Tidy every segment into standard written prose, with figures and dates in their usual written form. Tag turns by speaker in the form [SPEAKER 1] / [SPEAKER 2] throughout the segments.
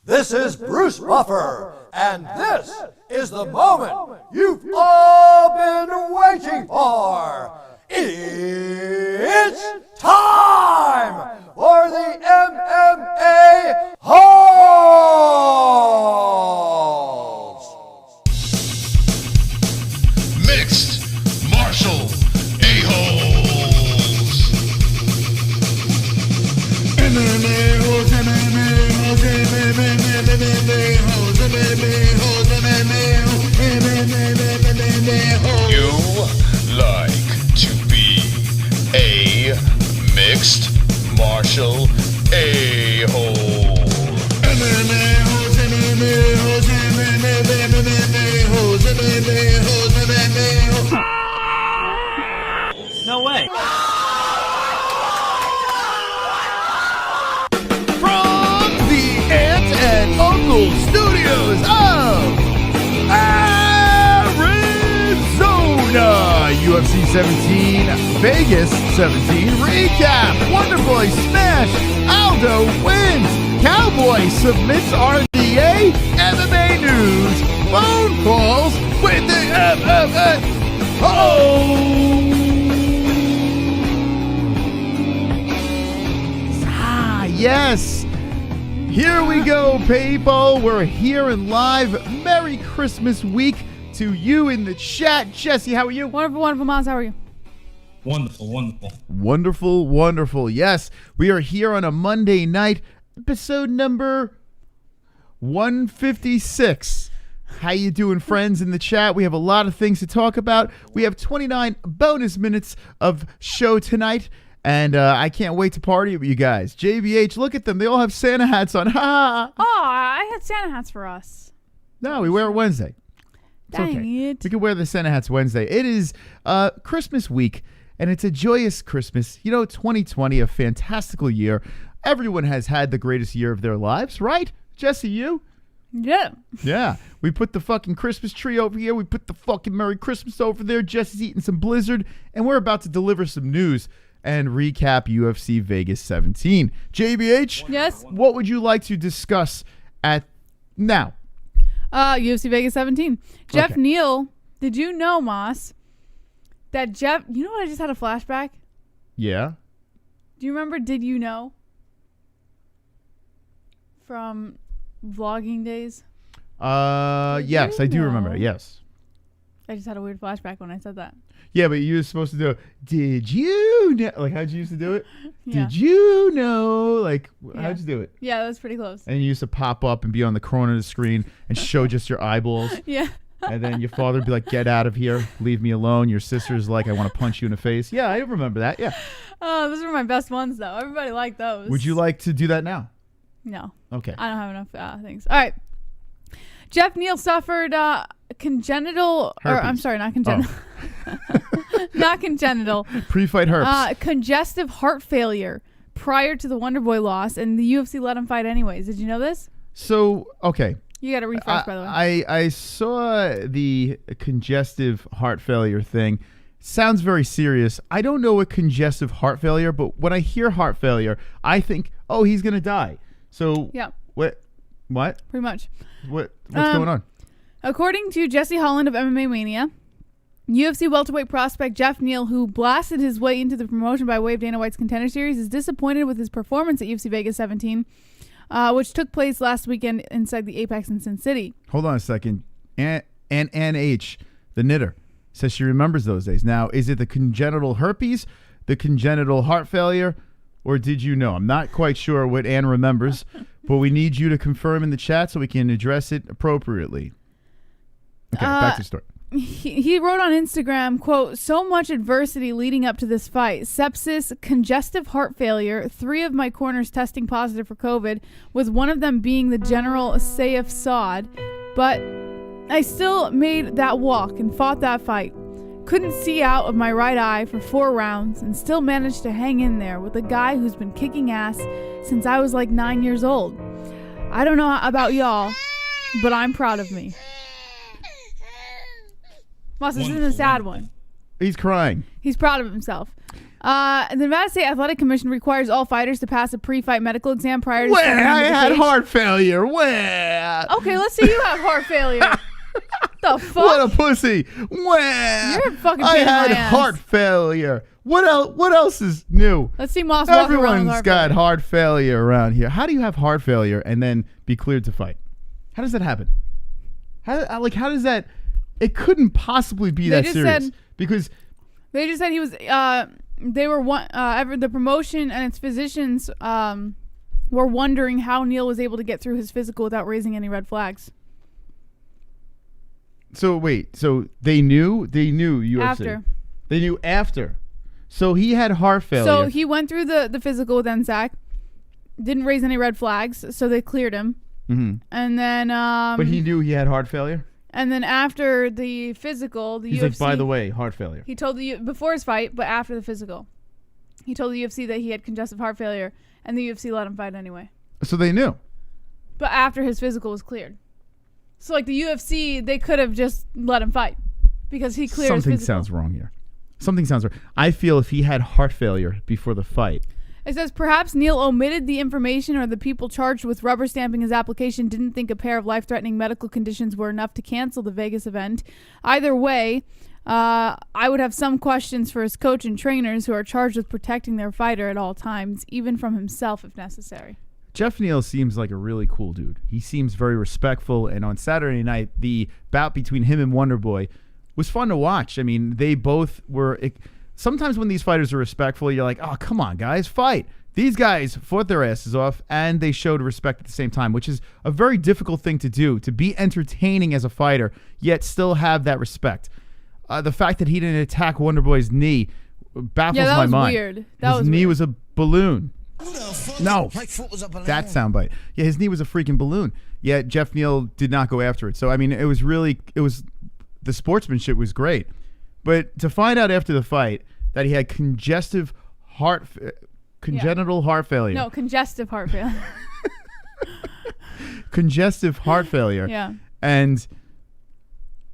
[SPEAKER 1] This is Bruce Buffer, and this is the moment you've all been waiting for. It's time for the MMA Holes!
[SPEAKER 2] Mixed martial a-holes. MMA holes, MMA holes, MMA holes, MMA holes, MMA holes. You like to be a mixed martial a-hole. MMA holes, MMA holes, MMA holes, MMA holes, MMA holes.
[SPEAKER 3] No way.
[SPEAKER 4] From the Aunt and Uncle Studios of Arizona, UFC 17, Vegas 17 recap. Wonderboy smash, Aldo wins, Cowboy submits RDA, MMA news, phone calls with the MMA Holes. Yes, here we go, people. We're here and live. Merry Christmas week to you in the chat. Jesse, how are you?
[SPEAKER 5] Wonderful, wonderful, Miles. How are you?
[SPEAKER 3] Wonderful, wonderful.
[SPEAKER 4] Wonderful, wonderful. Yes, we are here on a Monday night, episode number 156. How you doing, friends in the chat? We have a lot of things to talk about. We have 29 bonus minutes of show tonight. And I can't wait to party with you guys. JBH, look at them. They all have Santa hats on. Ha!
[SPEAKER 5] Oh, I had Santa hats for us.
[SPEAKER 4] No, we wear it Wednesday. It's
[SPEAKER 5] Dang
[SPEAKER 4] okay.
[SPEAKER 5] it.
[SPEAKER 4] We can wear the Santa hats Wednesday. It is Christmas week, and it's a joyous Christmas. You know, 2020, a fantastical year. Everyone has had the greatest year of their lives, right? Jesse, you?
[SPEAKER 5] Yeah.
[SPEAKER 4] Yeah. We put the fucking Christmas tree over here. We put the fucking Merry Christmas over there. Jesse's eating some Blizzard, and we're about to deliver some news and recap UFC Vegas 17. JBH?
[SPEAKER 5] Yes?
[SPEAKER 4] What would you like to discuss at now?
[SPEAKER 5] UFC Vegas 17. Geoff
[SPEAKER 4] Okay.
[SPEAKER 5] Neal, did you know, Moss, that Jeff, you know what, I just had a flashback?
[SPEAKER 4] Yeah.
[SPEAKER 5] Do you remember Did You Know? From vlogging days?
[SPEAKER 4] Yes, I do remember.
[SPEAKER 5] know?
[SPEAKER 4] Yes.
[SPEAKER 5] I just had a weird flashback when I said that.
[SPEAKER 4] Yeah, but you were supposed to do it. Did you know? Like, how'd you used to do it?
[SPEAKER 5] Yeah.
[SPEAKER 4] Did you know? Like,
[SPEAKER 5] Yeah.
[SPEAKER 4] how'd you do it?
[SPEAKER 5] Yeah, that was pretty close.
[SPEAKER 4] And you used to pop up and be on the corner of the screen and show just your eyeballs.
[SPEAKER 5] Yeah.
[SPEAKER 4] And then your father would be like, get out of here. Leave me alone. Your sister's like, I want to punch you in the face. Yeah, I remember that. Yeah.
[SPEAKER 5] Oh, those were my best ones, though. Everybody liked those.
[SPEAKER 4] Would you like to do that now?
[SPEAKER 5] No.
[SPEAKER 4] Okay.
[SPEAKER 5] I don't have enough things. All right. Geoff Neal suffered congenital, or I'm
[SPEAKER 4] Herpes.
[SPEAKER 5] sorry, not congenital. Not congenital.
[SPEAKER 4] Pre-fight herpes.
[SPEAKER 5] Congestive heart failure prior to the Wonderboy loss, and the UFC let him fight anyways. Did you know this?
[SPEAKER 4] So, okay.
[SPEAKER 5] You got to refresh, by the way.
[SPEAKER 4] I saw the congestive heart failure thing. Sounds very serious. I don't know what congestive heart failure, but when I hear heart failure, I think, oh, he's going to die. So,
[SPEAKER 5] Yeah.
[SPEAKER 4] What?
[SPEAKER 5] Pretty much.
[SPEAKER 4] What's going on?
[SPEAKER 5] According to Jesse Holland of MMA Mania, UFC welterweight prospect Geoff Neal, who blasted his way into the promotion by way of Dana White's Contender Series, is disappointed with his performance at UFC Vegas 17, which took place last weekend inside the Apex in Sin City.
[SPEAKER 4] Hold on a second. Ann H., the knitter, says she remembers those days. Now, is it the congenital herpes, the congenital heart failure, or did you know? I'm not quite sure what Ann remembers, but we need you to confirm in the chat so we can address it appropriately. Okay, back to the story.
[SPEAKER 5] He wrote on Instagram, quote, so much adversity leading up to this fight. Sepsis, congestive heart failure, 3 of my corners testing positive for COVID, with one of them being the General Saif Saud. But I still made that walk and fought that fight. Couldn't see out of my right eye for 4 rounds and still managed to hang in there with a guy who's been kicking ass since I was like 9 years old. I don't know about y'all, but I'm proud of me. Moss, this isn't a sad one.
[SPEAKER 4] He's crying.
[SPEAKER 5] He's proud of himself. The Nevada State Athletic Commission requires all fighters to pass a pre-fight medical exam prior to
[SPEAKER 4] Where
[SPEAKER 5] stepping
[SPEAKER 4] I
[SPEAKER 5] into the
[SPEAKER 4] had
[SPEAKER 5] cage.
[SPEAKER 4] heart failure. Where?
[SPEAKER 5] Okay, let's say you have heart failure. The fuck?
[SPEAKER 4] What a pussy. Where?
[SPEAKER 5] You're a fucking
[SPEAKER 4] I
[SPEAKER 5] pain in
[SPEAKER 4] had
[SPEAKER 5] my ass.
[SPEAKER 4] heart failure. What else? What else is new?
[SPEAKER 5] Let's see Moss walk around with
[SPEAKER 4] Everyone's
[SPEAKER 5] heart
[SPEAKER 4] got
[SPEAKER 5] failure.
[SPEAKER 4] heart failure around here. How do you have heart failure and then be cleared to fight? How does that happen? How does that? It couldn't possibly be
[SPEAKER 5] They
[SPEAKER 4] that
[SPEAKER 5] just
[SPEAKER 4] serious
[SPEAKER 5] said-
[SPEAKER 4] because
[SPEAKER 5] They just said he was. They were the promotion and its physicians were wondering how Neal was able to get through his physical without raising any red flags.
[SPEAKER 4] So wait, so they knew UFC.
[SPEAKER 5] After.
[SPEAKER 4] They knew after. So he had heart failure.
[SPEAKER 5] So he went through the physical with NSAC, didn't raise any red flags, so they cleared him.
[SPEAKER 4] Mhm.
[SPEAKER 5] And then
[SPEAKER 4] But he knew he had heart failure.
[SPEAKER 5] and then after the physical, the
[SPEAKER 4] He's
[SPEAKER 5] UFC
[SPEAKER 4] like, by the way, heart failure.
[SPEAKER 5] he told the before his fight, but after the physical, he told the UFC that he had congestive heart failure, and the UFC let him fight anyway.
[SPEAKER 4] So they knew.
[SPEAKER 5] But after his physical was cleared, so like the UFC, they could have just let him fight because he cleared his
[SPEAKER 4] Something
[SPEAKER 5] physical.
[SPEAKER 4] sounds wrong here. Something sounds wrong. I feel if he had heart failure before the fight.
[SPEAKER 5] It says perhaps Neal omitted the information, or the people charged with rubber stamping his application didn't think a pair of life-threatening medical conditions were enough to cancel the Vegas event. Either way, I would have some questions for his coach and trainers who are charged with protecting their fighter at all times, even from himself if necessary.
[SPEAKER 4] Geoff Neal seems like a really cool dude. He seems very respectful, and on Saturday night, the bout between him and Wonderboy was fun to watch. I mean, they both were... Sometimes when these fighters are respectful, you're like, oh, come on, guys, fight. These guys fought their asses off, and they showed respect at the same time, which is a very difficult thing to do, to be entertaining as a fighter, yet still have that respect. The fact that he didn't attack Wonderboy's knee baffles
[SPEAKER 5] Yeah, that
[SPEAKER 4] my
[SPEAKER 5] was
[SPEAKER 4] mind.
[SPEAKER 5] weird. That
[SPEAKER 4] His
[SPEAKER 5] was
[SPEAKER 4] knee
[SPEAKER 5] weird.
[SPEAKER 4] was a balloon. No,
[SPEAKER 6] My foot was up on
[SPEAKER 4] that soundbite. Yeah, his knee was a freaking balloon. Yet Geoff Neal did not go after it. So I mean, the sportsmanship was great, but to find out after the fight that he had congenital heart failure.
[SPEAKER 5] No, congestive heart failure.
[SPEAKER 4] Congestive heart failure.
[SPEAKER 5] Yeah.
[SPEAKER 4] And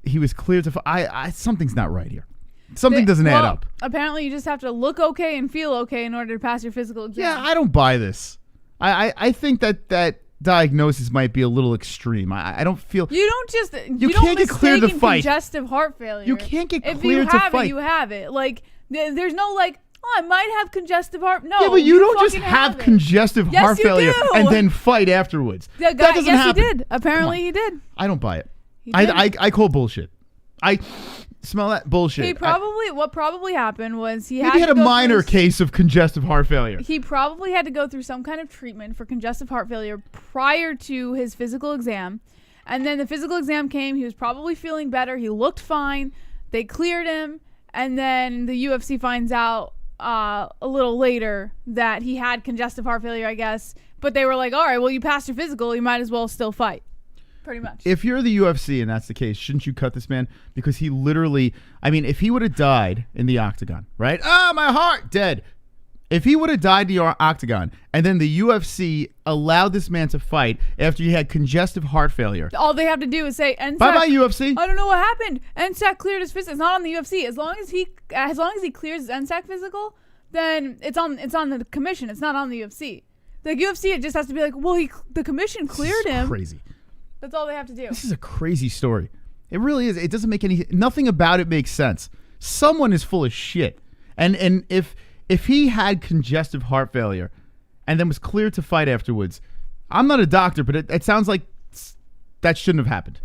[SPEAKER 4] he was cleared to fight. Something's not right here. Something doesn't add up.
[SPEAKER 5] Apparently, you just have to look okay and feel okay in order to pass your physical exam.
[SPEAKER 4] Yeah, I don't buy this. I think that diagnosis might be a little extreme. I don't feel
[SPEAKER 5] You don't just
[SPEAKER 4] You can't get cleared to fight.
[SPEAKER 5] Congestive heart failure.
[SPEAKER 4] You can't get
[SPEAKER 5] if
[SPEAKER 4] cleared
[SPEAKER 5] you
[SPEAKER 4] to
[SPEAKER 5] have
[SPEAKER 4] fight.
[SPEAKER 5] it, you have it. Like there's no like, oh, I might have congestive heart. No,
[SPEAKER 4] Yeah, but you don't just
[SPEAKER 5] fucking
[SPEAKER 4] have
[SPEAKER 5] it.
[SPEAKER 4] congestive
[SPEAKER 5] Yes,
[SPEAKER 4] heart
[SPEAKER 5] you
[SPEAKER 4] failure
[SPEAKER 5] do.
[SPEAKER 4] and then fight afterwards.
[SPEAKER 5] The guy,
[SPEAKER 4] That doesn't
[SPEAKER 5] yes,
[SPEAKER 4] happen.
[SPEAKER 5] he did. Apparently, he did.
[SPEAKER 4] I don't buy it.
[SPEAKER 5] He did.
[SPEAKER 4] I call bullshit. I smell that bullshit.
[SPEAKER 5] He what probably happened was
[SPEAKER 4] Maybe he had a minor case of congestive heart failure.
[SPEAKER 5] He probably had to go through some kind of treatment for congestive heart failure prior to his physical exam. And then the physical exam came. He was probably feeling better. He looked fine. They cleared him. And then the UFC finds out a little later that he had congestive heart failure, I guess. But they were like, all right, well, you passed your physical. You might as well still fight. Pretty much.
[SPEAKER 4] If you're the UFC and that's the case, shouldn't you cut this man? Because he literally, I mean, if he would have died in the octagon, right? Ah, my heart, dead. If he would have died in the octagon and then the UFC allowed this man to fight after he had congestive heart failure.
[SPEAKER 5] All they have to do is say, NSAC,
[SPEAKER 4] Bye-bye, UFC.
[SPEAKER 5] I don't know what happened. NSAC cleared his physical. It's not on the UFC. As long as he clears his NSAC physical, then it's on the commission. It's not on the UFC. The UFC, it just has to be like, well, the commission cleared him.
[SPEAKER 4] Crazy.
[SPEAKER 5] That's all they have to do.
[SPEAKER 4] This is a crazy story. It really is. It doesn't make nothing about it makes sense. Someone is full of shit. And if he had congestive heart failure and then was cleared to fight afterwards, I'm not a doctor, but it sounds like that shouldn't have happened.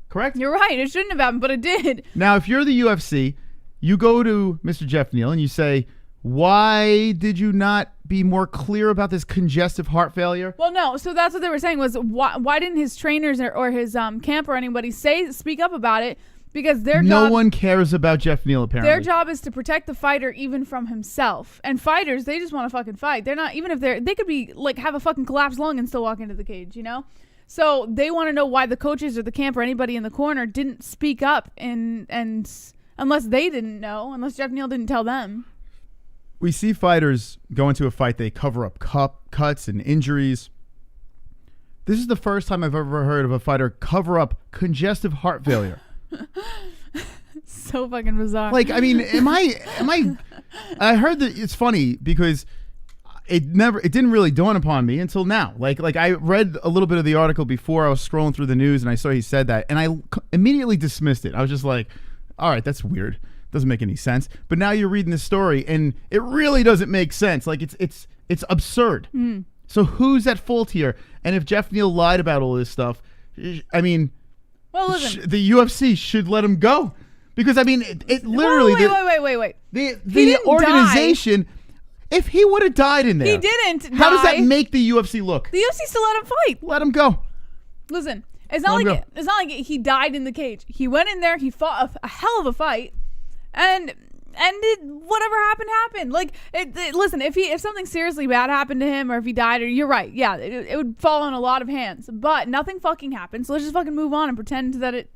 [SPEAKER 4] Correct?
[SPEAKER 5] You're right. It shouldn't have happened, but it did.
[SPEAKER 4] Now, if you're the UFC, you go to Mr. Geoff Neal and you say, why did you not be more clear about this congestive heart failure?
[SPEAKER 5] Well, no. So that's what they were saying was why didn't his trainers or his camp or anybody speak up about it? Because
[SPEAKER 4] no one cares about Geoff Neal, apparently.
[SPEAKER 5] Their job is to protect the fighter even from himself. And fighters, they just want to fucking fight. They're not, even if they could be like have a fucking collapsed lung and still walk into the cage, you know? So they want to know why the coaches or the camp or anybody in the corner didn't speak up and unless they didn't know, unless Geoff Neal didn't tell them.
[SPEAKER 4] We see fighters go into a fight, they cover up cuts and injuries. This is the first time I've ever heard of a fighter cover up congestive heart failure.
[SPEAKER 5] So fucking bizarre.
[SPEAKER 4] Like, I mean, am I I heard that it's funny because it didn't really dawn upon me until now. Like I read a little bit of the article before I was scrolling through the news and I saw he said that and I immediately dismissed it. I was just like, all right, that's weird. Doesn't make any sense. But now you're reading the story and it really doesn't make sense. Like it's absurd. So who's at fault here? And if Geoff Neal lied about all this stuff, I mean,
[SPEAKER 5] well, listen,
[SPEAKER 4] the UFC should let him go. Because I mean, it literally
[SPEAKER 5] wait.
[SPEAKER 4] The organization. If he would have died in there,
[SPEAKER 5] he didn't.
[SPEAKER 4] How does that make the UFC look?
[SPEAKER 5] The UFC still let him fight.
[SPEAKER 4] Let him go.
[SPEAKER 5] Listen, it's not like he died in the cage. He went in there. He fought a hell of a fight, and whatever happened. Like, listen, if something seriously bad happened to him, or if he died, or you're right, yeah, it would fall on a lot of hands. But nothing fucking happened. So let's just fucking move on and pretend that it.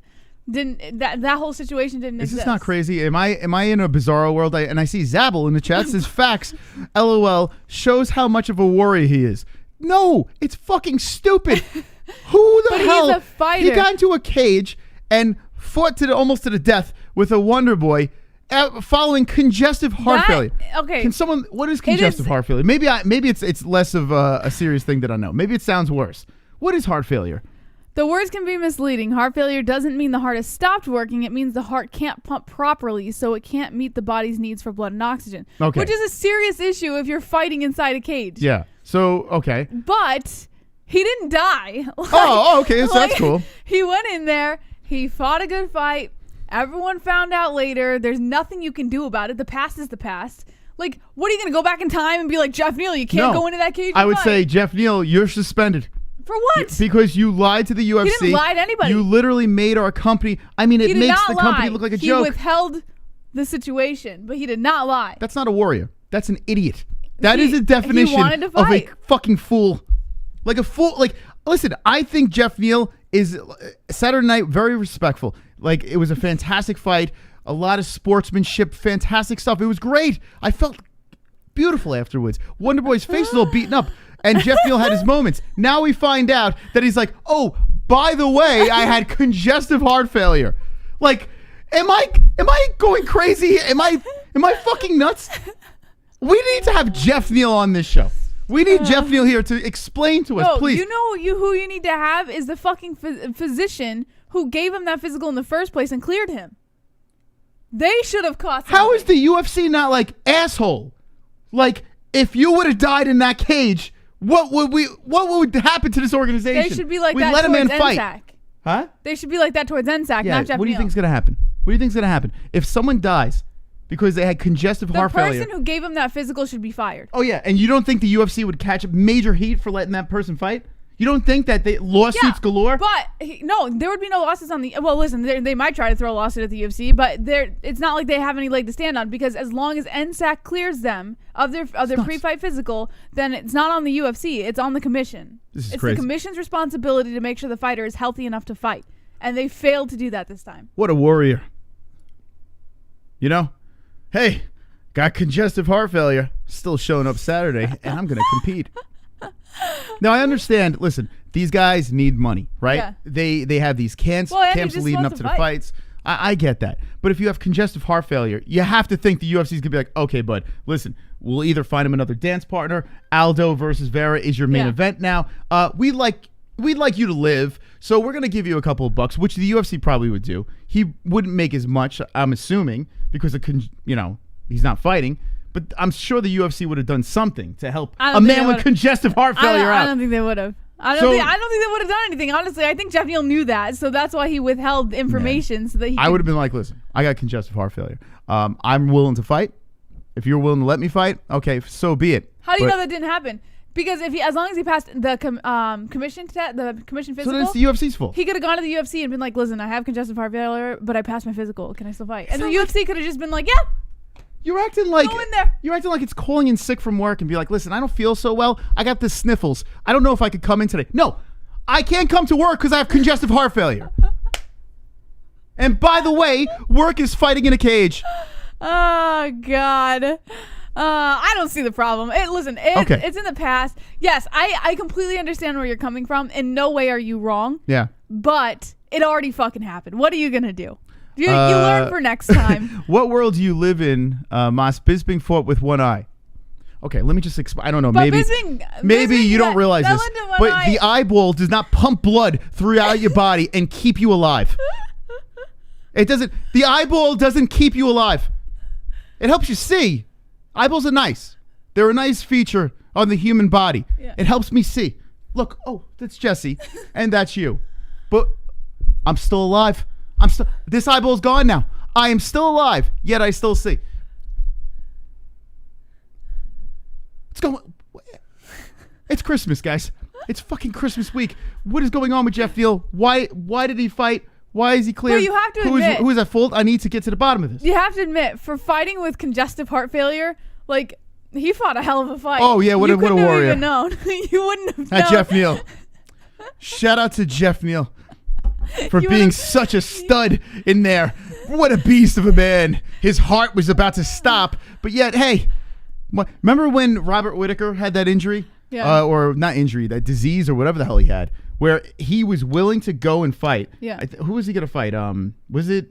[SPEAKER 5] That whole situation didn't exist.
[SPEAKER 4] Is this not crazy? Am I in a bizarro world? And I see Zabel in the chat says facts. LOL shows how much of a warrior he is. No, it's fucking stupid. Who the hell?
[SPEAKER 5] He's a fighter.
[SPEAKER 4] He got into a cage and fought almost to the death with a Wonder Boy, following congestive heart failure.
[SPEAKER 5] Okay.
[SPEAKER 4] Can someone? What is congestive heart failure? Maybe it's less of a serious thing that I know. Maybe it sounds worse. What is heart failure?
[SPEAKER 5] The words can be misleading. Heart failure doesn't mean the heart has stopped working. It means the heart can't pump properly, so it can't meet the body's needs for blood and oxygen.
[SPEAKER 4] Okay.
[SPEAKER 5] Which is a serious issue if you're fighting inside a cage.
[SPEAKER 4] Yeah. So, okay.
[SPEAKER 5] But he didn't die.
[SPEAKER 4] Okay. So that's cool.
[SPEAKER 5] He went in there. He fought a good fight. Everyone found out later. There's nothing you can do about it. The past is the past. Like, what are you going to go back in time and be like, Geoff Neal, you can't go into that cage and
[SPEAKER 4] I would
[SPEAKER 5] fight?
[SPEAKER 4] say, Geoff Neal, you're suspended.
[SPEAKER 5] For what?
[SPEAKER 4] Because you lied to the UFC.
[SPEAKER 5] He didn't lie to anybody.
[SPEAKER 4] You literally made our company. I mean, it makes the company look like a joke.
[SPEAKER 5] He withheld the situation, but he did not lie.
[SPEAKER 4] That's not a warrior. That's an idiot. That is a definition of a fucking fool. Like a fool. Like, listen, I think Geoff Neal is Saturday night very respectful. Like, it was a fantastic fight. A lot of sportsmanship, fantastic stuff. It was great. I felt beautiful afterwards. Wonder Boy's face is all beaten up. And Geoff Neal had his moments. Now we find out that he's like, oh, by the way, I had congestive heart failure. Like, am I going crazy? Am I fucking nuts? We need to have Geoff Neal on this show. We need Geoff Neal here to explain to us, please.
[SPEAKER 5] You know who you need to have is the fucking physician who gave him that physical in the first place and cleared him. They should have caught him.
[SPEAKER 4] How is the UFC not like, asshole? Like, if you would have died in that cage, what would happen to this organization?
[SPEAKER 5] They should be like
[SPEAKER 4] We'd
[SPEAKER 5] that
[SPEAKER 4] let a man
[SPEAKER 5] towards
[SPEAKER 4] fight.
[SPEAKER 5] NSAC.
[SPEAKER 4] Huh?
[SPEAKER 5] They should be like that towards NSAC,
[SPEAKER 4] Yeah,
[SPEAKER 5] not Geoff
[SPEAKER 4] what do you
[SPEAKER 5] Neal.
[SPEAKER 4] think's gonna happen? What do you think's gonna happen if someone dies because they had congestive heart failure?
[SPEAKER 5] The person who gave him that physical should be fired.
[SPEAKER 4] Oh yeah, and you don't think the UFC would catch major heat for letting that person fight? You don't think that they lawsuits galore?
[SPEAKER 5] But no, there would be no lawsuits on the. Well, listen, they might try to throw a lawsuit at the UFC, but it's not like they have any leg to stand on, because as long as NSAC clears them of their pre-fight physical, then it's not on the UFC. It's on the commission.
[SPEAKER 4] This is
[SPEAKER 5] it's
[SPEAKER 4] crazy.
[SPEAKER 5] the commission's responsibility to make sure the fighter is healthy enough to fight, and they failed to do that this time.
[SPEAKER 4] What a warrior! You know, hey, got congestive heart failure, still showing up Saturday, and I'm gonna compete. Now I understand. Listen, these guys need money, right?
[SPEAKER 5] Yeah.
[SPEAKER 4] They have these camps leading up to the fights. I get that, but if you have congestive heart failure, you have to think the UFC's gonna be like, okay, bud, listen, we'll either find him another dance partner. Aldo versus Vera is your main event now. We'd like you to live, so we're gonna give you a couple of bucks, which the UFC probably would do. He wouldn't make as much, I'm assuming, because of he's not fighting. But I'm sure the UFC would have done something to help a man with congestive heart failure out.
[SPEAKER 5] I don't think they would have. I don't think they would have done anything. Honestly, I think Geoff Neal knew that, so that's why he withheld information so that he.
[SPEAKER 4] I would have been like, listen, I got congestive heart failure. I'm willing to fight. If you're willing to let me fight, okay, so be it.
[SPEAKER 5] How do you know that didn't happen? Because as long as he passed the commission physical,
[SPEAKER 4] so then it's the UFC's fault.
[SPEAKER 5] He could have gone to the UFC and been like, listen, I have congestive heart failure, but I passed my physical. Can I still fight? And the UFC could have just been like, yeah.
[SPEAKER 4] You're acting like
[SPEAKER 5] Go in there.
[SPEAKER 4] You're acting like it's calling in sick from work and be like, listen, I don't feel so well. I got the sniffles. I don't know if I could come in today. No, I can't come to work because I have congestive heart failure. And by the way, work is fighting in a cage.
[SPEAKER 5] Oh God. I don't see the problem. It's in the past. Yes, I completely understand where you're coming from. In no way are you wrong.
[SPEAKER 4] Yeah.
[SPEAKER 5] But it already fucking happened. What are you gonna do? You learn for next time.
[SPEAKER 4] What world do you live in? Mas Bisping fought with one eye. Okay, let me just explain. I don't know.
[SPEAKER 5] But
[SPEAKER 4] Maybe
[SPEAKER 5] Bisping,
[SPEAKER 4] you don't realize
[SPEAKER 5] that
[SPEAKER 4] this,
[SPEAKER 5] went to one
[SPEAKER 4] but
[SPEAKER 5] eye.
[SPEAKER 4] the eyeball does not pump blood throughout your body and keep you alive. It doesn't. The eyeball doesn't keep you alive. It helps you see. Eyeballs are nice. They're a nice feature on the human body.
[SPEAKER 5] Yeah.
[SPEAKER 4] It helps me see. Look, oh, that's Jesse, and that's you. But I'm still alive. This eyeball's gone now. I am still alive, yet I still see. What's going? It's Christmas, guys. It's fucking Christmas week. What is going on with Geoff Neal? Why did he fight? Why is he clear?
[SPEAKER 5] But you have to admit,
[SPEAKER 4] who is at fault? I need to get to the bottom of this.
[SPEAKER 5] You have to admit, for fighting with congestive heart failure, like, he fought a hell of a fight.
[SPEAKER 4] Oh, yeah, what a warrior.
[SPEAKER 5] You wouldn't have even known. You wouldn't have known.
[SPEAKER 4] Geoff Neal. Shout out to Geoff Neal for being such a stud in there. What a beast of a man. His heart was about to stop, but yet, hey, remember when Robert Whittaker had that injury?
[SPEAKER 5] Yeah.
[SPEAKER 4] Or not injury, that disease or whatever the hell he had, where he was willing to go and fight.
[SPEAKER 5] Yeah.
[SPEAKER 4] Who was he going to fight? Was it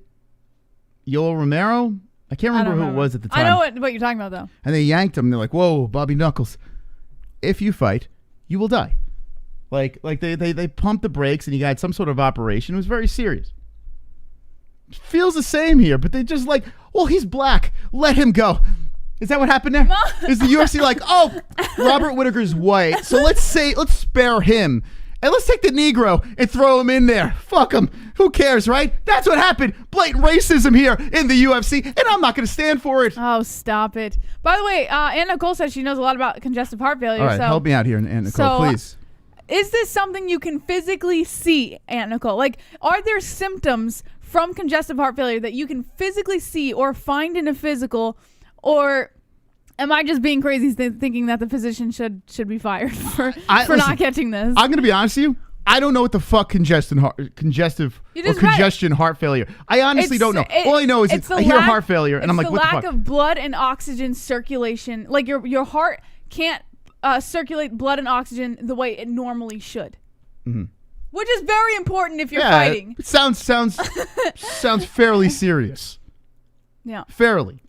[SPEAKER 4] Yoel Romero? I can't remember who it was at the time.
[SPEAKER 5] I know what you're talking about, though.
[SPEAKER 4] And they yanked him. They're like, whoa, Bobby Knuckles, if you fight, you will die. Like they pumped the brakes and he got some sort of operation. It was very serious. Feels the same here, but they just like, well, he's black. Let him go. Is that what happened there? Is the UFC like, oh, Robert Whittaker's white, so let's spare him. And let's take the Negro and throw him in there. Fuck him. Who cares, right? That's what happened. Blatant racism here in the UFC, and I'm not going to stand for it.
[SPEAKER 5] Oh, stop it. By the way, Anna Nicole says she knows a lot about congestive heart failure.
[SPEAKER 4] All right, help me out here, Anna Nicole, please.
[SPEAKER 5] Is this something you can physically see, Anna Nicole? Like, are there symptoms from congestive heart failure that you can physically see or find in a physical, or am I just being crazy thinking that the physician should be fired for not catching this?
[SPEAKER 4] I'm going to be honest with you. I don't know what the fuck congestion heart failure. I honestly don't know. All I know is I hear heart failure, and I'm like, what the fuck?
[SPEAKER 5] It's the lack of blood and oxygen circulation. Like, your heart can't circulate blood and oxygen the way it normally should. Mm-hmm. Which is very important if you're fighting. It
[SPEAKER 4] sounds fairly serious.
[SPEAKER 5] Yeah.
[SPEAKER 4] Fairly.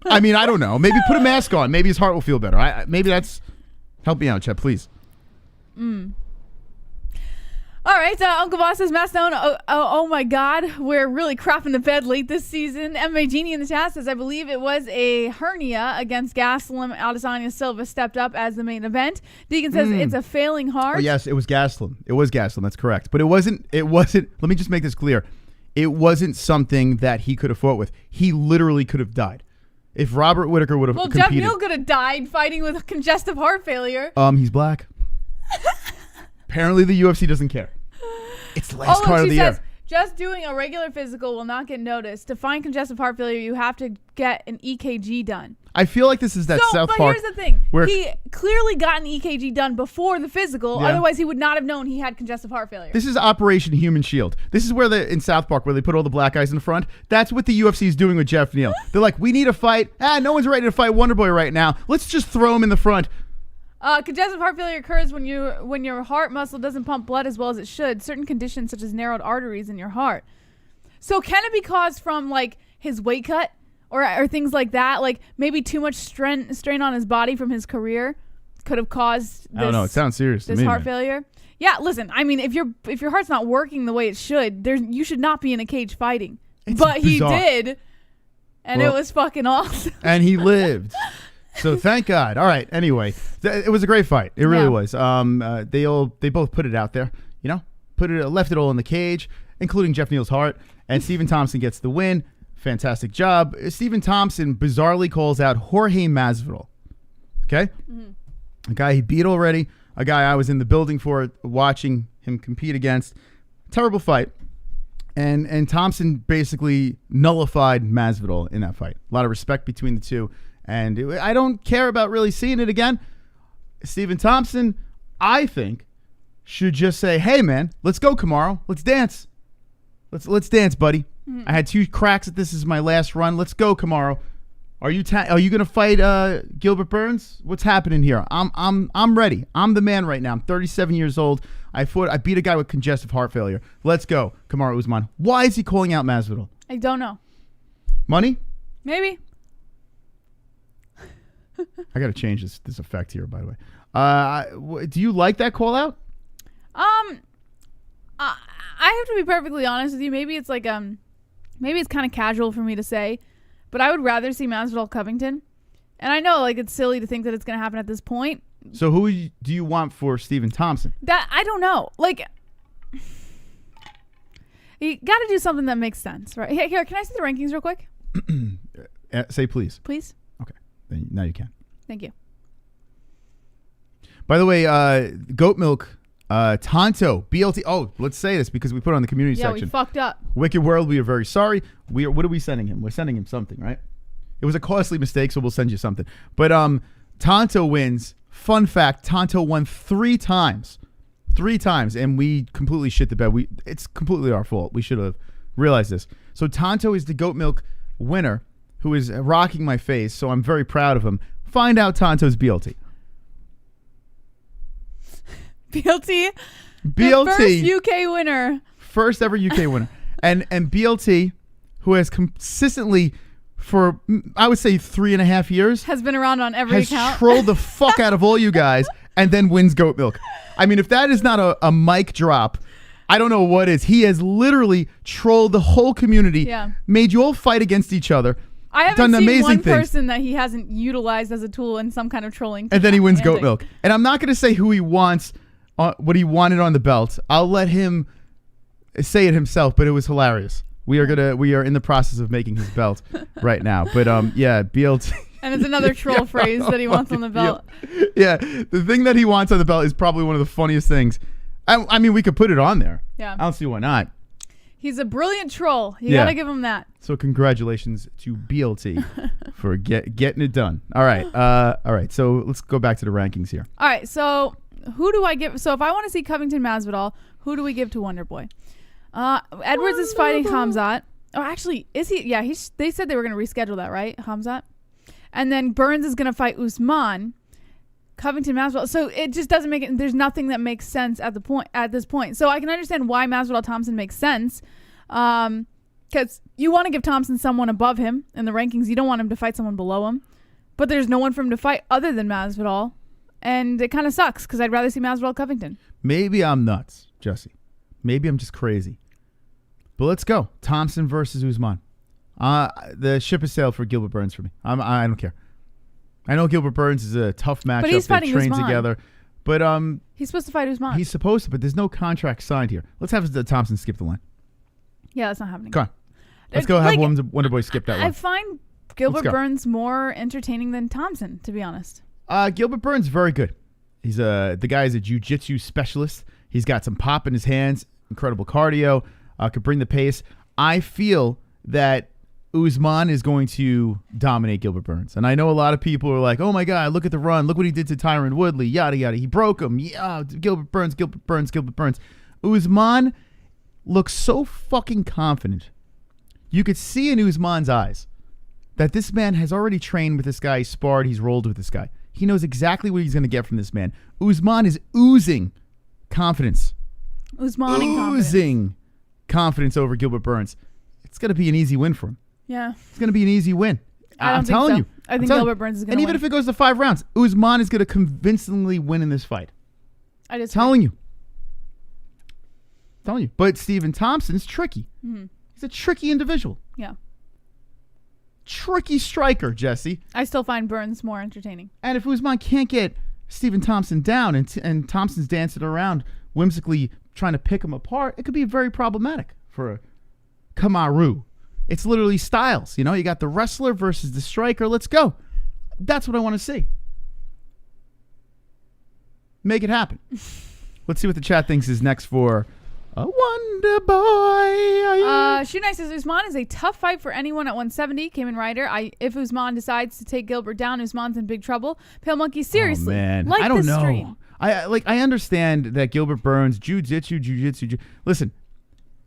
[SPEAKER 4] I mean, I don't know. Maybe put a mask on. Maybe his heart will feel better. Maybe that's... Help me out, Chet, please.
[SPEAKER 5] All right, Uncle Boss says, Mastone, oh my God, we're really crapping the bed late this season. MMA Genie in the chat says, I believe it was a hernia against Gastelum. Adesanya Silva stepped up as the main event. Deacon says it's a failing heart.
[SPEAKER 4] Oh, yes, it was Gastelum. It was Gastelum. That's correct. But it wasn't. Let me just make this clear. It wasn't something that he could have fought with. He literally could have died. If Robert Whittaker would have competed.
[SPEAKER 5] Geoff Neal could have died fighting with congestive heart failure.
[SPEAKER 4] He's black. Apparently the UFC doesn't care. It's the last card of the year.
[SPEAKER 5] Just doing a regular physical will not get noticed. To find congestive heart failure, you have to get an EKG done.
[SPEAKER 4] I feel like this is that South Park.
[SPEAKER 5] But here's the thing. He clearly got an EKG done before the physical. Yeah. Otherwise, he would not have known he had congestive heart failure.
[SPEAKER 4] This is Operation Human Shield. This is where in South Park, where they put all the black guys in the front. That's what the UFC is doing with Geoff Neal. They're like, we need a fight. No one's ready to fight Wonderboy right now. Let's just throw him in the front.
[SPEAKER 5] Congestive heart failure occurs when your heart muscle doesn't pump blood as well as it should. Certain conditions such as narrowed arteries in your heart. So can it be caused from like his weight cut or things like that? Like maybe too much strain on his body from his career could have caused this,
[SPEAKER 4] I don't know. It sounds serious to me,
[SPEAKER 5] heart failure. Yeah, listen. I mean, if your heart's not working the way it should, you should not be in a cage fighting. But bizarre. He did, and it was fucking awesome.
[SPEAKER 4] And he lived. So thank God. All right. Anyway, it was a great fight. It really was. They both put it out there. You know, left it all in the cage, including Geoff Neal's heart. And Stephen Thompson gets the win. Fantastic job. Stephen Thompson bizarrely calls out Jorge Masvidal. Okay, a guy he beat already. A guy I was in the building for, watching him compete against. Terrible fight. And Thompson basically nullified Masvidal in that fight. A lot of respect between the two. And I don't care about really seeing it again. Stephen Thompson, I think, should just say, hey, man, let's go, Kamaru. Let's dance. Let's dance, buddy. I had 2 cracks at this. Is my last run. Let's go, Kamaru. Are you gonna fight Gilbert Burns? What's happening here? I'm ready. I'm the man right now. I'm 37 years old. I beat a guy with congestive heart failure. Let's go, Kamaru Usman. Why is he calling out Masvidal?
[SPEAKER 5] I don't know.
[SPEAKER 4] Money?
[SPEAKER 5] Maybe.
[SPEAKER 4] I gotta change this effect here, by the way. Do you like that call out?
[SPEAKER 5] I have to be perfectly honest with you. Maybe it's like maybe it's kind of casual for me to say, but I would rather see Masvidal Covington. And I know like it's silly to think that it's going to happen at this point.
[SPEAKER 4] So who do you want for Stephen Thompson?
[SPEAKER 5] That I don't know. Like you got to do something that makes sense, right? Here, can I see the rankings real quick?
[SPEAKER 4] Say please.
[SPEAKER 5] Please.
[SPEAKER 4] Okay. Then now you can.
[SPEAKER 5] Thank you.
[SPEAKER 4] By the way, Goat Milk, Tonto, BLT. Oh, let's say this because we put it on the community section.
[SPEAKER 5] Yeah, we fucked up.
[SPEAKER 4] Wicked World, we are very sorry. What are we sending him? We're sending him something, right? It was a costly mistake, so we'll send you something. But Tonto wins. Fun fact, Tonto won 3 times. 3 times, and we completely shit the bed. It's completely our fault. We should have realized this. So Tonto is the Goat Milk winner who is rocking my face, so I'm very proud of him. Find out Tonto's BLT.
[SPEAKER 5] BLT?
[SPEAKER 4] BLT.
[SPEAKER 5] The first UK winner.
[SPEAKER 4] First ever UK winner. And BLT, who has consistently, for I would say 3.5 years,
[SPEAKER 5] has been around on every
[SPEAKER 4] has
[SPEAKER 5] account.
[SPEAKER 4] trolled the fuck out of all you guys and then wins Goat Milk. I mean, if that is not a mic drop, I don't know what is. He has literally trolled the whole community, made you all fight against each other.
[SPEAKER 5] I haven't
[SPEAKER 4] done
[SPEAKER 5] seen
[SPEAKER 4] amazing
[SPEAKER 5] one
[SPEAKER 4] things.
[SPEAKER 5] person that he hasn't utilized as a tool in some kind of trolling.
[SPEAKER 4] And then he wins Goat
[SPEAKER 5] antic.
[SPEAKER 4] Milk. And I'm not going to say who he wants, what he wanted on the belt. I'll let him say it himself, but it was hilarious. We are in the process of making his belt right now. But yeah, BLT.
[SPEAKER 5] And it's another troll phrase that he wants on the belt.
[SPEAKER 4] Yeah, the thing that he wants on the belt is probably one of the funniest things. I mean, we could put it on there.
[SPEAKER 5] Yeah.
[SPEAKER 4] I don't see why not.
[SPEAKER 5] He's a brilliant troll. You got to give him that.
[SPEAKER 4] So congratulations to BLT for getting it done. All right. All right. So let's go back to the rankings here.
[SPEAKER 5] All right. So who do I give? So if I want to see Covington Masvidal, who do we give to Wonder Boy? Edwards is fighting KHAMZAT. Oh, actually, is he? Yeah, they said they were going to reschedule that, right? KHAMZAT. And then Burns is going to fight Usman. Covington Masvidal. So it just doesn't make it. There's nothing that makes sense at this point. So I can understand why Masvidal Thompson makes sense, because you want to give Thompson someone above him in the rankings. You don't want him to fight someone below him. But there's no one for him to fight other than Masvidal, and it kind of sucks because I'd rather see Masvidal Covington.
[SPEAKER 4] Maybe I'm nuts, Jesse. Maybe I'm just crazy. But let's go. Thompson versus Usman. The ship has sailed for Gilbert Burns for me. I don't care. I know Gilbert Burns is a tough matchup.
[SPEAKER 5] But he's fighting
[SPEAKER 4] trained
[SPEAKER 5] Usman
[SPEAKER 4] together. But
[SPEAKER 5] he's supposed to fight Usman.
[SPEAKER 4] He's supposed to, but there's no contract signed here. Let's have Thompson skip the line.
[SPEAKER 5] Yeah, that's not happening.
[SPEAKER 4] Come on. Let's go have Wonder Boy skip that one.
[SPEAKER 5] I find Gilbert Burns more entertaining than Thompson, to be honest.
[SPEAKER 4] Gilbert Burns is very good. He's the guy is a jiu-jitsu specialist. He's got some pop in his hands, incredible cardio, could bring the pace. I feel that Usman is going to dominate Gilbert Burns. And I know a lot of people are like, oh my God, look at the run. Look what he did to Tyron Woodley, yada, yada. He broke him. Yeah, Gilbert Burns. Usman looks so fucking confident. You could see in Usman's eyes that this man has already trained with this guy, sparred, he's rolled with this guy. He knows exactly what he's going to get from this man. Usman is oozing confidence. Oozing confidence over Gilbert Burns. It's going to be an easy win for him.
[SPEAKER 5] Yeah.
[SPEAKER 4] It's going to be an easy win. I'm telling you.
[SPEAKER 5] I think Gilbert Burns is going to win.
[SPEAKER 4] And even if it goes to 5 rounds, Usman is going to convincingly win in this fight.
[SPEAKER 5] I just
[SPEAKER 4] telling you. But Stephen Thompson's tricky.
[SPEAKER 5] Mm-hmm.
[SPEAKER 4] He's a tricky individual.
[SPEAKER 5] Yeah.
[SPEAKER 4] Tricky striker, Jesse.
[SPEAKER 5] I still find Burns more entertaining.
[SPEAKER 4] And if Usman can't get Stephen Thompson down and Thompson's dancing around whimsically trying to pick him apart, it could be very problematic for Kamaru. It's literally styles. You know, you got the wrestler versus the striker. Let's go. That's what I want to see. Make it happen. Let's see what the chat thinks is next for a Wonder Boy.
[SPEAKER 5] Shoot Nice says Usman is a tough fight for anyone at 170. Cayman Rider. If Usman decides to take Gilbert down, Usman's in big trouble. Pale Monkey, seriously.
[SPEAKER 4] Oh, man.
[SPEAKER 5] Like
[SPEAKER 4] I don't know.
[SPEAKER 5] Stream.
[SPEAKER 4] I understand that Gilbert Burns, jiu-jitsu. Listen,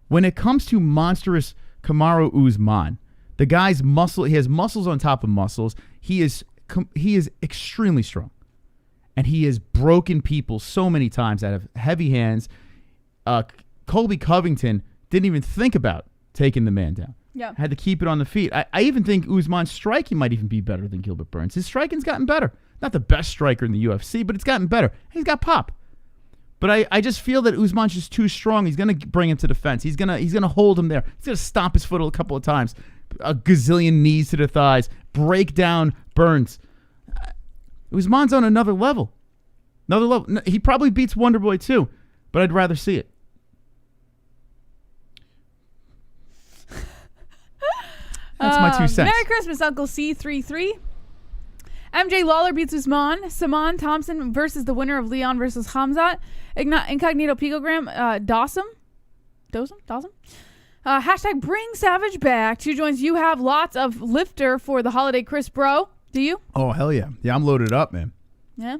[SPEAKER 4] when it comes to monstrous Kamaru Usman, The guy's muscle, he has muscles on top of muscles. He is extremely strong. And he has broken people so many times out of heavy hands. Colby Covington didn't even think about taking the man down.
[SPEAKER 5] Yeah.
[SPEAKER 4] Had to keep it on the feet. I even think Usman's striking might even be better than Gilbert Burns. His striking's gotten better. Not the best striker in the UFC, but it's gotten better. He's got pop. But I just feel that Usman's just too strong. He's going to bring him to the fence. He's gonna hold him there. He's going to stomp his foot a couple of times. A gazillion knees to the thighs. Break down Burns. Usman's on another level. Another level. He probably beats Wonderboy too, but I'd rather see it. That's my 2 cents.
[SPEAKER 5] Merry Christmas, Uncle C33. MJ Lawler beats Usman. Saman Thompson versus the winner of Leon versus KHAMZAT. Incognito Picogram. Dawson. Hashtag bring Savage back. 2 joins. You have lots of lifter for the holiday, Chris Bro. Do you?
[SPEAKER 4] Oh, hell yeah. Yeah, I'm loaded up, man.
[SPEAKER 5] Yeah.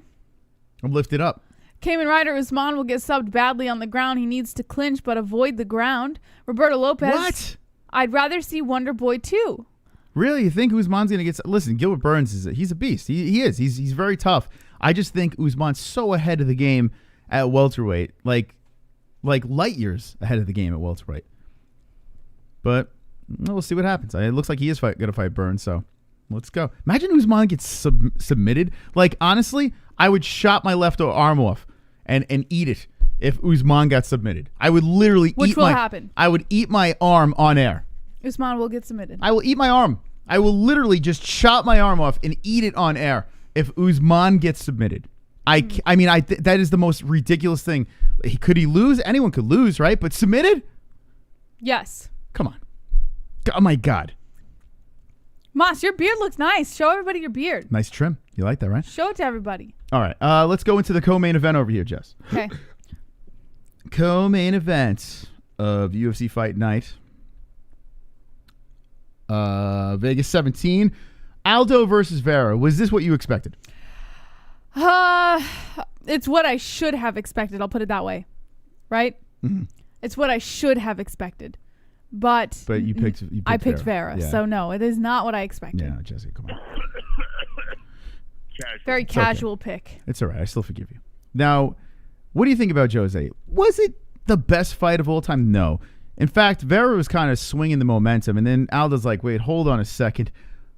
[SPEAKER 4] I'm lifted up.
[SPEAKER 5] Cayman Rider Usman will get subbed badly on the ground. He needs to clinch but avoid the ground. Roberto Lopez.
[SPEAKER 4] What?
[SPEAKER 5] I'd rather see Wonder Boy too.
[SPEAKER 4] Really? You think Usman's going to get... Listen, Gilbert Burns, he's a beast. He is. He's very tough. I just think Usman's so ahead of the game at welterweight. Like light years ahead of the game at welterweight. But we'll see what happens. It looks like he is going to fight Burns, so let's go. Imagine Usman gets submitted. Like, honestly, I would chop my left arm off and eat it if Usman got submitted. I would literally
[SPEAKER 5] Which will happen.
[SPEAKER 4] I would eat my arm on air.
[SPEAKER 5] Usman will get submitted.
[SPEAKER 4] I will eat my arm. I will literally just chop my arm off and eat it on air if Usman gets submitted. That is the most ridiculous thing. Could he lose? Anyone could lose, right? But submitted?
[SPEAKER 5] Yes.
[SPEAKER 4] Come on. Oh, my God.
[SPEAKER 5] Moss, your beard looks nice. Show everybody your beard.
[SPEAKER 4] Nice trim. You like that, right?
[SPEAKER 5] Show it to everybody.
[SPEAKER 4] All right. Let's go into the co-main event over here, Jess.
[SPEAKER 5] Okay.
[SPEAKER 4] Co-main event of UFC Fight Night. Vegas 17. Aldo versus Vera. Was this what you expected?
[SPEAKER 5] It's what I should have expected. I'll put it that way. Right? Mm-hmm. It's what I should have expected. But
[SPEAKER 4] you picked
[SPEAKER 5] I picked Vera. Yeah. So no, it is not what I expected.
[SPEAKER 4] Yeah, Jesse, come on.
[SPEAKER 5] Very casual pick.
[SPEAKER 4] It's all right. I still forgive you. Now, what do you think about Jose? Was it the best fight of all time? No. In fact, Vera was kind of swinging the momentum, and then Aldo's like, wait, hold on a second.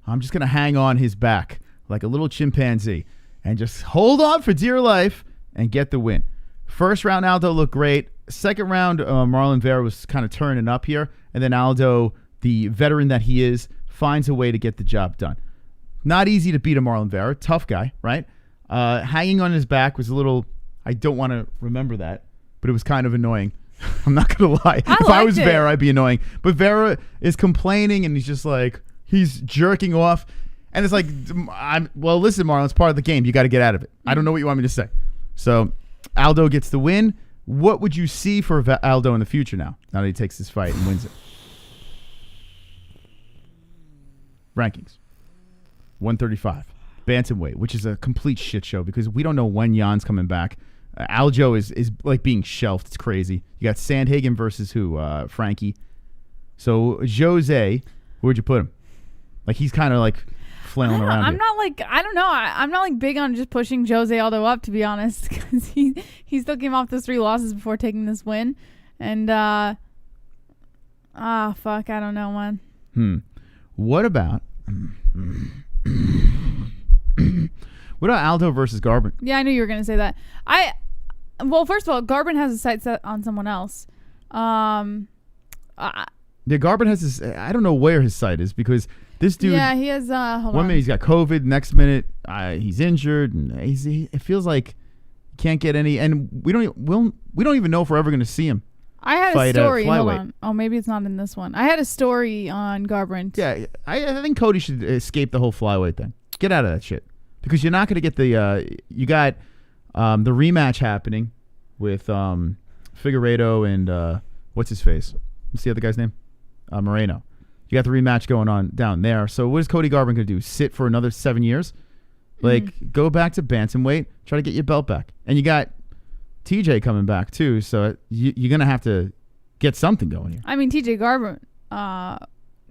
[SPEAKER 4] I'm just going to hang on his back like a little chimpanzee and just hold on for dear life and get the win. First round, Aldo looked great. Second round, Marlon Vera was kind of turning up here, and then Aldo, the veteran that he is, finds a way to get the job done. Not easy to beat a Marlon Vera. Tough guy, right? Hanging on his back was a little... I don't want to remember that, but it was kind of annoying. I'm not going to lie. If I was Vera, I'd be annoying. But Vera is complaining, and he's just like... He's jerking off. And it's like, well, listen, Marlon, it's part of the game. You got to get out of it. I don't know what you want me to say. So Aldo gets the win. What would you see for Aldo in the future now that he takes this fight and wins it? Rankings. 135. Bantamweight, which is a complete shit show because we don't know when Jan's coming back. Aljo is like being shelved. It's crazy. You got Sandhagen versus who? Frankie. So Jose, where'd you put him? Like he's kind of like flailing around.
[SPEAKER 5] I'm not like, I don't know. I'm not like big on just pushing Jose Aldo up, to be honest, because he still came off those 3 losses before taking this win. And fuck, I don't know, man.
[SPEAKER 4] What about Aldo versus Garbrandt?
[SPEAKER 5] Yeah, I knew you were gonna say that. Well, first of all, Garbrandt has his sight set on someone else.
[SPEAKER 4] Yeah, Garbrandt has his. I don't know where his sight is because this dude.
[SPEAKER 5] Yeah, he has. Hold
[SPEAKER 4] one minute he's got COVID, next minute he's injured, and it feels like he can't get any. And we don't even know if we're ever going to see him.
[SPEAKER 5] I had a story. Hold on. Oh, maybe it's not in this one. I had a story on Garbrandt.
[SPEAKER 4] Yeah, I think Cody should escape the whole flyweight thing. Get out of that shit because you're not going to get the. You got the rematch happening with Figueiredo and what's his face? What's the other guy's name? Moreno. You got the rematch going on down there. So what is Cody Garbrandt going to do? Sit for another 7 years? Like, go back to bantamweight, try to get your belt back. And you got TJ coming back, too. So you're going to have to get something going here.
[SPEAKER 5] I mean, TJ Garbrandt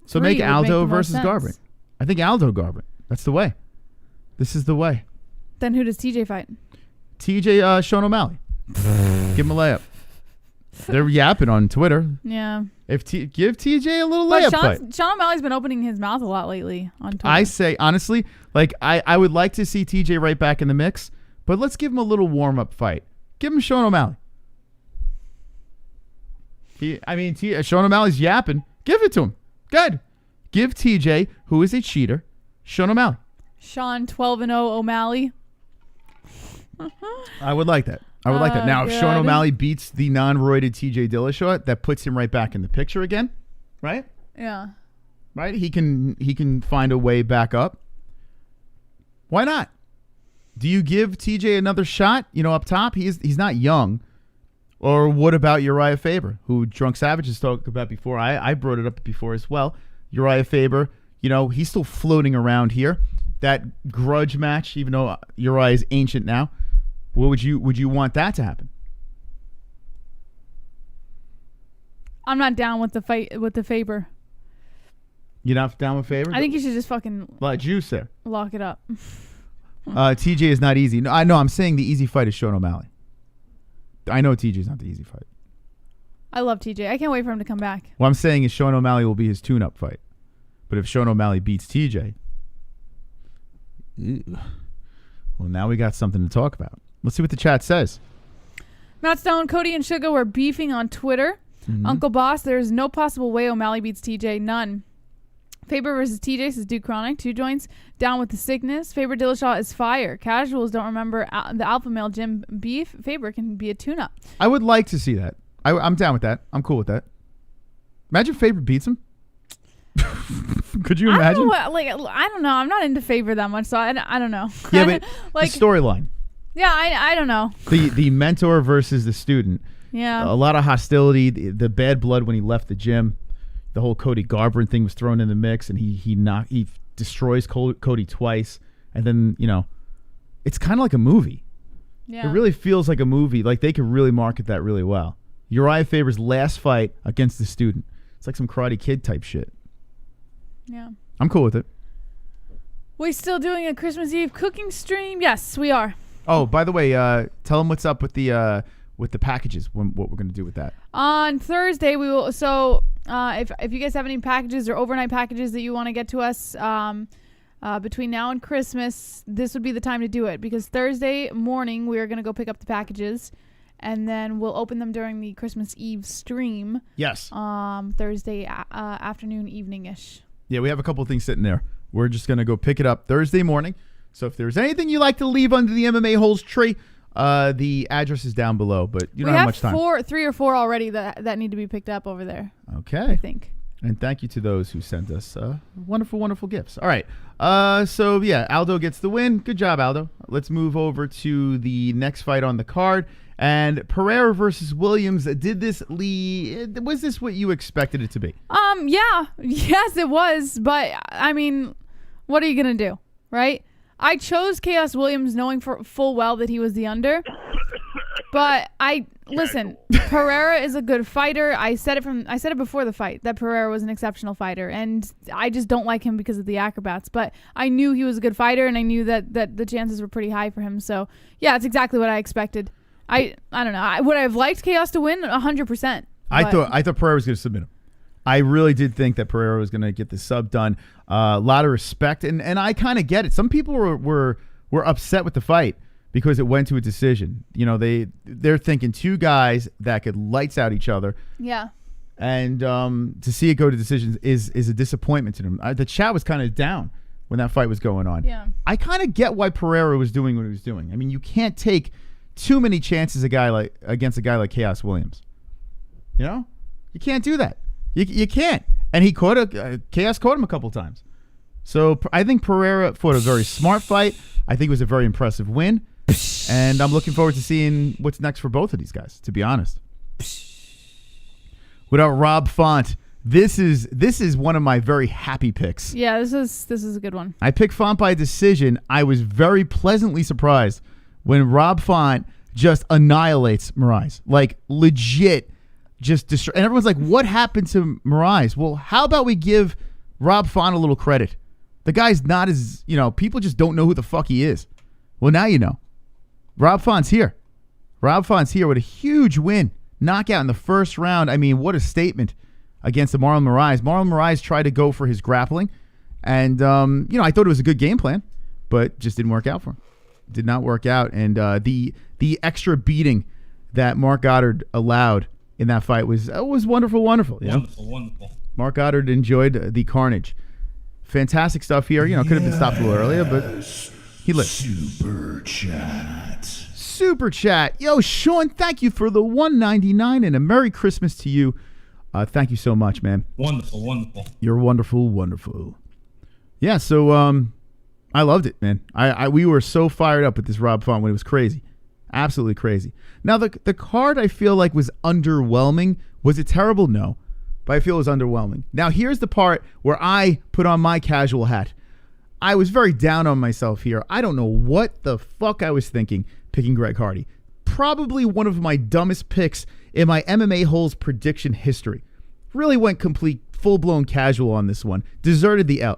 [SPEAKER 4] So
[SPEAKER 5] 3
[SPEAKER 4] make
[SPEAKER 5] would
[SPEAKER 4] Aldo
[SPEAKER 5] the most
[SPEAKER 4] versus
[SPEAKER 5] sense.
[SPEAKER 4] Garbrandt. I think Aldo Garbrandt. That's the way. This is the way.
[SPEAKER 5] Then who does TJ fight?
[SPEAKER 4] TJ Sean O'Malley. Give him a layup. They're yapping on Twitter.
[SPEAKER 5] Yeah.
[SPEAKER 4] Give TJ a little
[SPEAKER 5] But
[SPEAKER 4] layup fight.
[SPEAKER 5] Sean O'Malley's been opening his mouth a lot lately on Twitter.
[SPEAKER 4] I say, honestly, like I would like to see TJ right back in the mix, but let's give him a little warm-up fight. Give him Sean O'Malley. Sean O'Malley's yapping. Give it to him. Good. Give TJ, who is a cheater, Sean O'Malley.
[SPEAKER 5] Sean 12-0 O'Malley.
[SPEAKER 4] I would like that. I would like that. Now, if Sean
[SPEAKER 5] God.
[SPEAKER 4] O'Malley beats the non-roided TJ Dillashaw, that puts him right back in the picture again, right?
[SPEAKER 5] Yeah.
[SPEAKER 4] Right? He can find a way back up. Why not? Do you give TJ another shot? Up top, he's not young. Or what about Uriah Faber, who Drunk Savage has talked about before? I brought it up before as well. Uriah Faber, he's still floating around here. That grudge match, even though Uriah is ancient now, what would you want that to happen?
[SPEAKER 5] I'm not down with the fight with the Faber.
[SPEAKER 4] You're not down with Faber?
[SPEAKER 5] I think you should just fucking
[SPEAKER 4] a lot of juice there.
[SPEAKER 5] lock it up.
[SPEAKER 4] TJ is not easy. No, I know. I'm saying the easy fight is Sean O'Malley. I know TJ is not the easy fight.
[SPEAKER 5] I love TJ. I can't wait for him to come back.
[SPEAKER 4] What I'm saying is Sean O'Malley will be his tune-up fight. But if Sean O'Malley beats TJ, well, now we got something to talk about. Let's see what the chat says.
[SPEAKER 5] Matt Stone, Cody, and Sugar were beefing on Twitter.
[SPEAKER 4] Mm-hmm.
[SPEAKER 5] Uncle Boss, there's no possible way O'Malley beats TJ. None. Faber versus TJ says Duke Chronic. 2 joints. Down with the sickness. Faber Dillashaw is fire. Casuals don't remember the alpha male gym beef. Faber can be a tune-up.
[SPEAKER 4] I would like to see that. I'm down with that. I'm cool with that. Imagine Faber beats him. Could you imagine?
[SPEAKER 5] I don't know. I'm not into Faber that much, so I don't know.
[SPEAKER 4] Yeah, but
[SPEAKER 5] like
[SPEAKER 4] the storyline.
[SPEAKER 5] Yeah, I don't know.
[SPEAKER 4] The mentor versus the student.
[SPEAKER 5] Yeah.
[SPEAKER 4] A lot of hostility. The bad blood when he left the gym. The whole Cody Garbrandt thing was thrown in the mix, and he destroys Cody twice, and then it's kind of like a movie.
[SPEAKER 5] Yeah.
[SPEAKER 4] It really feels like a movie. Like they could really market that really well. Uriah Faber's last fight against the student. It's like some Karate Kid type shit.
[SPEAKER 5] Yeah.
[SPEAKER 4] I'm cool with it.
[SPEAKER 5] We still doing a Christmas Eve cooking stream? Yes, we are.
[SPEAKER 4] Oh, by the way, tell them what's up with the packages. What we're gonna do with that.
[SPEAKER 5] On Thursday, we will. So, if you guys have any packages or overnight packages that you want to get to us, between now and Christmas, this would be the time to do it, because Thursday morning we are gonna go pick up the packages, and then we'll open them during the Christmas Eve stream.
[SPEAKER 4] Yes.
[SPEAKER 5] Thursday afternoon, evening-ish.
[SPEAKER 4] Yeah, we have a couple of things sitting there. We're just gonna go pick it up Thursday morning. So if there's anything you like to leave under the MMA Holes tree, the address is down below. But you don't have much time.
[SPEAKER 5] We have 3 or 4 already that need to be picked up over there.
[SPEAKER 4] Okay.
[SPEAKER 5] I think.
[SPEAKER 4] And thank you to those who sent us wonderful, wonderful gifts. All right. So, yeah, Aldo gets the win. Good job, Aldo. Let's move over to the next fight on the card. And Pereira versus Williams. Was this what you expected it to be?
[SPEAKER 5] Yeah. Yes, it was. But, I mean, what are you going to do, right? I chose Chaos Williams knowing full well that he was the under. But listen, Pereira is a good fighter. I said it before the fight that Pereira was an exceptional fighter, and I just don't like him because of the acrobats. But I knew he was a good fighter, and I knew that the chances were pretty high for him. So yeah, it's exactly what I expected. I don't know. Would I have liked Chaos to win? 100%.
[SPEAKER 4] I thought Pereira was going to submit him. I really did think that Pereira was going to get the sub done. A lot of respect, and I kind of get it. Some people were upset with the fight because it went to a decision. They're thinking 2 guys that could lights out each other.
[SPEAKER 5] Yeah.
[SPEAKER 4] And to see it go to decisions is a disappointment to them. The chat was kind of down when that fight was going on.
[SPEAKER 5] Yeah.
[SPEAKER 4] I kind of get why Pereira was doing what he was doing. I mean, you can't take too many chances against a guy like Chaos Williams. You can't do that. You can't. And Chaos caught him a couple times. So I think Pereira fought a very smart fight. I think it was a very impressive win. And I'm looking forward to seeing what's next for both of these guys, to be honest. Without Rob Font, this is one of my very happy picks.
[SPEAKER 5] Yeah, this is a good one.
[SPEAKER 4] I picked Font by decision. I was very pleasantly surprised when Rob Font just annihilates Moraes. Like, legit. And everyone's like, what happened to Moraes? Well, how about we give Rob Font a little credit. The guy's not as, people just don't know who the fuck he is. Well, now you know. Rob Font's here. Rob Font's here with a huge win. Knockout in the first round. I mean, what a statement against the Marlon Moraes. Marlon Moraes tried to go for his grappling. And, I thought it was a good game plan, but just didn't work out for him. Did not work out. And the extra beating that Mark Goddard allowed in that fight was wonderful.
[SPEAKER 3] Wonderful.
[SPEAKER 4] Mark Goddard enjoyed the carnage. Fantastic stuff here. Could have been stopped a little earlier, but he lived. Super chat. Yo, Sean, thank you for the $1.99 and a Merry Christmas to you. Thank you so much, man.
[SPEAKER 3] Wonderful.
[SPEAKER 4] You're wonderful. Yeah, so I loved it, man. We were so fired up with this Rob Font when it was crazy. Absolutely crazy. Now, the card I feel like was underwhelming. Was it terrible? No. But I feel it was underwhelming. Now, here's the part where I put on my casual hat. I was very down on myself here. I don't know what the fuck I was thinking picking Greg Hardy. Probably one of my dumbest picks in my MMA-HOLES prediction history. Really went complete full-blown casual on this one. Deserved the L.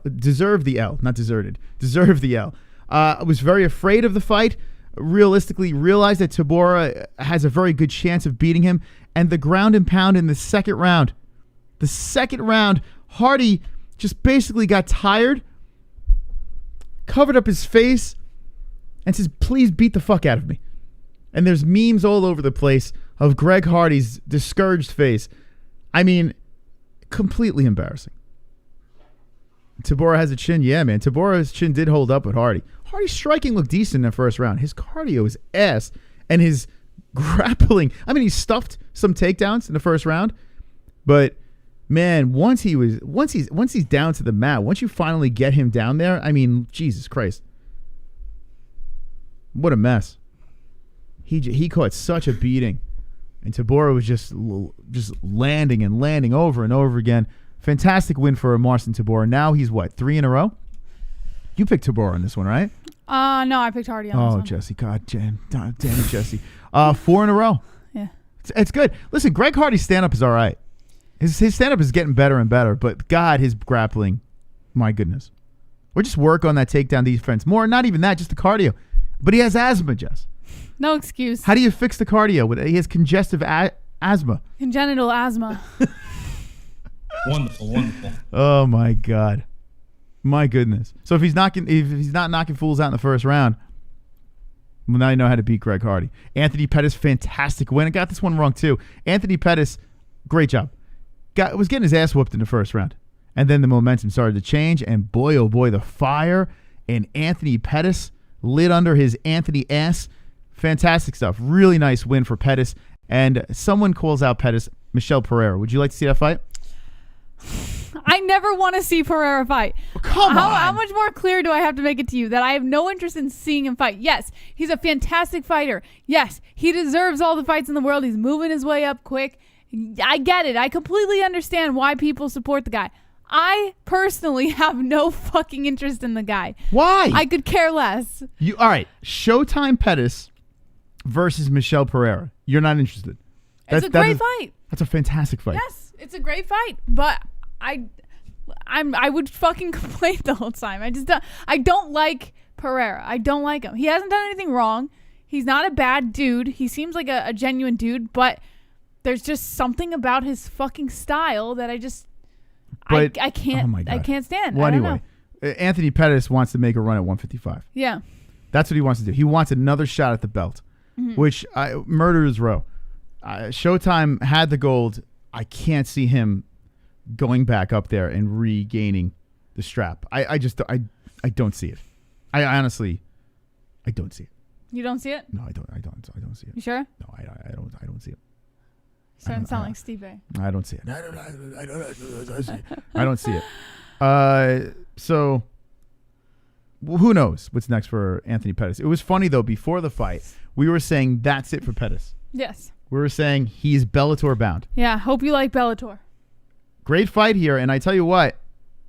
[SPEAKER 4] I was very afraid of the fight. Realistically realized that Tabora has a very good chance of beating him. And the ground and pound in the second round. Hardy just basically got tired, covered up his face, and says, please beat the fuck out of me. And there's memes all over the place of Greg Hardy's discouraged face. I mean, completely embarrassing. Tabora has a chin. Yeah, man. Tabora's chin did hold up with Hardy. Hardy's striking looked decent in the first round. His cardio is ass. And his grappling. I mean, he stuffed some takedowns in the first round. But, man, once he's down to the mat, once you finally get him down there, I mean, Jesus Christ. What a mess. He caught such a beating. And Tabora was just landing over and over again. Fantastic win for Marcin Tabora. Now he's what, 3 in a row? You picked Tabora on this one, right?
[SPEAKER 5] No, I picked Hardy on this one.
[SPEAKER 4] Oh, Jesse. God damn it, Jesse. 4 in a row.
[SPEAKER 5] Yeah.
[SPEAKER 4] It's good. Listen, Greg Hardy's stand-up is all right. His stand-up is getting better and better, but God, his grappling, my goodness. Or just work on that takedown defense more. Not even that, just the cardio. But he has asthma, Jess.
[SPEAKER 5] No excuse.
[SPEAKER 4] How do you fix the cardio? He has congestive asthma.
[SPEAKER 5] Congenital asthma.
[SPEAKER 3] Wonderful.
[SPEAKER 4] Oh my God, my goodness. So if he's not knocking fools out in the first round, well, now you know how to beat Greg Hardy. Anthony Pettis, fantastic win. I got this one wrong too. Anthony Pettis, great job. Was getting his ass whooped in the first round, and then the momentum started to change. And boy, oh boy, the fire in Anthony Pettis lit under his Anthony ass. Fantastic stuff. Really nice win for Pettis. And someone calls out Pettis, Michelle Pereira. Would you like to see that fight?
[SPEAKER 5] I never want to see Pereira fight.
[SPEAKER 4] Come on.
[SPEAKER 5] How much more clear do I have to make it to you that I have no interest in seeing him fight? Yes, he's a fantastic fighter. Yes, he deserves all the fights in the world. He's moving his way up quick. I get it. I completely understand why people support the guy. I personally have no fucking interest in the guy.
[SPEAKER 4] Why?
[SPEAKER 5] I could care less.
[SPEAKER 4] All right. Showtime Pettis versus Michelle Pereira. You're not interested.
[SPEAKER 5] It's a great fight.
[SPEAKER 4] That's a fantastic fight.
[SPEAKER 5] Yes, it's a great fight. But I would fucking complain the whole time. I don't like Pereira. I don't like him. He hasn't done anything wrong. He's not a bad dude. He seems like a genuine dude, but there's just something about his fucking style that I can't.
[SPEAKER 4] Oh my God.
[SPEAKER 5] I can't stand.
[SPEAKER 4] Well,
[SPEAKER 5] I don't
[SPEAKER 4] anyway,
[SPEAKER 5] know.
[SPEAKER 4] Anthony Pettis wants to make a run at 155.
[SPEAKER 5] Yeah.
[SPEAKER 4] That's what he wants to do. He wants another shot at the belt, which murderer's row. Showtime had the gold. I can't see him going back up there and regaining the strap. I don't see it. I honestly don't see it.
[SPEAKER 5] You don't see it?
[SPEAKER 4] No, I don't see it.
[SPEAKER 5] You sure?
[SPEAKER 4] No, I don't see it.
[SPEAKER 5] You starting to sound like Steve.
[SPEAKER 4] I don't see it. I don't see it. So who knows what's next for Anthony Pettis? It was funny though. Before the fight, we were saying that's it for Pettis.
[SPEAKER 5] Yes.
[SPEAKER 4] We were saying he's Bellator bound.
[SPEAKER 5] Yeah. Hope you like Bellator.
[SPEAKER 4] Great fight here, and I tell you what,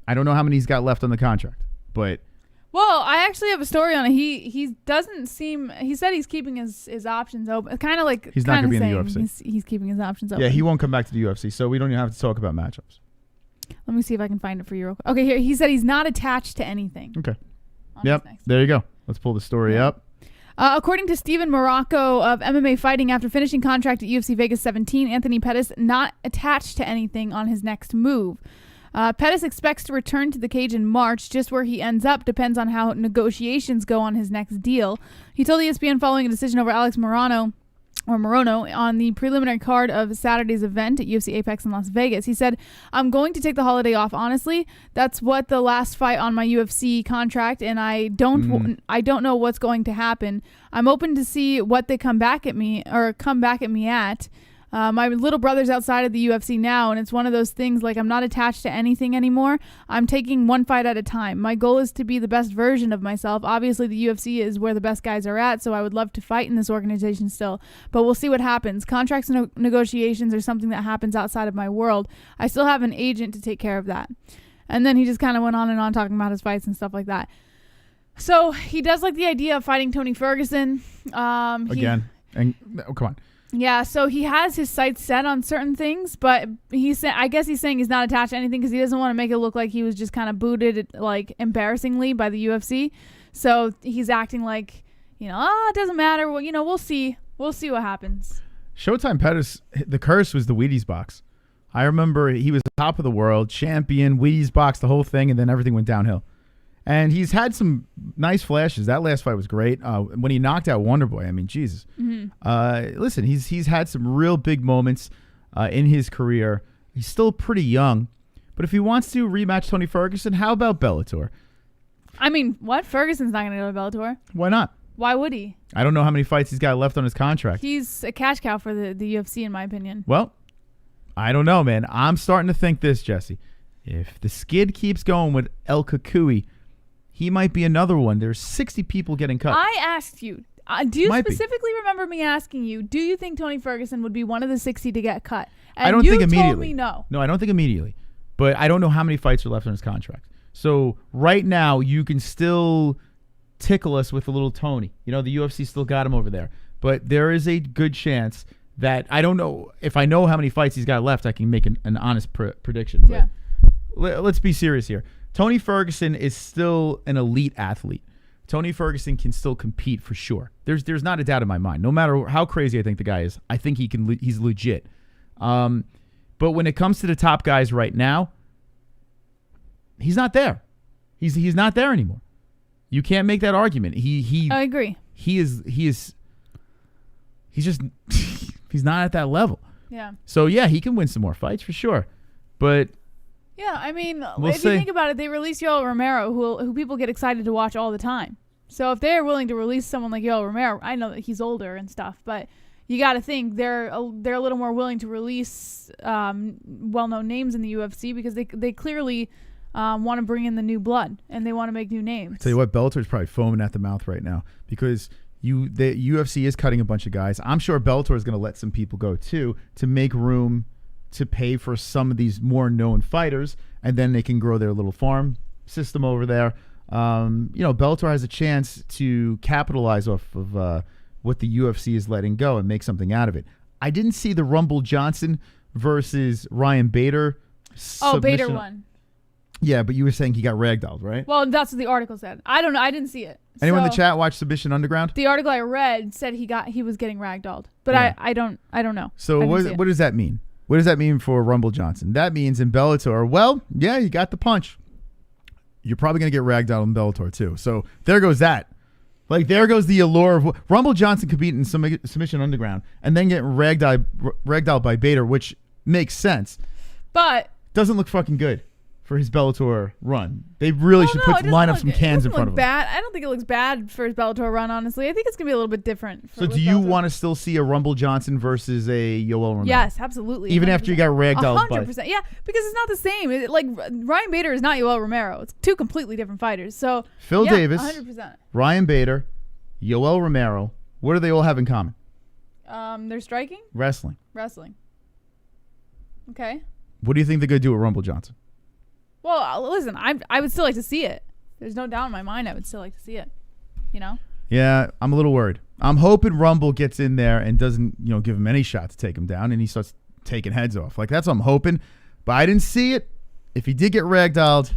[SPEAKER 4] I don't know how many he's got left on the contract, but.
[SPEAKER 5] Well, I actually have a story on it. He doesn't seem. He said he's keeping his options open. Kind of like
[SPEAKER 4] he's not going to be in the UFC.
[SPEAKER 5] He's keeping his options open.
[SPEAKER 4] Yeah, he won't come back to the UFC, so we don't even have to talk about matchups.
[SPEAKER 5] Let me see if I can find it for you real quick. Okay, here he said he's not attached to anything.
[SPEAKER 4] Okay.
[SPEAKER 5] On
[SPEAKER 4] Yep.
[SPEAKER 5] his next.
[SPEAKER 4] There you go. Let's pull the story up.
[SPEAKER 5] According to Stephen Morocco of MMA Fighting, after finishing contract at UFC Vegas 17, Anthony Pettis not attached to anything on his next move. Pettis expects to return to the cage in March. Just where he ends up depends on how negotiations go on his next deal. He told ESPN following a decision over Alex Morono on the preliminary card of Saturday's event at UFC Apex in Las Vegas. He said, "I'm going to take the holiday off, honestly. That's what the last fight on my UFC contract, and I don't know what's going to happen. I'm open to see what they come back at me at. My little brother's outside of the UFC now, and it's one of those things like I'm not attached to anything anymore. I'm taking one fight at a time. My goal is to be the best version of myself. Obviously, the UFC is where the best guys are at, so I would love to fight in this organization still. But we'll see what happens. Contracts and negotiations are something that happens outside of my world. I still have an agent to take care of that." And then he just kind of went on and on talking about his fights and stuff like that. So he does like the idea of fighting Tony Ferguson.
[SPEAKER 4] Come on.
[SPEAKER 5] Yeah, so he has his sights set on certain things, but I guess he's saying he's not attached to anything because he doesn't want to make it look like he was just kind of booted like embarrassingly by the UFC. So he's acting like, it doesn't matter. Well, we'll see. We'll see what happens.
[SPEAKER 4] Showtime Pettis, the curse was the Wheaties box. I remember he was top of the world, champion, Wheaties box, the whole thing, and then everything went downhill. And he's had some nice flashes. That last fight was great. When he knocked out Wonderboy, I mean, Jesus. Mm-hmm. Listen, he's had some real big moments in his career. He's still pretty young. But if he wants to rematch Tony Ferguson, how about Bellator?
[SPEAKER 5] I mean, what? Ferguson's not going to go to Bellator.
[SPEAKER 4] Why not?
[SPEAKER 5] Why would he?
[SPEAKER 4] I don't know how many fights he's got left on his contract.
[SPEAKER 5] He's a cash cow for the UFC, in my opinion.
[SPEAKER 4] Well, I don't know, man. I'm starting to think this, Jesse. If the skid keeps going with El Kukui, he might be another one. There's 60 people getting cut.
[SPEAKER 5] I asked you, do you specifically remember me asking you, do you think Tony Ferguson would be one of the 60 to get cut? And
[SPEAKER 4] I don't think immediately.
[SPEAKER 5] You told me no.
[SPEAKER 4] No, I don't think immediately. But I don't know how many fights are left on his contract. So right now, you can still tickle us with a little Tony. The UFC still got him over there. But there is a good chance that, I don't know, if I know how many fights he's got left, I can make an honest prediction.
[SPEAKER 5] Yeah.
[SPEAKER 4] But let's be serious here. Tony Ferguson is still an elite athlete. Tony Ferguson can still compete for sure. There's not a doubt in my mind. No matter how crazy I think the guy is, I think he's legit. But when it comes to the top guys right now, he's not there. He's not there anymore. You can't make that argument.
[SPEAKER 5] I agree.
[SPEAKER 4] He's just he's not at that level.
[SPEAKER 5] Yeah.
[SPEAKER 4] So yeah, he can win some more fights for sure. But
[SPEAKER 5] yeah, I mean,
[SPEAKER 4] we'll
[SPEAKER 5] if you think about it, they released Yoel Romero, who people get excited to watch all the time. So if they're willing to release someone like Yoel Romero, I know that he's older and stuff, but you got to think they're a little more willing to release well-known names in the UFC because they clearly want to bring in the new blood and they want to make new names.
[SPEAKER 4] I tell you what, Bellator's probably foaming at the mouth right now because the UFC is cutting a bunch of guys. I'm sure Bellator is going to let some people go too to make room to pay for some of these more known fighters, and then they can grow their little farm system over there. Bellator has a chance to capitalize off of what the UFC is letting go and make something out of it. I didn't see the Rumble Johnson versus Ryan Bader submission.
[SPEAKER 5] Oh, Bader won.
[SPEAKER 4] Yeah, but you were saying he got ragdolled, right?
[SPEAKER 5] Well, that's what the article said. I don't know. I didn't see it.
[SPEAKER 4] Anyone in the chat watch Submission Underground?
[SPEAKER 5] The article I read said he was getting ragdolled, but
[SPEAKER 4] yeah.
[SPEAKER 5] I don't know.
[SPEAKER 4] So what does that mean? What does that mean for Rumble Johnson? That means in Bellator, well, yeah, you got the punch. You're probably going to get ragdolled in Bellator too. So there goes that. Like, there goes the allure of Rumble Johnson competing in Submission Underground and then getting ragdolled by Bader, which makes sense.
[SPEAKER 5] But
[SPEAKER 4] doesn't look fucking good for his Bellator run. They really should line up some cans in front of him.
[SPEAKER 5] Bad. I don't think it looks bad for his Bellator run, honestly. I think it's going to be a little bit different.
[SPEAKER 4] So do you want to still see a Rumble Johnson versus a Yoel Romero?
[SPEAKER 5] Yes, absolutely.
[SPEAKER 4] Even 100%. After you got ragdolled
[SPEAKER 5] 100%. Yeah, because it's not the same. Ryan Bader is not Yoel Romero. It's two completely different fighters. So
[SPEAKER 4] Phil Davis,
[SPEAKER 5] 100%.
[SPEAKER 4] Ryan Bader, Yoel Romero, what do they all have in common?
[SPEAKER 5] They're striking?
[SPEAKER 4] Wrestling.
[SPEAKER 5] Okay.
[SPEAKER 4] What do you think they're going to do with Rumble Johnson?
[SPEAKER 5] Well, listen, I would still like to see it. There's no doubt in my mind I would still like to see it.
[SPEAKER 4] Yeah, I'm a little worried. I'm hoping Rumble gets in there and doesn't, give him any shot to take him down and he starts taking heads off. Like, that's what I'm hoping. But I didn't see it. if he did get ragdolled,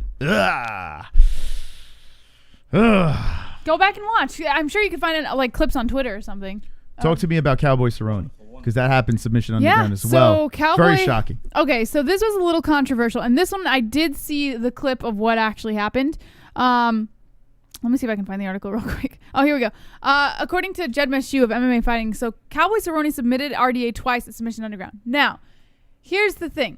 [SPEAKER 5] Go back and watch. I'm sure you can find it like clips on Twitter or something.
[SPEAKER 4] talk to me about Cowboy Cerrone, because that happened submission underground as well. Very shocking.
[SPEAKER 5] Okay, so this was a little controversial, and this one I did see the clip of what actually happened. Let me see if I can find the article real quick. Oh, here we go. According to Jed Meshew of MMA Fighting, so Cowboy Cerrone submitted RDA twice at Submission Underground. Now, here's the thing.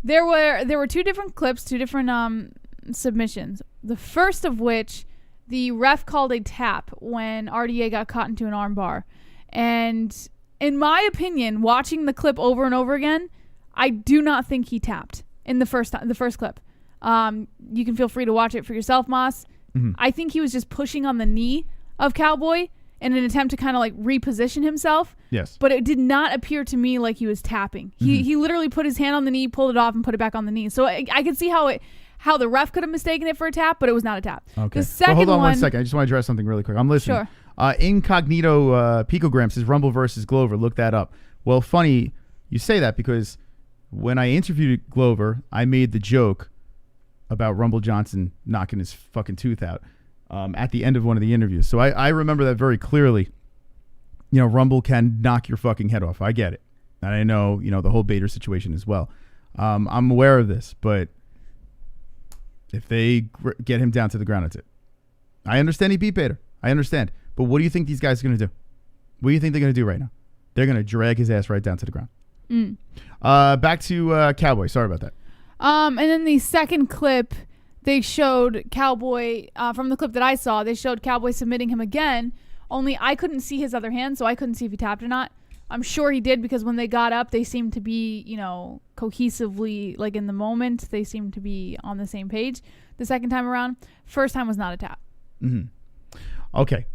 [SPEAKER 5] There were two different clips, two different submissions. The first of which, the ref called a tap when RDA got caught into an arm bar. And in my opinion, watching the clip over and over again, I do not think he tapped in the first clip. You can feel free to watch it for yourself, Moss. Mm-hmm. I think he was just pushing on the knee of Cowboy in an attempt to kind of like reposition himself.
[SPEAKER 4] Yes.
[SPEAKER 5] But it did not appear to me like he was tapping. He literally put his hand on the knee, pulled it off, and put it back on the knee. So I could see how the ref could have mistaken it for a tap, but it was not a tap.
[SPEAKER 4] Okay.
[SPEAKER 5] The second
[SPEAKER 4] hold on one second. I just want to address something really quick. I'm listening.
[SPEAKER 5] Sure.
[SPEAKER 4] Incognito Picogram says Rumble versus Glover. Look that up. Well, funny you say that, because when I interviewed Glover, I made the joke about Rumble Johnson knocking his fucking tooth out at the end of one of the interviews. So I remember that very clearly. You know, Rumble can knock your fucking head off. I get it. And I know, the whole Bader situation as well. I'm aware of this, but if they get him down to the ground, that's it. I understand he beat Bader. I understand. But what do you think these guys are going to do? What do you think they're going to do right now? They're going to drag his ass right down to the ground. Back to Cowboy. Sorry about that.
[SPEAKER 5] And then the second clip, they showed Cowboy, from the clip that I saw, they showed Cowboy submitting him again, only I couldn't see his other hand, so I couldn't see if he tapped or not. I'm sure he did, because when they got up, they seemed to be, cohesively, like in the moment, they seemed to be on the same page. The second time around, first time was not a tap.
[SPEAKER 4] Mm-hmm. Okay.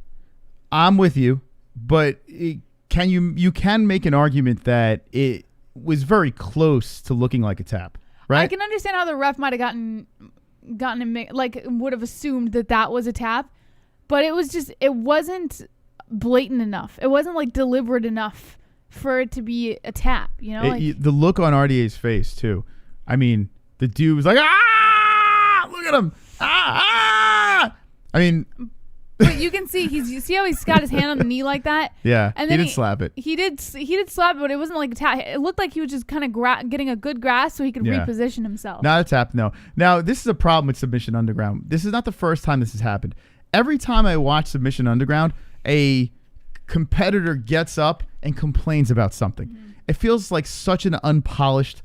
[SPEAKER 4] I'm with you, but you can make an argument that it was very close to looking like a tap. Right?
[SPEAKER 5] I can understand how the ref might have gotten him, like would have assumed that was a tap, but it wasn't blatant enough. It wasn't like deliberate enough for it to be a tap. The
[SPEAKER 4] look on RDA's face too. I mean, the dude was like, ah, look at him, ah. I mean.
[SPEAKER 5] But you can see you see how he's got his hand on the knee like that.
[SPEAKER 4] Yeah,
[SPEAKER 5] and then
[SPEAKER 4] he did slap it.
[SPEAKER 5] He did slap it, but it wasn't like a tap. It looked like he was just kind of getting a good grasp so he could reposition himself.
[SPEAKER 4] Not a tap, no. Now this is a problem with Submission Underground. This is not the first time this has happened. Every time I watch Submission Underground, a competitor gets up and complains about something. Mm-hmm. It feels like such an unpolished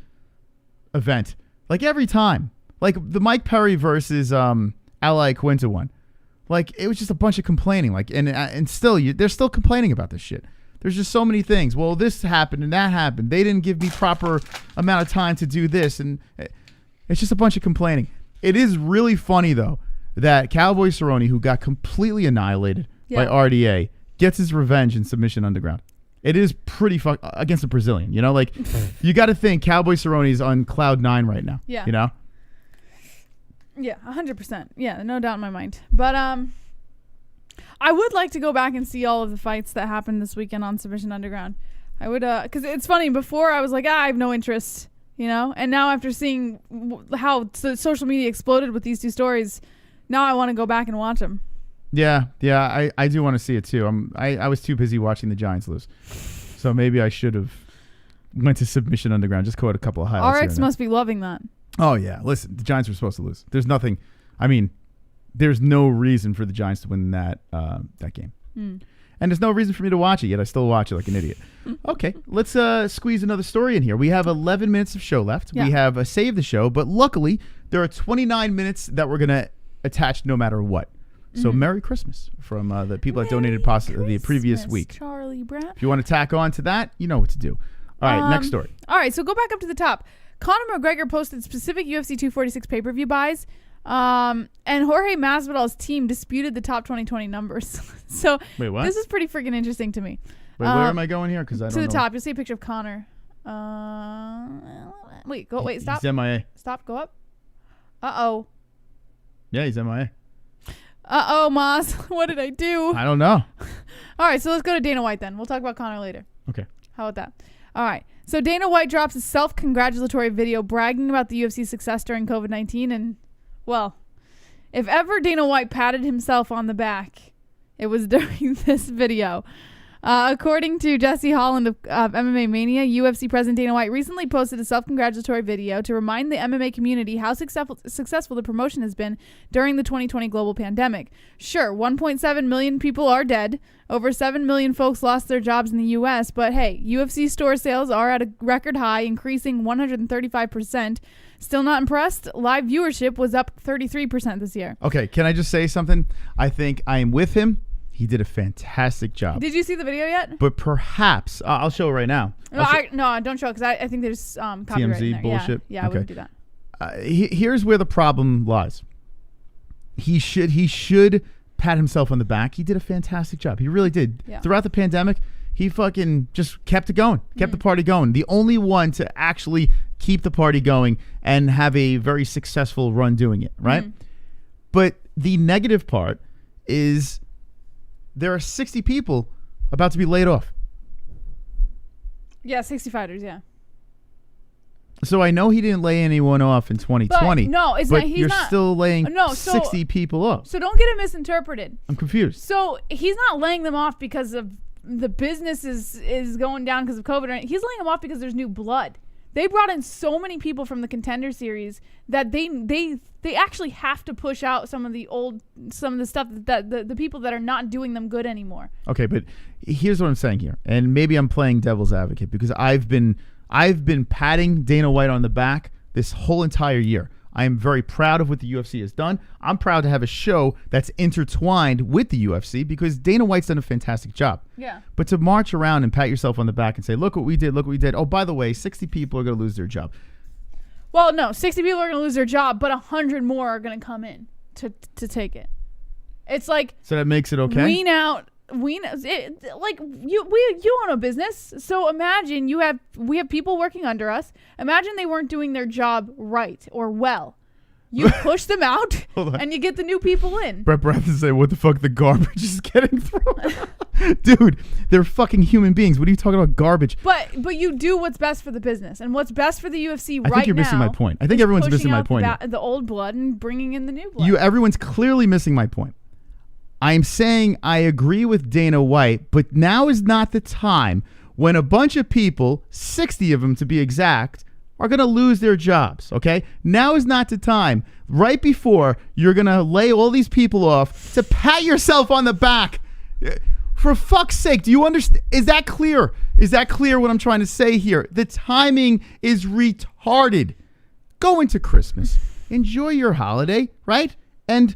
[SPEAKER 4] event. Like every time, like the Mike Perry versus Ally Quinta one. Like, it was just a bunch of complaining. Like, and still, they're still complaining about this shit. There's just so many things. Well, this happened and that happened. They didn't give me proper amount of time to do this. And it's just a bunch of complaining. It is really funny, though, that Cowboy Cerrone, who got completely annihilated by RDA, gets his revenge in Submission Underground. It is pretty against a Brazilian. Like, you got to think Cowboy Cerrone is on cloud 9 right now.
[SPEAKER 5] Yeah. Yeah, 100%. Yeah, no doubt in my mind. But I would like to go back and see all of the fights that happened this weekend on Submission Underground. I would, because it's funny. Before I was like, I have no interest, and now after seeing how social media exploded with these two stories, now I want to go back and watch them.
[SPEAKER 4] Yeah, I do want to see it too. I was too busy watching the Giants lose, so maybe I should have went to Submission Underground. Just caught a couple of highlights.
[SPEAKER 5] RX must be loving that.
[SPEAKER 4] Oh, yeah. Listen, the Giants were supposed to lose. There's nothing. I mean, there's no reason for the Giants to win that game. And there's no reason for me to watch it, yet I still watch it like an idiot. Okay, let's squeeze another story in here. We have 11 minutes of show left. Yeah. We have Save the Show, but luckily, there are 29 minutes that we're going to attach no matter what. So Merry Christmas from the people that donated the previous week.
[SPEAKER 5] Charlie Brown.
[SPEAKER 4] If you want to tack on to that, you know what to do. All right, next story.
[SPEAKER 5] All right, so go back up to the top. Conor McGregor posted specific UFC 246 pay-per-view buys, and Jorge Masvidal's team disputed the top 2020 numbers. So
[SPEAKER 4] wait, what?
[SPEAKER 5] This is pretty freaking interesting to me.
[SPEAKER 4] Wait, where am I going here? Because I don't know.
[SPEAKER 5] To the top, you'll see a picture of Conor. Wait, stop.
[SPEAKER 4] He's MIA.
[SPEAKER 5] Stop, go up. Uh-oh.
[SPEAKER 4] Yeah, he's MIA.
[SPEAKER 5] Uh-oh, Moss. What did I do?
[SPEAKER 4] I don't know.
[SPEAKER 5] All right, so let's go to Dana White then. We'll talk about Conor later.
[SPEAKER 4] Okay.
[SPEAKER 5] How about that? All right. So Dana White drops a self-congratulatory video bragging about the UFC success during COVID-19. And, well, if ever Dana White patted himself on the back, it was during this video. According to Jesse Holland of MMA Mania, UFC President Dana White recently posted a self-congratulatory video to remind the MMA community how successful the promotion has been during the 2020 global pandemic. Sure, 1.7 million people are dead. Over 7 million folks lost their jobs in the U.S., but hey, UFC store sales are at a record high, increasing 135%. Still not impressed? Live viewership was up 33% this year.
[SPEAKER 4] Okay, can I just say something? I think I am with him. He did a fantastic job.
[SPEAKER 5] Did you see the video yet?
[SPEAKER 4] But perhaps I'll show it right now.
[SPEAKER 5] No, don't show it because I think there's copyright in there.
[SPEAKER 4] TMZ bullshit.
[SPEAKER 5] Yeah, I wouldn't do that.
[SPEAKER 4] Here's where the problem lies. He should pat himself on the back. He did a fantastic job. He really did.
[SPEAKER 5] Yeah.
[SPEAKER 4] Throughout the pandemic, he fucking just kept it going, kept the party going. The only one to actually keep the party going and have a very successful run doing it, right? But the negative part is there are 60 people about to be laid off.
[SPEAKER 5] Yeah, 60 fighters, yeah.
[SPEAKER 4] So I know he didn't lay anyone off in 2020.
[SPEAKER 5] But no, it's not. He's
[SPEAKER 4] you're
[SPEAKER 5] not,
[SPEAKER 4] still laying
[SPEAKER 5] so
[SPEAKER 4] 60 people off.
[SPEAKER 5] So don't get it misinterpreted.
[SPEAKER 4] I'm confused.
[SPEAKER 5] So he's not laying them off because of the business is going down because of COVID. He's laying them off because there's new blood. They brought in so many people from the Contender Series that they actually have to push out some of the stuff that the people that are not doing them good anymore. Okay,
[SPEAKER 4] but here's what I'm saying here, and maybe I'm playing devil's advocate because I've been patting Dana White on the back this whole entire year. I am very proud of what the UFC has done. I'm proud to have a show that's intertwined with the UFC because Dana White's done a fantastic job.
[SPEAKER 5] Yeah.
[SPEAKER 4] But to march around and pat yourself on the back and say, look what we did, look what we did. Oh, by the way, 60 people are going to lose their job.
[SPEAKER 5] Well, no, 60 people are going to lose their job, but 100 more are going to come in to take it. It's like...
[SPEAKER 4] So that makes it okay?
[SPEAKER 5] We own a business, so imagine we have people working under us. Imagine they weren't doing their job right or well. You push them out and you get the new people in.
[SPEAKER 4] Brett Brathon say, what the fuck, the garbage is getting through? Dude, they're fucking human beings. What are you talking about, garbage?
[SPEAKER 5] But you do what's best for the business. And what's best for the UFC right now...
[SPEAKER 4] I think you're missing my point. I think everyone's missing my point.
[SPEAKER 5] The old blood and bringing in the new blood.
[SPEAKER 4] Everyone's clearly missing my point. I'm saying I agree with Dana White, but now is not the time when a bunch of people, 60 of them to be exact, are going to lose their jobs, okay? Now is not the time, right before you're going to lay all these people off, to pat yourself on the back. For fuck's sake, do you understand? Is that clear? Is that clear what I'm trying to say here? The timing is retarded. Go into Christmas. Enjoy your holiday, right? And...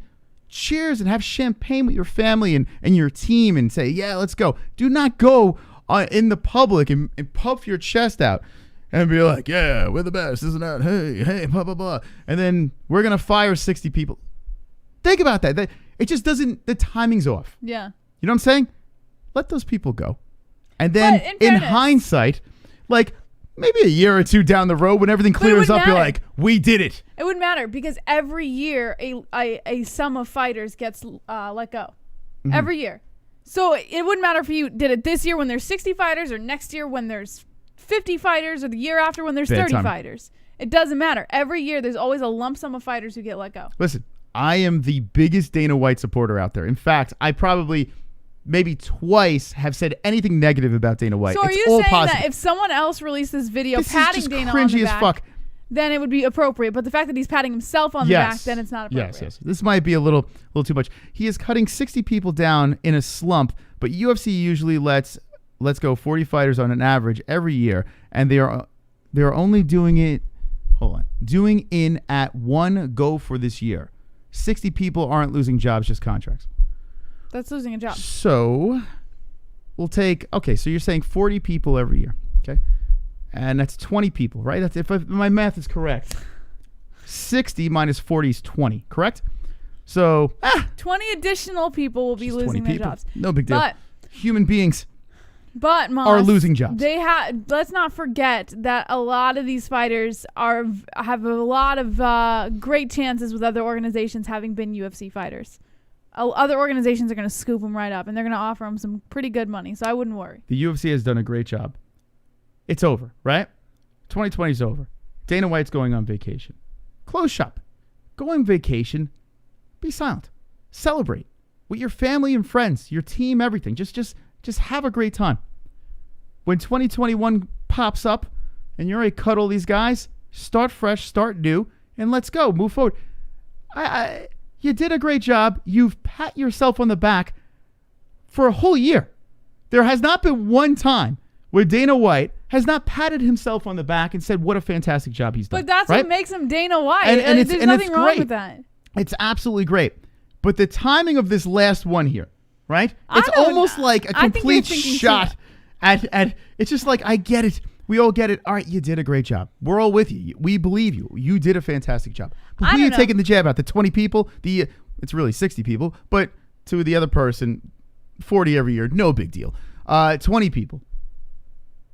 [SPEAKER 4] cheers and have champagne with your family and your team and say, yeah, let's go. Do not go in the public and puff your chest out and be like, yeah, we're the best, isn't that? Hey, blah, blah, blah. And then we're going to fire 60 people. Think about that. It just doesn't, the timing's off.
[SPEAKER 5] Yeah.
[SPEAKER 4] You know what I'm saying? Let those people go. And then in hindsight, like, maybe a year or two down the road when everything clears up, you're like, we did it.
[SPEAKER 5] It wouldn't matter because every year a sum of fighters gets let go. Mm-hmm. Every year. So it wouldn't matter if you did it this year when there's 60 fighters or next year when there's 50 fighters or the year after when there's 30 fighters. It doesn't matter. Every year there's always a lump sum of fighters who get let go.
[SPEAKER 4] Listen, I am the biggest Dana White supporter out there. In fact, I probably... maybe twice have said anything negative about Dana White.
[SPEAKER 5] So are you saying that if someone else released this video patting Dana on the back, then it would be appropriate? But the fact that he's patting himself on the back, then it's not appropriate.
[SPEAKER 4] Yes. This might be a little too much. He is cutting 60 people down in a slump, but UFC usually lets go 40 fighters on an average every year, and they are only doing it. Doing in at one go for this year. 60 people aren't losing jobs, just contracts.
[SPEAKER 5] That's losing a job.
[SPEAKER 4] So we'll take, so you're saying 40 people every year, okay? And that's 20 people, right? That's if my math is correct. 60 minus 40 is 20, correct? So
[SPEAKER 5] 20 additional people will be losing their jobs.
[SPEAKER 4] No big deal. But human beings
[SPEAKER 5] are
[SPEAKER 4] losing jobs.
[SPEAKER 5] Let's not forget that a lot of these fighters have a lot of great chances with other organizations having been UFC fighters. Other organizations are going to scoop them right up, and they're going to offer them some pretty good money, so I wouldn't worry.
[SPEAKER 4] The UFC has done a great job It's over, right? 2020 is over. Dana White's going on vacation. Close shop. Go on vacation. Be silent. Celebrate with your family and friends, your team, everything. Just have a great time. When 2021 pops up and you're ready to cut all these guys, start fresh, start new, and let's go. Move forward. You did a great job. You've pat yourself on the back for a whole year. There has not been one time where Dana White has not patted himself on the back and said, what a fantastic job he's done.
[SPEAKER 5] But that's
[SPEAKER 4] right?
[SPEAKER 5] what makes him Dana White.
[SPEAKER 4] And
[SPEAKER 5] There's nothing wrong
[SPEAKER 4] great.
[SPEAKER 5] with that.
[SPEAKER 4] It's absolutely great. But the timing of this last one here, right? It's almost like a complete shot at it's just like, I get it. We all get it. All right, you did a great job. We're all with you. We believe you. You did a fantastic job. But who are you taking the jab at? The 20 people? It's really 60 people. But to the other person, 40 every year, no big deal. 20 people.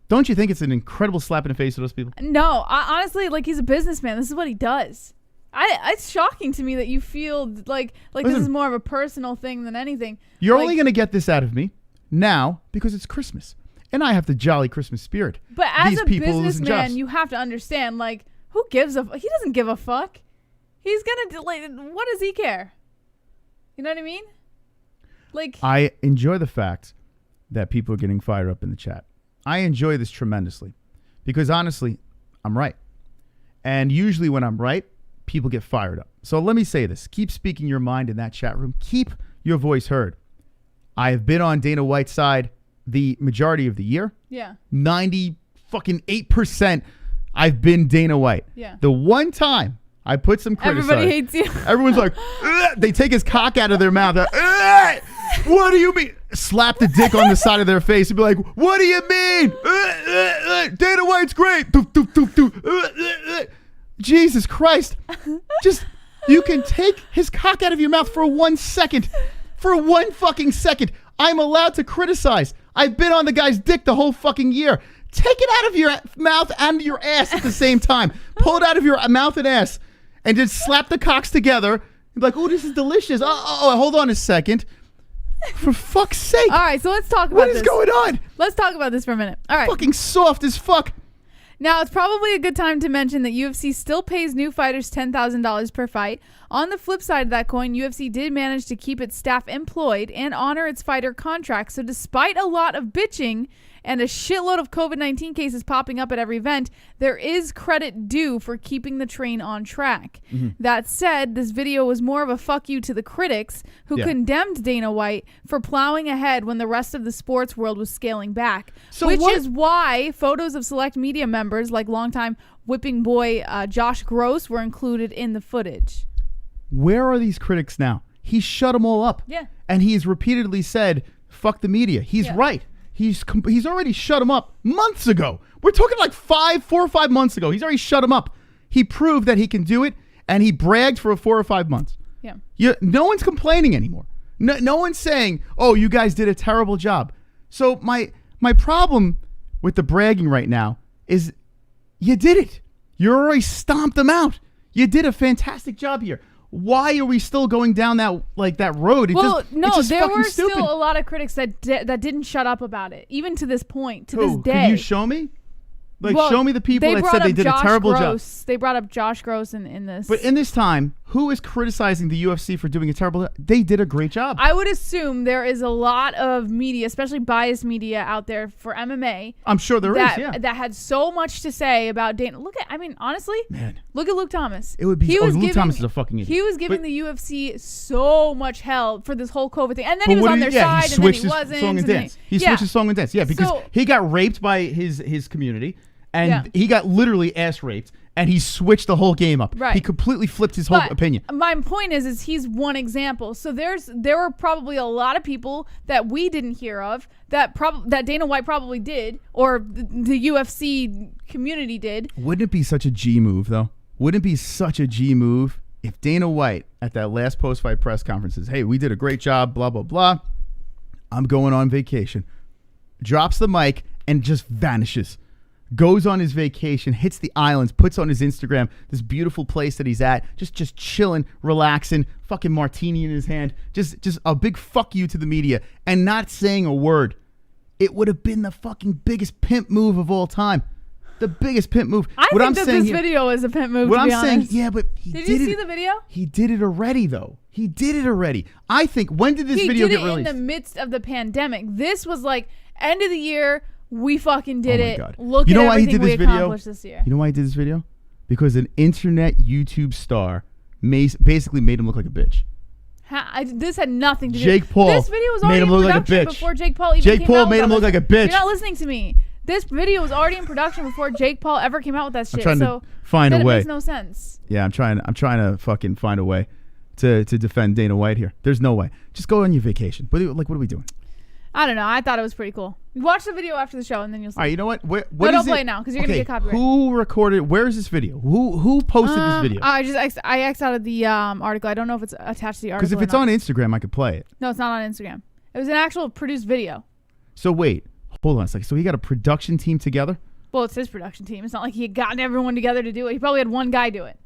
[SPEAKER 4] Don't you think it's an incredible slap in the face to those people?
[SPEAKER 5] No, honestly, like, he's a businessman. This is what he does. It's shocking to me that you feel like
[SPEAKER 4] Listen,
[SPEAKER 5] this is more of a personal thing than anything.
[SPEAKER 4] You're only going to get this out of me now because it's Christmas. And I have the jolly Christmas spirit.
[SPEAKER 5] But as
[SPEAKER 4] These
[SPEAKER 5] a
[SPEAKER 4] people losing
[SPEAKER 5] businessman,
[SPEAKER 4] jobs.
[SPEAKER 5] you have to understand, like, who gives a... He doesn't give a fuck. He's going to... what does he care? You know what I mean? Like...
[SPEAKER 4] I enjoy the fact that people are getting fired up in the chat. I enjoy this tremendously because, honestly, I'm right. And usually when I'm right, people get fired up. So let me say this. Keep speaking your mind in that chat room. Keep your voice heard. I have been on Dana White's side the majority of the year.
[SPEAKER 5] Yeah.
[SPEAKER 4] 98% I've been Dana White.
[SPEAKER 5] Yeah.
[SPEAKER 4] The one time I put some criticism.
[SPEAKER 5] Everybody hates you.
[SPEAKER 4] Everyone's like, ugh! They take his cock out of their mouth. Ugh! What do you mean? Slap the dick on the side of their face and be like, what do you mean? Dana White's great. Doof, doof, doof, doof. Jesus Christ. Just, you can take his cock out of your mouth for 1 second. For 1 fucking second. I'm allowed to criticize. I've been on the guy's dick the whole fucking year. Take it out of your mouth and your ass at the same time. Pull it out of your mouth and ass and just slap the cocks together. Be like, oh, this is delicious. Oh, hold on a second. For fuck's sake.
[SPEAKER 5] All right, so let's talk about this.
[SPEAKER 4] What is going on?
[SPEAKER 5] Let's talk about this for a minute. All right.
[SPEAKER 4] Fucking soft as fuck.
[SPEAKER 5] Now, it's probably a good time to mention that UFC still pays new fighters $10,000 per fight. On the flip side of that coin, UFC did manage to keep its staff employed and honor its fighter contracts. So despite a lot of bitching and a shitload of COVID-19 cases popping up at every event, there is credit due for keeping the train on track.
[SPEAKER 4] Mm-hmm.
[SPEAKER 5] That said, this video was more of a fuck you to the critics who condemned Dana White for plowing ahead when the rest of the sports world was scaling back.
[SPEAKER 4] So
[SPEAKER 5] which is why photos of select media members like longtime whipping boy Josh Gross were included in the footage.
[SPEAKER 4] Where are these critics now? He shut them all up.
[SPEAKER 5] Yeah.
[SPEAKER 4] And he's repeatedly said, fuck the media. He's right. He's already shut him up months ago. We're talking like 4 or 5 months ago. He's already shut him up. He proved that he can do it, and he bragged for 4 or 5 months.
[SPEAKER 5] Yeah.
[SPEAKER 4] No one's complaining anymore. No one's saying, oh, you guys did a terrible job. So my problem with the bragging right now is you did it. You already stomped them out. You did a fantastic job here. Why are we still going down that road?
[SPEAKER 5] There were still a lot of critics that didn't shut up about it, even to this point, this day.
[SPEAKER 4] Can you show me? Show me the people that said they did a terrible job.
[SPEAKER 5] They brought up Josh Gross in this.
[SPEAKER 4] But in this time, who is criticizing the UFC for doing a terrible job? They did a great job.
[SPEAKER 5] I would assume there is a lot of media, especially biased media out there for MMA.
[SPEAKER 4] I'm sure there is, yeah.
[SPEAKER 5] That had so much to say about Dana. Honestly, look at Luke Thomas.
[SPEAKER 4] It would be, Luke Thomas is a fucking idiot.
[SPEAKER 5] He was giving the UFC so much hell for this whole COVID thing. And then he was on their side, and then he wasn't.
[SPEAKER 4] He switched his song and dance. Yeah, because he got raped by his community. And he got literally ass raped, and he switched the whole game up.
[SPEAKER 5] Right.
[SPEAKER 4] He completely flipped his whole opinion.
[SPEAKER 5] My point is he's one example. So there were probably a lot of people that we didn't hear of that Dana White probably did, or the UFC community did.
[SPEAKER 4] Wouldn't it be such a G move, though? Wouldn't it be such a G move if Dana White at that last post-fight press conference says, hey, we did a great job, blah, blah, blah. I'm going on vacation. Drops the mic and just vanishes. Goes on his vacation, hits the islands, puts on his Instagram this beautiful place that he's at, just chilling, relaxing, fucking martini in his hand, just a big fuck you to the media, and not saying a word. it would have been the fucking biggest pimp move of all time. The biggest pimp move.
[SPEAKER 5] I think that this video is a pimp move,
[SPEAKER 4] What
[SPEAKER 5] to
[SPEAKER 4] I'm
[SPEAKER 5] be
[SPEAKER 4] saying,
[SPEAKER 5] honest.
[SPEAKER 4] yeah, but
[SPEAKER 5] Did you see the video?
[SPEAKER 4] He did it already, though. He did it already. I think, when did this video get released?
[SPEAKER 5] He did it in the midst of the pandemic. This was like, end of the year, we fucking did it.
[SPEAKER 4] God.
[SPEAKER 5] Look
[SPEAKER 4] you know
[SPEAKER 5] at
[SPEAKER 4] why he
[SPEAKER 5] everything
[SPEAKER 4] did
[SPEAKER 5] we
[SPEAKER 4] this video?
[SPEAKER 5] accomplished this year.
[SPEAKER 4] You know why he did this video? Because an internet YouTube star basically made him look like a bitch.
[SPEAKER 5] This had nothing to do.
[SPEAKER 4] Jake Paul
[SPEAKER 5] This video was
[SPEAKER 4] made
[SPEAKER 5] already
[SPEAKER 4] him
[SPEAKER 5] in
[SPEAKER 4] look like a
[SPEAKER 5] production
[SPEAKER 4] bitch.
[SPEAKER 5] before Jake Paul even
[SPEAKER 4] Jake
[SPEAKER 5] came
[SPEAKER 4] Paul
[SPEAKER 5] out with
[SPEAKER 4] made him
[SPEAKER 5] all
[SPEAKER 4] look
[SPEAKER 5] this.
[SPEAKER 4] like a bitch.
[SPEAKER 5] You're not listening to me. This video was already in production before Jake Paul ever came out with that shit.
[SPEAKER 4] trying to
[SPEAKER 5] so
[SPEAKER 4] find a
[SPEAKER 5] it
[SPEAKER 4] way.
[SPEAKER 5] makes no sense.
[SPEAKER 4] Yeah, I'm trying to fucking find a way to defend Dana White here. There's no way. Just go on your vacation. What are we doing?
[SPEAKER 5] I don't know. I thought it was pretty cool. Watch the video after the show and then you'll see.
[SPEAKER 4] All right, you know what? What
[SPEAKER 5] don't
[SPEAKER 4] is
[SPEAKER 5] play
[SPEAKER 4] it?
[SPEAKER 5] it now because you're gonna get copyright.
[SPEAKER 4] Who recorded? Where is this video? Who posted this video?
[SPEAKER 5] I X'd out of the article. I don't know if it's attached to the article.
[SPEAKER 4] Because if it's on Instagram, I could play it.
[SPEAKER 5] No, it's not on Instagram. It was an actual produced video.
[SPEAKER 4] So wait, hold on a second. So he got a production team together?
[SPEAKER 5] Well, it's his production team. It's not like he had gotten everyone together to do it. He probably had one guy do it.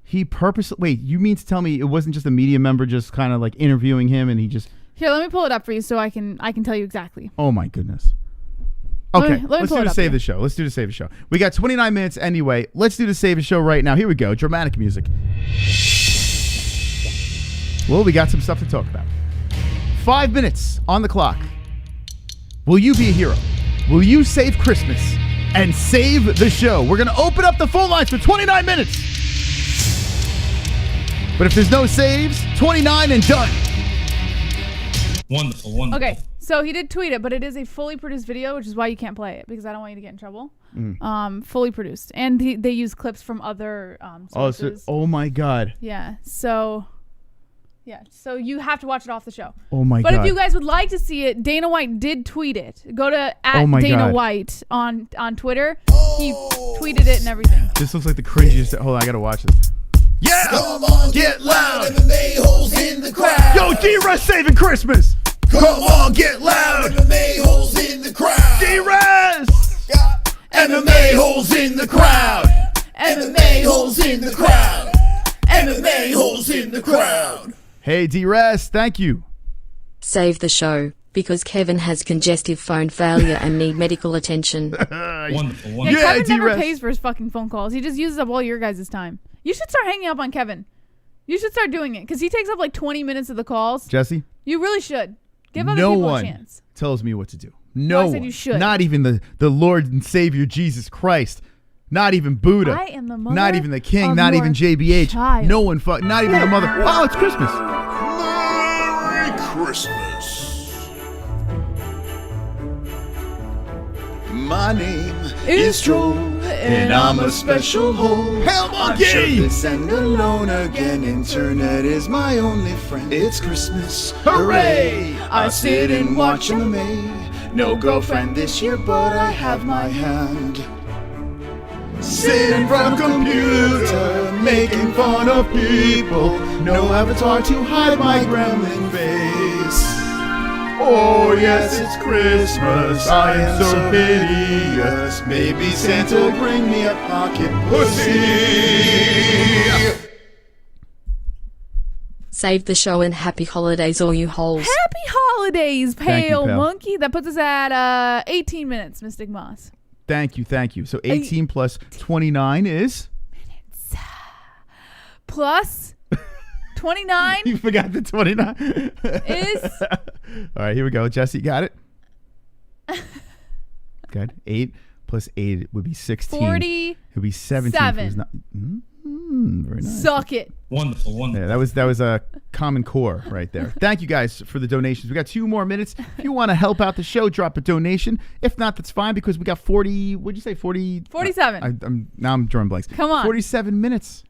[SPEAKER 4] He purposely... Wait, you mean to tell me it wasn't just a media member just kind of like interviewing him and he just...
[SPEAKER 5] Here, let me pull it up for you so I can tell you exactly.
[SPEAKER 4] Oh my goodness. Okay,
[SPEAKER 5] let's
[SPEAKER 4] do the save the show. Let's do the save the show. We got 29 minutes anyway. Let's do the save the show right now. Here we go. Dramatic music. Well, we got some stuff to talk about. 5 minutes on the clock. Will you be a hero? Will you save Christmas and save the show? We're going to open up the phone lines for 29 minutes. But if there's no saves, 29 and done.
[SPEAKER 3] Wonderful.
[SPEAKER 5] Okay, so he did tweet it, but it is a fully produced video, which is why you can't play it because I don't want you to get in trouble. Fully produced, and they use clips from other sources.
[SPEAKER 4] Oh my God.
[SPEAKER 5] Yeah. So you have to watch it off the show.
[SPEAKER 4] Oh my God.
[SPEAKER 5] But if you guys would like to see it, Dana White did tweet it. Go to @Dana White on Twitter. He tweeted it and everything.
[SPEAKER 4] This looks like the cringiest. Hold on, I gotta watch this. Yeah!
[SPEAKER 1] Come on, get loud. MMA-HOLES in the crowd.
[SPEAKER 4] Yo, D-Russ saving Christmas!
[SPEAKER 1] Come on, get loud. MMA-HOLES in the crowd.
[SPEAKER 4] D-Russ!
[SPEAKER 1] MMA-HOLES in the crowd. MMA-HOLES in the crowd. MMA-HOLES in the crowd.
[SPEAKER 4] Hey, D-Russ, thank you.
[SPEAKER 6] Save the show, because Kevin has congestive phone failure and need medical attention.
[SPEAKER 3] Wonderful.
[SPEAKER 5] Yeah, Kevin never
[SPEAKER 4] D-Russ.
[SPEAKER 5] pays for his fucking phone calls. He just uses up all your guys' time. You should start hanging up on Kevin. You should start doing it because he takes up like 20 minutes of the calls.
[SPEAKER 4] Jesse?
[SPEAKER 5] You really should. Give other
[SPEAKER 4] No
[SPEAKER 5] people
[SPEAKER 4] one
[SPEAKER 5] a chance.
[SPEAKER 4] tells me what to do. No
[SPEAKER 5] Well, I said
[SPEAKER 4] one.
[SPEAKER 5] you should.
[SPEAKER 4] Not even the Lord and Savior Jesus Christ. Not even Buddha.
[SPEAKER 5] I am the mother
[SPEAKER 4] Not even the King.
[SPEAKER 5] of
[SPEAKER 4] Not
[SPEAKER 5] your
[SPEAKER 4] even JBH.
[SPEAKER 5] child.
[SPEAKER 4] No one. Not even the mother. Oh, it's Christmas.
[SPEAKER 2] Merry Christmas. My name
[SPEAKER 5] Is Troll,
[SPEAKER 2] and I'm a special hole.
[SPEAKER 4] Hell,
[SPEAKER 2] I'm
[SPEAKER 4] monkey!
[SPEAKER 2] shirtless and alone again. Internet is my only friend. It's Christmas.
[SPEAKER 4] Hooray!
[SPEAKER 2] I sit and watch MMA. No girlfriend this year, but I have my hand. Sit in front of computer, making fun of people. No avatar to hide my gremlin face. Oh yes, it's Christmas. I am so hideous. Maybe Santa bring me a pocket pussy.
[SPEAKER 6] Save the show and happy holidays, all you holes.
[SPEAKER 5] Happy holidays,
[SPEAKER 4] Thank you,
[SPEAKER 5] pale
[SPEAKER 4] pal.
[SPEAKER 5] monkey. That puts us at 18 minutes, Mystic Moss.
[SPEAKER 4] Thank you. So 18 plus 29 is?
[SPEAKER 5] Plus 29
[SPEAKER 4] You forgot the 29.
[SPEAKER 5] is
[SPEAKER 4] All right, here we go. Jesse, got it? Good. 8 plus 8 would be 16.
[SPEAKER 5] 40.
[SPEAKER 4] It would be 17. if it was not- very nice.
[SPEAKER 5] Suck it.
[SPEAKER 3] Wonderful.
[SPEAKER 4] Yeah, that was a common core right there. Thank you guys for the donations. We got 2 more minutes. If you want to help out the show, drop a donation. If not, that's fine because we got 40. What'd you say? 40.
[SPEAKER 5] 47.
[SPEAKER 4] I'm drawing blanks.
[SPEAKER 5] Come on.
[SPEAKER 4] 47 minutes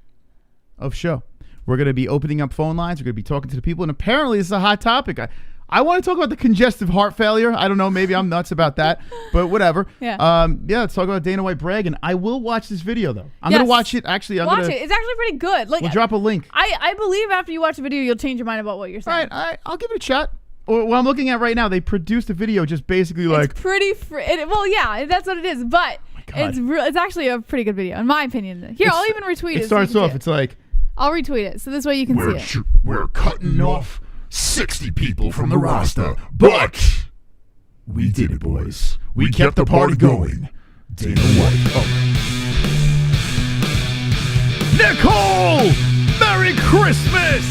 [SPEAKER 4] of show. We're going to be opening up phone lines. We're going to be talking to the people, and apparently this is a hot topic. I want to talk about the congestive heart failure. I don't know. Maybe I'm nuts about that, but whatever.
[SPEAKER 5] Yeah.
[SPEAKER 4] Let's talk about Dana White bragging. I will watch this video though. I'm
[SPEAKER 5] Yes.
[SPEAKER 4] gonna watch it. Actually,
[SPEAKER 5] Watch it. It's actually pretty good. Like
[SPEAKER 4] We'll drop a link.
[SPEAKER 5] I believe after you watch the video, you'll change your mind about what you're saying.
[SPEAKER 4] All right, I'll give it a shot. Or what I'm looking at right now, they produced a video just basically like.
[SPEAKER 5] It's pretty. Well, yeah, that's what it is. But
[SPEAKER 4] God.
[SPEAKER 5] it's actually a pretty good video, in my opinion. Here, I'll even retweet it.
[SPEAKER 4] It starts off. It's like.
[SPEAKER 5] I'll retweet it, so this way you can see it.
[SPEAKER 2] We're cutting off 60 people from the roster, but
[SPEAKER 4] We did it, boys. We kept the party going. Dana White. Oh. Nicole! Merry Christmas!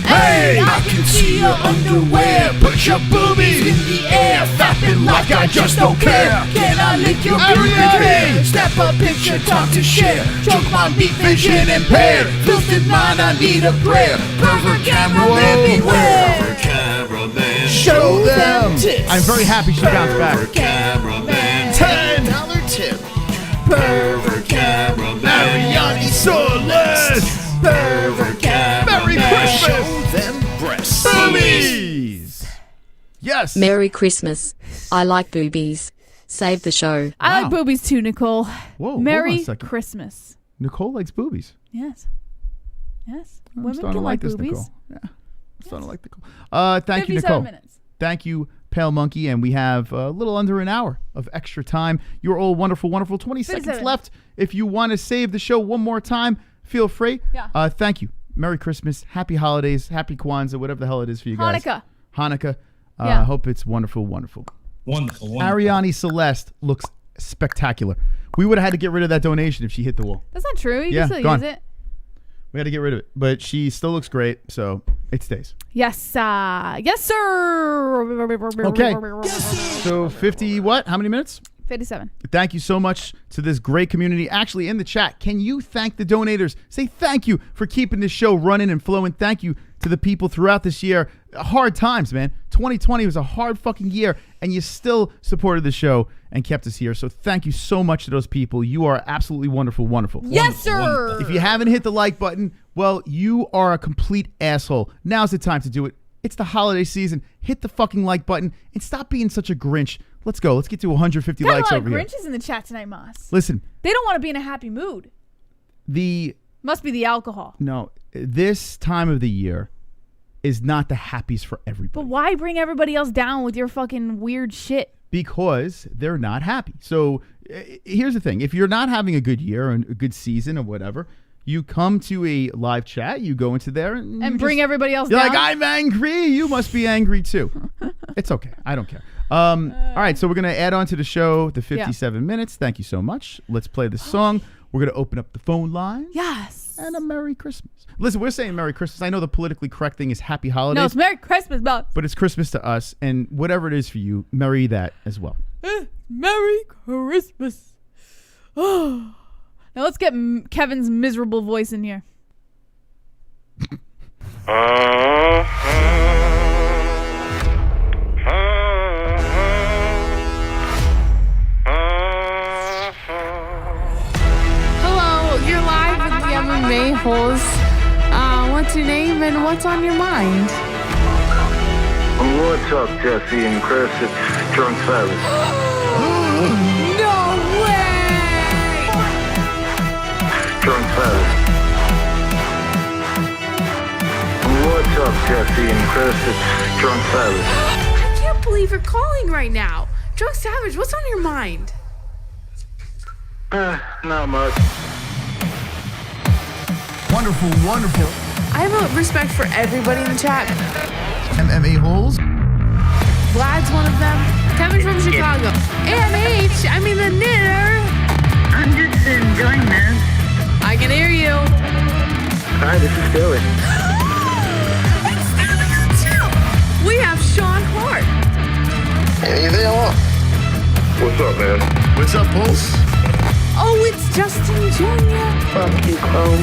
[SPEAKER 1] Hey, I can see your underwear. Put your boobies in the air, flapping like I just don't care. Can I lick your booty? Snap a picture, talk to share. Choke my meat, vision impaired. Filtered mind, I need a prayer. Pervert cameraman beware. Cameraman,
[SPEAKER 4] Show them
[SPEAKER 1] tits.
[SPEAKER 4] I'm very happy she bounced back.
[SPEAKER 1] Cameraman,
[SPEAKER 2] $10 tip.
[SPEAKER 1] pervert cameraman.
[SPEAKER 4] Ariane Celeste!
[SPEAKER 1] Pervert cameraman.
[SPEAKER 4] Merry Christmas!
[SPEAKER 2] Show them breasts.
[SPEAKER 4] Boobies! Yes.
[SPEAKER 6] Merry Christmas. I like boobies. Save the show.
[SPEAKER 5] I
[SPEAKER 4] Wow.
[SPEAKER 5] like boobies too, Nicole.
[SPEAKER 4] Whoa, hold on a
[SPEAKER 5] Merry
[SPEAKER 4] second.
[SPEAKER 5] Christmas.
[SPEAKER 4] Nicole likes boobies.
[SPEAKER 5] Yes. Yes.
[SPEAKER 4] I'm
[SPEAKER 5] Women
[SPEAKER 4] starting
[SPEAKER 5] can
[SPEAKER 4] to like this,
[SPEAKER 5] boobies.
[SPEAKER 4] Nicole. Yeah. I'm starting to like Nicole. Thank you,
[SPEAKER 5] 57
[SPEAKER 4] Nicole.
[SPEAKER 5] minutes.
[SPEAKER 4] Thank you, Pale Monkey. And we have a little under an hour of extra time. You're all wonderful, wonderful. 20 seconds
[SPEAKER 5] 57.
[SPEAKER 4] left. If you want to save the show one more time, feel free.
[SPEAKER 5] Yeah.
[SPEAKER 4] Thank you. Merry Christmas. Happy holidays. Happy Kwanzaa, whatever the hell it is for you guys. Hanukkah. I
[SPEAKER 5] Yeah.
[SPEAKER 4] hope it's wonderful, wonderful.
[SPEAKER 3] Wonderful.
[SPEAKER 4] Ariane Celeste looks spectacular. We would have had to get rid of that donation if she hit the wall.
[SPEAKER 5] That's not true. You
[SPEAKER 4] Yeah,
[SPEAKER 5] can still
[SPEAKER 4] gone.
[SPEAKER 5] use it.
[SPEAKER 4] We had to get rid of it. But she still looks great, so it stays.
[SPEAKER 5] Yes, yes, sir.
[SPEAKER 4] Okay. So 50 what? How many minutes?
[SPEAKER 5] 57.
[SPEAKER 4] Thank you so much to this great community. Actually, in the chat, can you thank the donators? Say thank you for keeping this show running and flowing. Thank you to the people throughout this year. Hard times, man. 2020 was a hard fucking year, and you still supported the show and kept us here. So thank you so much to those people. You are absolutely wonderful, wonderful.
[SPEAKER 5] Yes, sir.
[SPEAKER 4] If you haven't hit the like button, well, you are a complete asshole. Now's the time to do it. It's the holiday season. Hit the fucking like button and stop being such a Grinch. Let's go. Let's get to 150
[SPEAKER 5] Got
[SPEAKER 4] likes
[SPEAKER 5] a lot of
[SPEAKER 4] over here.
[SPEAKER 5] Grinches in the chat tonight, Moss.
[SPEAKER 4] Listen,
[SPEAKER 5] They don't want to be in a happy mood. Must be the alcohol.
[SPEAKER 4] this time of the year is not the happiest for
[SPEAKER 5] But
[SPEAKER 4] everybody
[SPEAKER 5] why bring everybody else down with your fucking weird shit?
[SPEAKER 4] because they're not happy. So here's the thing. If you're not having a good year and a good season or whatever, you come to a live chat, you go into there and you
[SPEAKER 5] Bring everybody else
[SPEAKER 4] You're
[SPEAKER 5] down?
[SPEAKER 4] like, I'm angry. You must be angry too. It's okay. I don't care. All right. So we're going to add on to the show the 57 minutes. Thank you so much. Let's play the song. We're going to open up the phone line.
[SPEAKER 5] Yes.
[SPEAKER 4] And a Merry Christmas. Listen, we're saying Merry Christmas. I know the politically correct thing is Happy Holidays.
[SPEAKER 5] No, it's Merry Christmas, Bob.
[SPEAKER 4] But it's Christmas to us. And whatever it is for you, merry that as well.
[SPEAKER 5] Merry Christmas. Now let's get Kevin's miserable voice in here.
[SPEAKER 7] Hello, you're live with the MMA-HOLES. What's your name and what's on your mind?
[SPEAKER 8] What's up, Jesse and Chris? It's Drunk Savage.
[SPEAKER 7] No way!
[SPEAKER 8] Drunk Savage. What's up, Jesse and Chris? It's Drunk Savage.
[SPEAKER 7] I can't believe you're calling right now. Drunk Savage, what's on your mind?
[SPEAKER 8] Not much.
[SPEAKER 4] Wonderful, wonderful.
[SPEAKER 7] I have a respect for everybody in the chat.
[SPEAKER 4] MMA-HOLES.
[SPEAKER 7] Vlad's one of them. Kevin from Chicago. AMH, I mean the knitter.
[SPEAKER 9] I'm just enjoying this.
[SPEAKER 7] I can hear you.
[SPEAKER 8] Hi, this is Philly.
[SPEAKER 7] We have Sean Hart.
[SPEAKER 8] Hey there, what? What's up, man?
[SPEAKER 2] What's up, Pulse?
[SPEAKER 7] Oh, it's Justin Jr.
[SPEAKER 9] Fuck you, clone.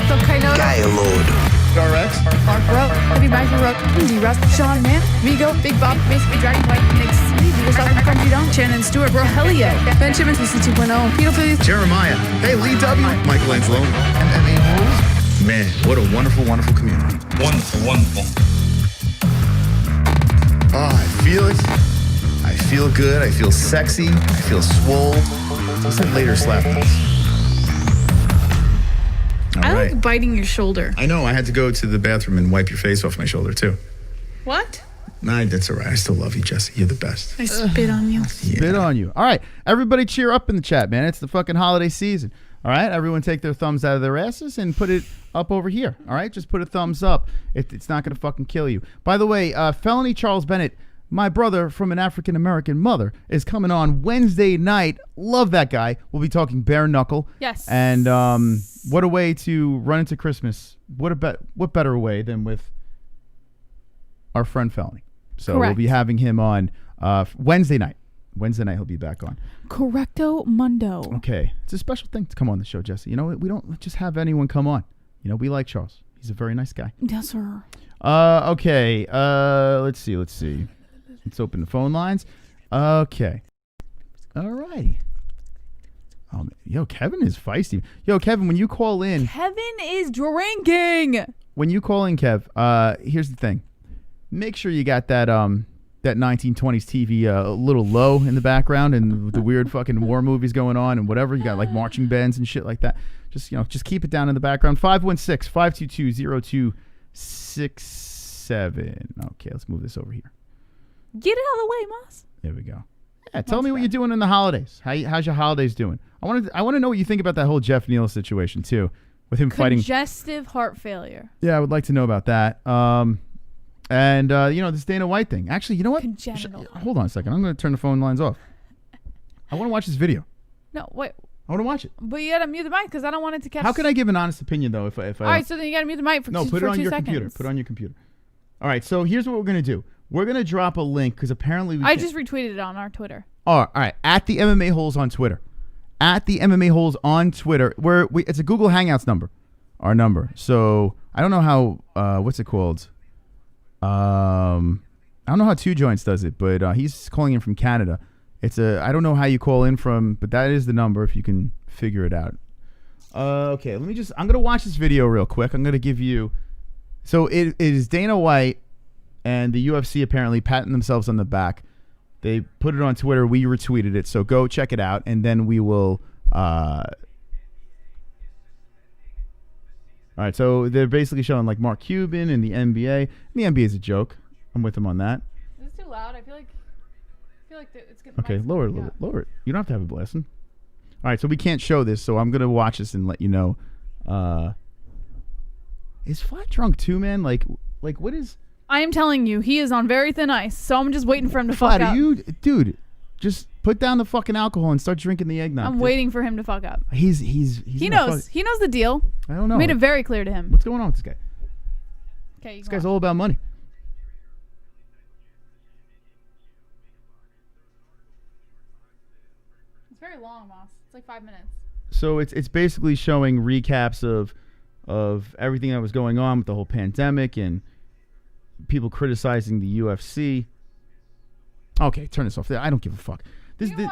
[SPEAKER 7] So Kaino,
[SPEAKER 2] Gaylord. RX.
[SPEAKER 7] Mark Rowe, Heavy Mike Rowe, D-Russ, Sean Man, Vigo, Big Bob, Basically Dragon White, Nick Slee, Vigo South, Crunchy Down, Shannon Stewart, Bro, hell yeah, Ben Simmons, PC 2.0, Peter Phillies,
[SPEAKER 2] Jeremiah. Hey, Lee W. Michael Angelo. MMA-HOLES. Man, what a wonderful, wonderful community.
[SPEAKER 3] Wonderful. Wonderful.
[SPEAKER 2] Oh, I feel it. I feel good. I feel sexy. I feel swole. Let's then later slap this. All
[SPEAKER 7] I
[SPEAKER 2] right.
[SPEAKER 7] like biting your shoulder.
[SPEAKER 2] I know. I had to go to the bathroom and wipe your face off my shoulder, too.
[SPEAKER 7] What?
[SPEAKER 2] Nah, that's all right. I still love you, Jesse. You're the best.
[SPEAKER 7] I spit on you.
[SPEAKER 4] Spit on you. All right. Everybody cheer up in the chat, man. It's the fucking holiday season. All right, everyone take their thumbs out of their asses and put it up over here. All right, just put a thumbs up. It's not going to fucking kill you. By the way, Felony Charles Bennett, my brother from an African-American mother, is coming on Wednesday night. Love that guy. We'll be talking bare knuckle.
[SPEAKER 5] Yes.
[SPEAKER 4] And what a way to run into Christmas. What better way than with our friend Felony. So
[SPEAKER 5] Correct.
[SPEAKER 4] we'll be having him on Wednesday night. Wednesday night he'll be back on.
[SPEAKER 5] Correcto mundo.
[SPEAKER 4] Okay. It's a special thing to come on the show, Jesse. You know, we don't just have anyone come on. You know, we like Charles. He's a very nice guy.
[SPEAKER 5] Yes, sir.
[SPEAKER 4] Okay. Let's see. Let's open the phone lines. Okay. All righty. Oh, man. Yo, Kevin is feisty. Yo, Kevin, when you call in.
[SPEAKER 5] Kevin is drinking.
[SPEAKER 4] When you call in, Kev, here's the thing. Make sure you got that 1920s TV a little low in the background and the weird fucking war movies going on and whatever. You got like marching bands and shit like that. Just keep it down in the background. 516-522-0267. Okay, let's move this over here.
[SPEAKER 5] Get it out of the way, Moss.
[SPEAKER 4] There we go. Yeah, tell me what you're doing in the holidays. How's your holidays doing? I want to know what you think about that whole Geoff Neal situation too, with him fighting
[SPEAKER 5] congestive heart failure.
[SPEAKER 4] Yeah, I would like to know about that. And this Dana White thing. Actually, you know what?
[SPEAKER 5] Congenital.
[SPEAKER 4] Hold on a second. I'm going to turn the phone lines off. I want to watch this video.
[SPEAKER 5] No, wait.
[SPEAKER 4] I want to watch it.
[SPEAKER 5] But you gotta mute the mic because I don't want it to catch.
[SPEAKER 4] How can I give an honest opinion though? If I
[SPEAKER 5] all right, so then you gotta mute the mic for
[SPEAKER 4] no, put
[SPEAKER 5] for
[SPEAKER 4] it on
[SPEAKER 5] 2
[SPEAKER 4] your
[SPEAKER 5] seconds.
[SPEAKER 4] computer. Put it on your computer. All right. So here's what we're gonna do. We're gonna drop a link because apparently
[SPEAKER 5] I just retweeted it on our Twitter.
[SPEAKER 4] Oh, all right. At the MMA Holes on Twitter. At the MMA Holes on Twitter. It's a Google Hangouts number. Our number. So I don't know how. What's it called? I don't know how Two Joints does it, but he's calling in from Canada. I don't know how you call in from, but that is the number if you can figure it out. Okay, I'm going to watch this video real quick. I'm going to give you, so it is Dana White and the UFC apparently patting themselves on the back. They put it on Twitter. We retweeted it. So go check it out. And then we will, all right, so they're basically showing like Mark Cuban and the NBA. The NBA is a joke. I'm with them on that.
[SPEAKER 5] Is this too loud? I feel like it's getting.
[SPEAKER 4] Okay, lower it a little bit. Lower it. You don't have to have it blasting. All right, so we can't show this, so I'm gonna watch this and let you know. Is Flat drunk too, man? Like what is?
[SPEAKER 5] I am telling you, he is on very thin ice. So I'm just waiting for him to
[SPEAKER 4] Flat,
[SPEAKER 5] fuck up.
[SPEAKER 4] Dude? Just put down the fucking alcohol and start drinking the eggnog.
[SPEAKER 5] I'm waiting for him to fuck up.
[SPEAKER 4] He
[SPEAKER 5] knows. He knows the deal.
[SPEAKER 4] I don't know.
[SPEAKER 5] Made it very clear to him.
[SPEAKER 4] What's going on with this guy?
[SPEAKER 5] Okay,
[SPEAKER 4] this guy's all about money.
[SPEAKER 5] It's very long, Moss. It's like 5 minutes.
[SPEAKER 4] So it's basically showing recaps of everything that was going on with the whole pandemic and people criticizing the UFC. Okay, turn this off. I don't give a fuck. This video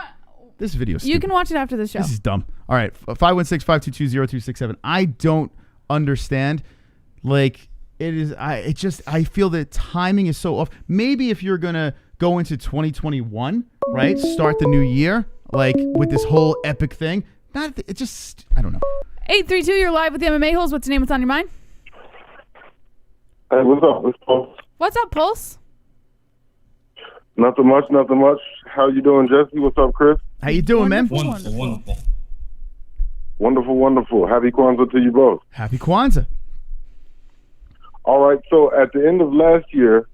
[SPEAKER 4] is stupid.
[SPEAKER 5] You can watch it after the show.
[SPEAKER 4] This is dumb. All right, 516-522-0267. I don't understand. Like, it is. I feel that timing is so off. Maybe if you're gonna go into 2021, right? Start the new year, like with this whole epic thing. I don't know.
[SPEAKER 5] 832, you're live with the MMA Holes. What's your name? What's on your mind?
[SPEAKER 10] Hey, what's up? It's Pulse.
[SPEAKER 5] What's up, Pulse?
[SPEAKER 10] Nothing much. How you doing, Jesse? What's up, Chris?
[SPEAKER 4] How you doing, man?
[SPEAKER 3] Wonderful.
[SPEAKER 10] Wonderful. Happy Kwanzaa to you both.
[SPEAKER 4] Happy Kwanzaa.
[SPEAKER 10] All right, so at the end of last year,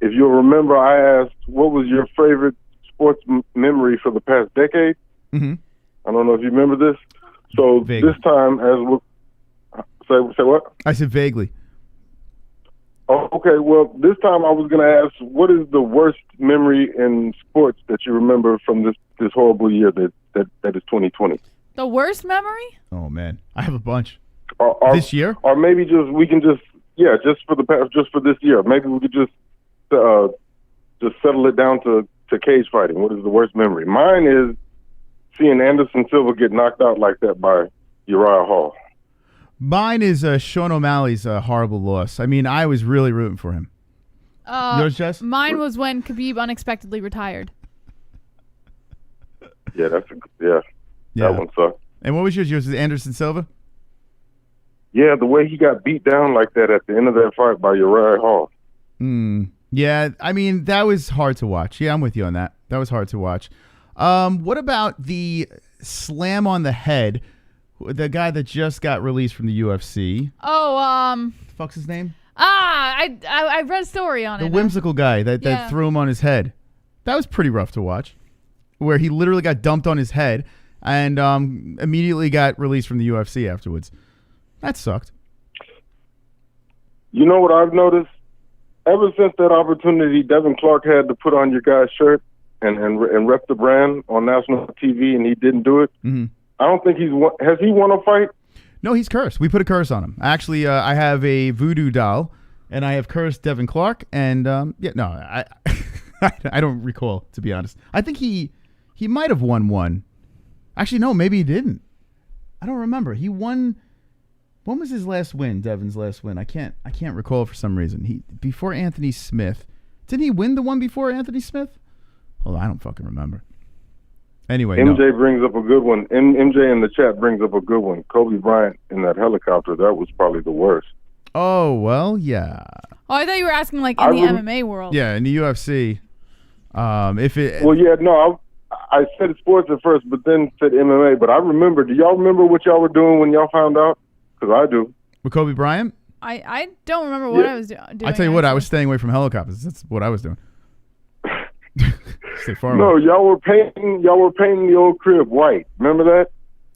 [SPEAKER 10] if you'll remember, I asked, what was your favorite sports memory for the past decade?
[SPEAKER 4] Mm-hmm.
[SPEAKER 10] I don't know if you remember this. So
[SPEAKER 4] Vaguely.
[SPEAKER 10] This time, say what?
[SPEAKER 4] I said vaguely.
[SPEAKER 10] Oh, okay, well, this time I was going to ask, what is the worst memory in sports that you remember from this horrible year that is 2020?
[SPEAKER 5] The worst memory?
[SPEAKER 4] Oh, man. I have a bunch.
[SPEAKER 10] This
[SPEAKER 4] year?
[SPEAKER 10] Or maybe just for this year. Maybe we could just settle it down to cage fighting. What is the worst memory? Mine is seeing Anderson Silva get knocked out like that by Uriah Hall.
[SPEAKER 4] Mine is Sean O'Malley's horrible loss. I mean, I was really rooting for him. Yours, Jess?
[SPEAKER 5] Mine was when Khabib unexpectedly retired.
[SPEAKER 10] Yeah, that one sucked.
[SPEAKER 4] And what was yours? Yours is Anderson Silva?
[SPEAKER 10] Yeah, the way he got beat down like that at the end of that fight by Uriah Hall.
[SPEAKER 4] Yeah, I mean, that was hard to watch. Yeah, I'm with you on that. That was hard to watch. What about the slam on the head the guy that just got released from the UFC.
[SPEAKER 5] Oh,
[SPEAKER 4] The fuck's his name?
[SPEAKER 5] I read a story on
[SPEAKER 4] The
[SPEAKER 5] it.
[SPEAKER 4] whimsical guy that threw him on his head. That was pretty rough to watch. Where he literally got dumped on his head and immediately got released from the UFC afterwards. That sucked.
[SPEAKER 10] You know what I've noticed? Ever since that opportunity Devin Clark had to put on your guy's shirt and rep the brand on national TV, and he didn't do it, I don't think has he won a fight?
[SPEAKER 4] No, he's cursed. We put a curse on him. Actually, I have a voodoo doll, and I have cursed Devin Clark, and I don't recall, to be honest. I think he might have won one. Actually, no, maybe he didn't. I don't remember. He won. When was his last win? Devin's last win. I can't recall for some reason. Before Anthony Smith. Didn't he win the one before Anthony Smith? Hold on, I don't fucking remember. Anyway,
[SPEAKER 10] MJ brings up a good one. MJ in the chat brings up a good one. Kobe Bryant in that helicopter, that was probably the worst.
[SPEAKER 4] Oh, well, yeah.
[SPEAKER 5] Oh, I thought you were asking like in the MMA world.
[SPEAKER 4] Yeah, in the UFC.
[SPEAKER 10] I said sports at first, but then said MMA. But I remember. Do y'all remember what y'all were doing when y'all found out? Because I do.
[SPEAKER 4] With Kobe Bryant?
[SPEAKER 5] I don't remember what I was doing.
[SPEAKER 4] I tell you what, I was staying away from helicopters. That's what I was doing. Stay far away.
[SPEAKER 10] No, y'all were painting the old crib white. Remember that?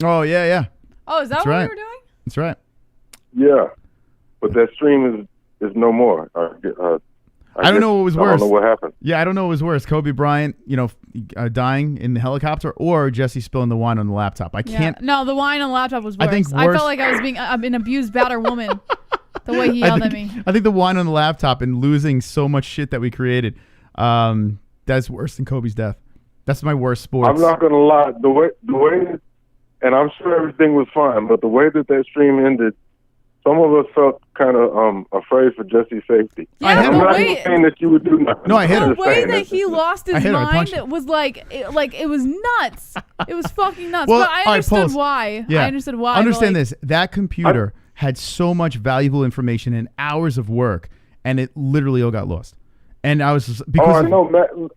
[SPEAKER 4] Oh yeah.
[SPEAKER 5] Oh, is that
[SPEAKER 4] That's
[SPEAKER 5] what
[SPEAKER 4] right.
[SPEAKER 5] you were doing?
[SPEAKER 4] That's right.
[SPEAKER 10] Yeah, but that stream is no more.
[SPEAKER 4] I don't know what was worse.
[SPEAKER 10] I don't know what happened.
[SPEAKER 4] Yeah, I don't know what was worse. Kobe Bryant, dying in the helicopter, or Jesse spilling the wine on the laptop. I can't.
[SPEAKER 5] No, the wine on the laptop was worse.
[SPEAKER 4] I
[SPEAKER 5] felt like I was being an abused, battered woman. The way he yelled at me.
[SPEAKER 4] I think the wine on the laptop and losing so much shit that we created, that's worse than Kobe's death. That's my worst sports.
[SPEAKER 10] I'm not gonna lie. The way, and I'm sure everything was fine, but the way that stream ended, some of us felt kind of afraid for Jesse's safety.
[SPEAKER 5] Yeah,
[SPEAKER 10] I'm not even saying that you would do nothing.
[SPEAKER 4] No, I hit him.
[SPEAKER 5] The way that he lost his mind
[SPEAKER 4] him.
[SPEAKER 5] was like it was nuts. It was fucking nuts.
[SPEAKER 4] Well,
[SPEAKER 5] but I understood why.
[SPEAKER 4] Yeah.
[SPEAKER 5] I understood why.
[SPEAKER 4] Understand this. That computer had so much valuable information and hours of work, and it literally all got lost. And I was because
[SPEAKER 10] I know.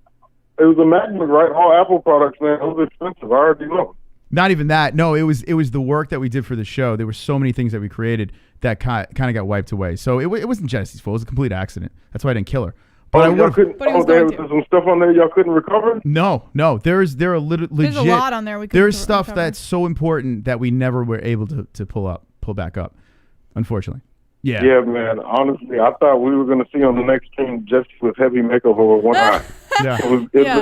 [SPEAKER 10] It was a MacBook, right? All Apple products, man. It was expensive. I already know.
[SPEAKER 4] Not even that. No, it was the work that we did for the show. There were so many things that we created that kind of got wiped away. So it wasn't Jesse's fault. It was a complete accident. That's why I didn't kill her. But I would.
[SPEAKER 10] There was some stuff on there y'all couldn't recover.
[SPEAKER 4] No. There are legit.
[SPEAKER 5] There's a lot on there.
[SPEAKER 4] There's stuff that's so important that we never were able to pull back up. Unfortunately. Yeah.
[SPEAKER 10] Yeah, man. Honestly, I thought we were going to see on the next stream Jesse with heavy makeup over one eye.
[SPEAKER 4] Yeah.
[SPEAKER 10] It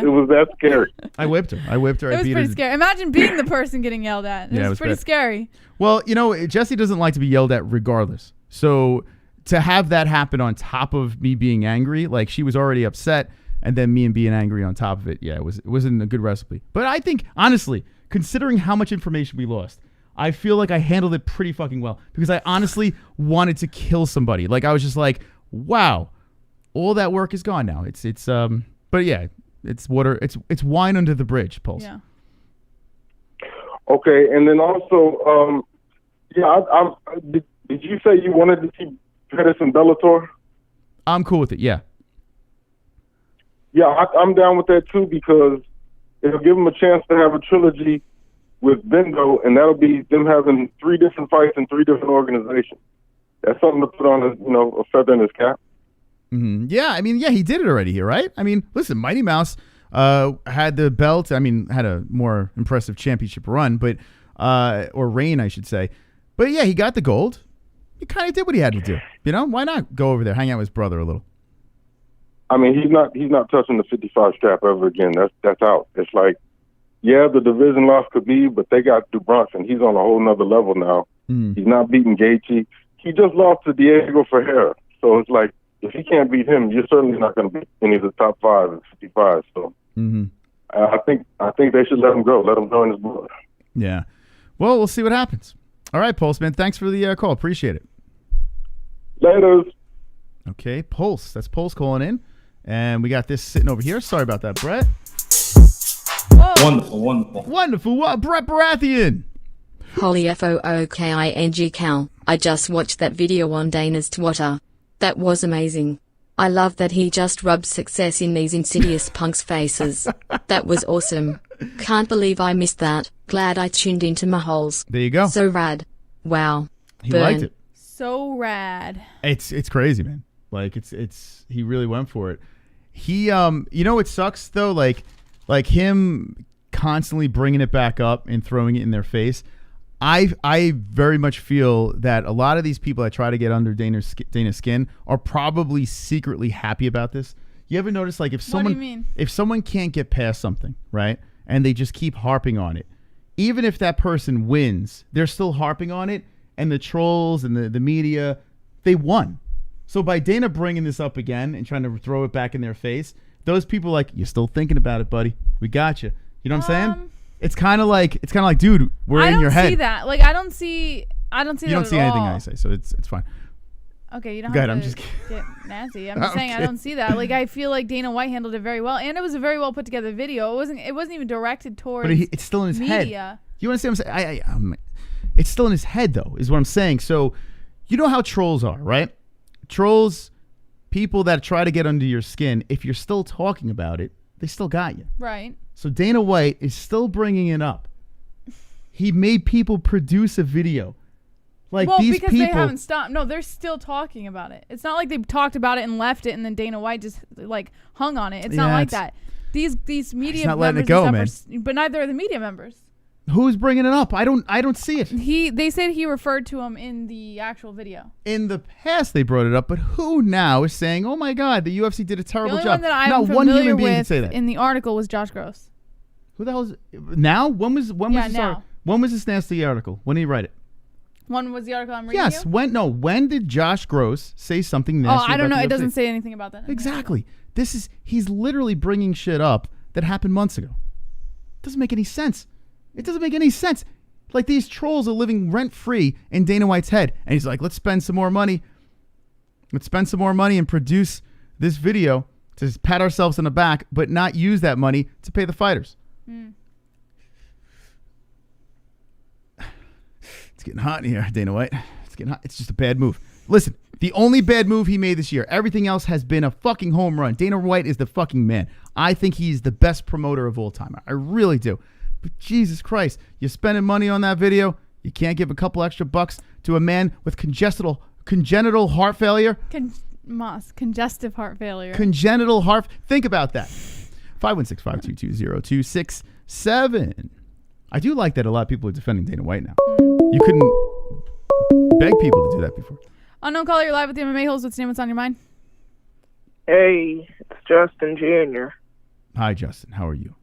[SPEAKER 10] was that scary.
[SPEAKER 4] I whipped her.
[SPEAKER 5] It was pretty scary. Imagine being the person getting yelled at. It was pretty scary.
[SPEAKER 4] Well, Jesse doesn't like to be yelled at regardless. So to have that happen on top of me being angry, like she was already upset, and then me and being angry on top of it, it wasn't a good recipe. But I think, honestly, considering how much information we lost, I feel like I handled it pretty fucking well because I honestly wanted to kill somebody. Like I was just like, wow, all that work is gone now. But yeah, it's water. It's wine under the bridge, Pulse.
[SPEAKER 5] Yeah.
[SPEAKER 10] Okay, and then also, did you say you wanted to see Pettis and Bellator?
[SPEAKER 4] I'm cool with it. Yeah.
[SPEAKER 10] Yeah, I'm down with that too because it'll give them a chance to have a trilogy with Bendo, and that'll be them having 3 different fights in 3 different organizations. That's something to put on a feather in his cap.
[SPEAKER 4] Mm-hmm. Yeah, he did it already here, right? I mean, listen, Mighty Mouse had the belt. Had a more impressive championship run, but or reign, I should say. But yeah, he got the gold. He kind of did what he had to do. Why not go over there, hang out with his brother a little?
[SPEAKER 10] He's not touching the 55 strap ever again. That's out. It's like, yeah, the division loss could be, but they got Brunson. He's on a whole nother level now. He's not beating Gaethje. He just lost to Diego Ferreira. So it's like, if he can't beat him, you're certainly not going to beat any of the top 5 at 55. So I think they should let him go. Let him join his brother.
[SPEAKER 4] Yeah. Well, we'll see what happens. All right, Pulse, man. Thanks for the call. Appreciate it.
[SPEAKER 10] Later.
[SPEAKER 4] Okay, Pulse. That's Pulse calling in. And we got this sitting over here. Sorry about that, Brett. Wonderful. Brett Baratheon.
[SPEAKER 6] Holy FOOKING Cal. I just watched that video on Dana's Twitter. That was amazing. I love that he just rubbed success in these insidious punks' faces. That was awesome. Can't believe I missed that. Glad I tuned into my holes.
[SPEAKER 4] There you go.
[SPEAKER 6] So rad. Wow.
[SPEAKER 4] He liked it.
[SPEAKER 5] So rad.
[SPEAKER 4] It's crazy, man. Like it's he really went for it. He you know what sucks though, like him constantly bringing it back up and throwing it in their face. I very much feel that a lot of these people that try to get under Dana's skin are probably secretly happy about this. You ever notice, like, if someone can't get past something, right, and they just keep harping on it, even if that person wins, they're still harping on it, and the trolls and the media, they won. So by Dana bringing this up again and trying to throw it back in their face, those people are like, you're still thinking about it, buddy. We got you. You know what I'm saying? It's kind of like, dude, we're in your head.
[SPEAKER 5] I don't see that. Like, I don't see
[SPEAKER 4] you
[SPEAKER 5] that
[SPEAKER 4] don't see anything I say, so it's fine.
[SPEAKER 5] Okay, you don't
[SPEAKER 4] Go
[SPEAKER 5] have
[SPEAKER 4] ahead,
[SPEAKER 5] to
[SPEAKER 4] I'm just
[SPEAKER 5] get nasty. I'm just saying I don't see that. Like, I feel like Dana White handled it very well, and it was a very well put together video. It wasn't even directed towards
[SPEAKER 4] but it's still in his
[SPEAKER 5] media.
[SPEAKER 4] head. You understand what I'm saying? It's still in his head, though, is what I'm saying. So, you know how trolls are, right? Trolls, people that try to get under your skin, if you're still talking about it, they still got you.
[SPEAKER 5] Right.
[SPEAKER 4] So Dana White is still bringing it up. He made people produce a video. Like,
[SPEAKER 5] well,
[SPEAKER 4] these
[SPEAKER 5] because
[SPEAKER 4] people,
[SPEAKER 5] they haven't stopped. No, they're still talking about it. It's not like they talked about it and left it, and then Dana White just like hung on it. It's not like that. These media
[SPEAKER 4] not
[SPEAKER 5] members
[SPEAKER 4] letting it go,
[SPEAKER 5] and stuff but neither are the media members.
[SPEAKER 4] Who's bringing it up? I don't see it.
[SPEAKER 5] They said he referred to him in the actual video.
[SPEAKER 4] In the past, they brought it up, but who now is saying, "Oh my God, the UFC did a terrible
[SPEAKER 5] job"?
[SPEAKER 4] The only
[SPEAKER 5] one that I'm
[SPEAKER 4] Not one human being can say that.
[SPEAKER 5] In the article was Josh Gross.
[SPEAKER 4] Who the hell is now? When was this nasty article? When did he write it?
[SPEAKER 5] When was the article I'm reading?
[SPEAKER 4] Yes.
[SPEAKER 5] You?
[SPEAKER 4] When did Josh Gross say something nasty?
[SPEAKER 5] Oh, I don't know.
[SPEAKER 4] It
[SPEAKER 5] doesn't say anything about that.
[SPEAKER 4] Exactly. He's literally bringing shit up that happened months ago. Doesn't make any sense. It doesn't make any sense. Like, these trolls are living rent free in Dana White's head, and he's like, "Let's spend some more money. Let's spend some more money and produce this video to pat ourselves on the back, but not use that money to pay the fighters." It's getting hot in here, Dana White. It's getting hot. It's just a bad move. Listen, the only bad move he made this year, everything else has been a fucking home run. Dana White is the fucking man. I think he's the best promoter of all time. I really do. But Jesus Christ, you're spending money on that video. You can't give a couple extra bucks to a man with congenital heart failure.
[SPEAKER 5] Congestive heart failure.
[SPEAKER 4] Congenital heart. Think about that. 516-522-0267. I do like that a lot of people are defending Dana White now. You couldn't beg people to do that before.
[SPEAKER 5] Unknown caller, you're live with the MMA Holes. What's your name? What's on your mind?
[SPEAKER 11] Hey, it's Justin Jr.
[SPEAKER 4] Hi, Justin. How are you?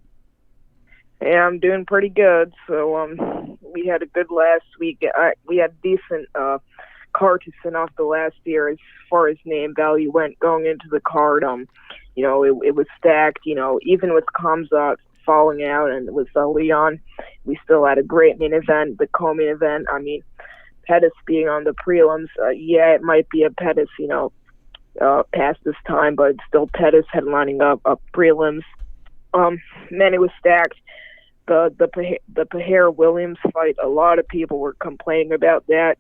[SPEAKER 11] Hey, I'm doing pretty good. So, we had a good last week. We had decent card to send off the last year as far as name value went going into the card. You know, it was stacked. You know, even with CAMZAT falling out and with Leon, we still had a great main event. The co-main event, I mean, Pettis being on the prelims, yeah, it might be a Pettis, you know, past this time, but still Pettis headlining up prelims. Man, it was stacked. The Pereira-Williams fight, a lot of people were complaining about that.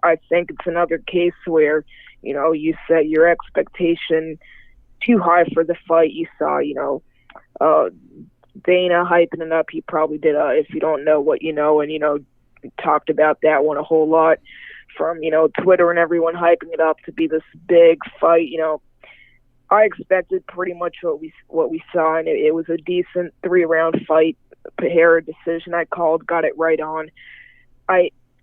[SPEAKER 11] I think it's another case where, you know, you set your expectation too high for the fight. You saw, you know, Dana hyping it up. He probably did If You Don't Know What You Know, and, you know, talked about that one a whole lot from, you know, Twitter and everyone hyping it up to be this big fight. You know, I expected pretty much what we saw, and it was a decent 3-round fight. Pereira decision I called, got it right on.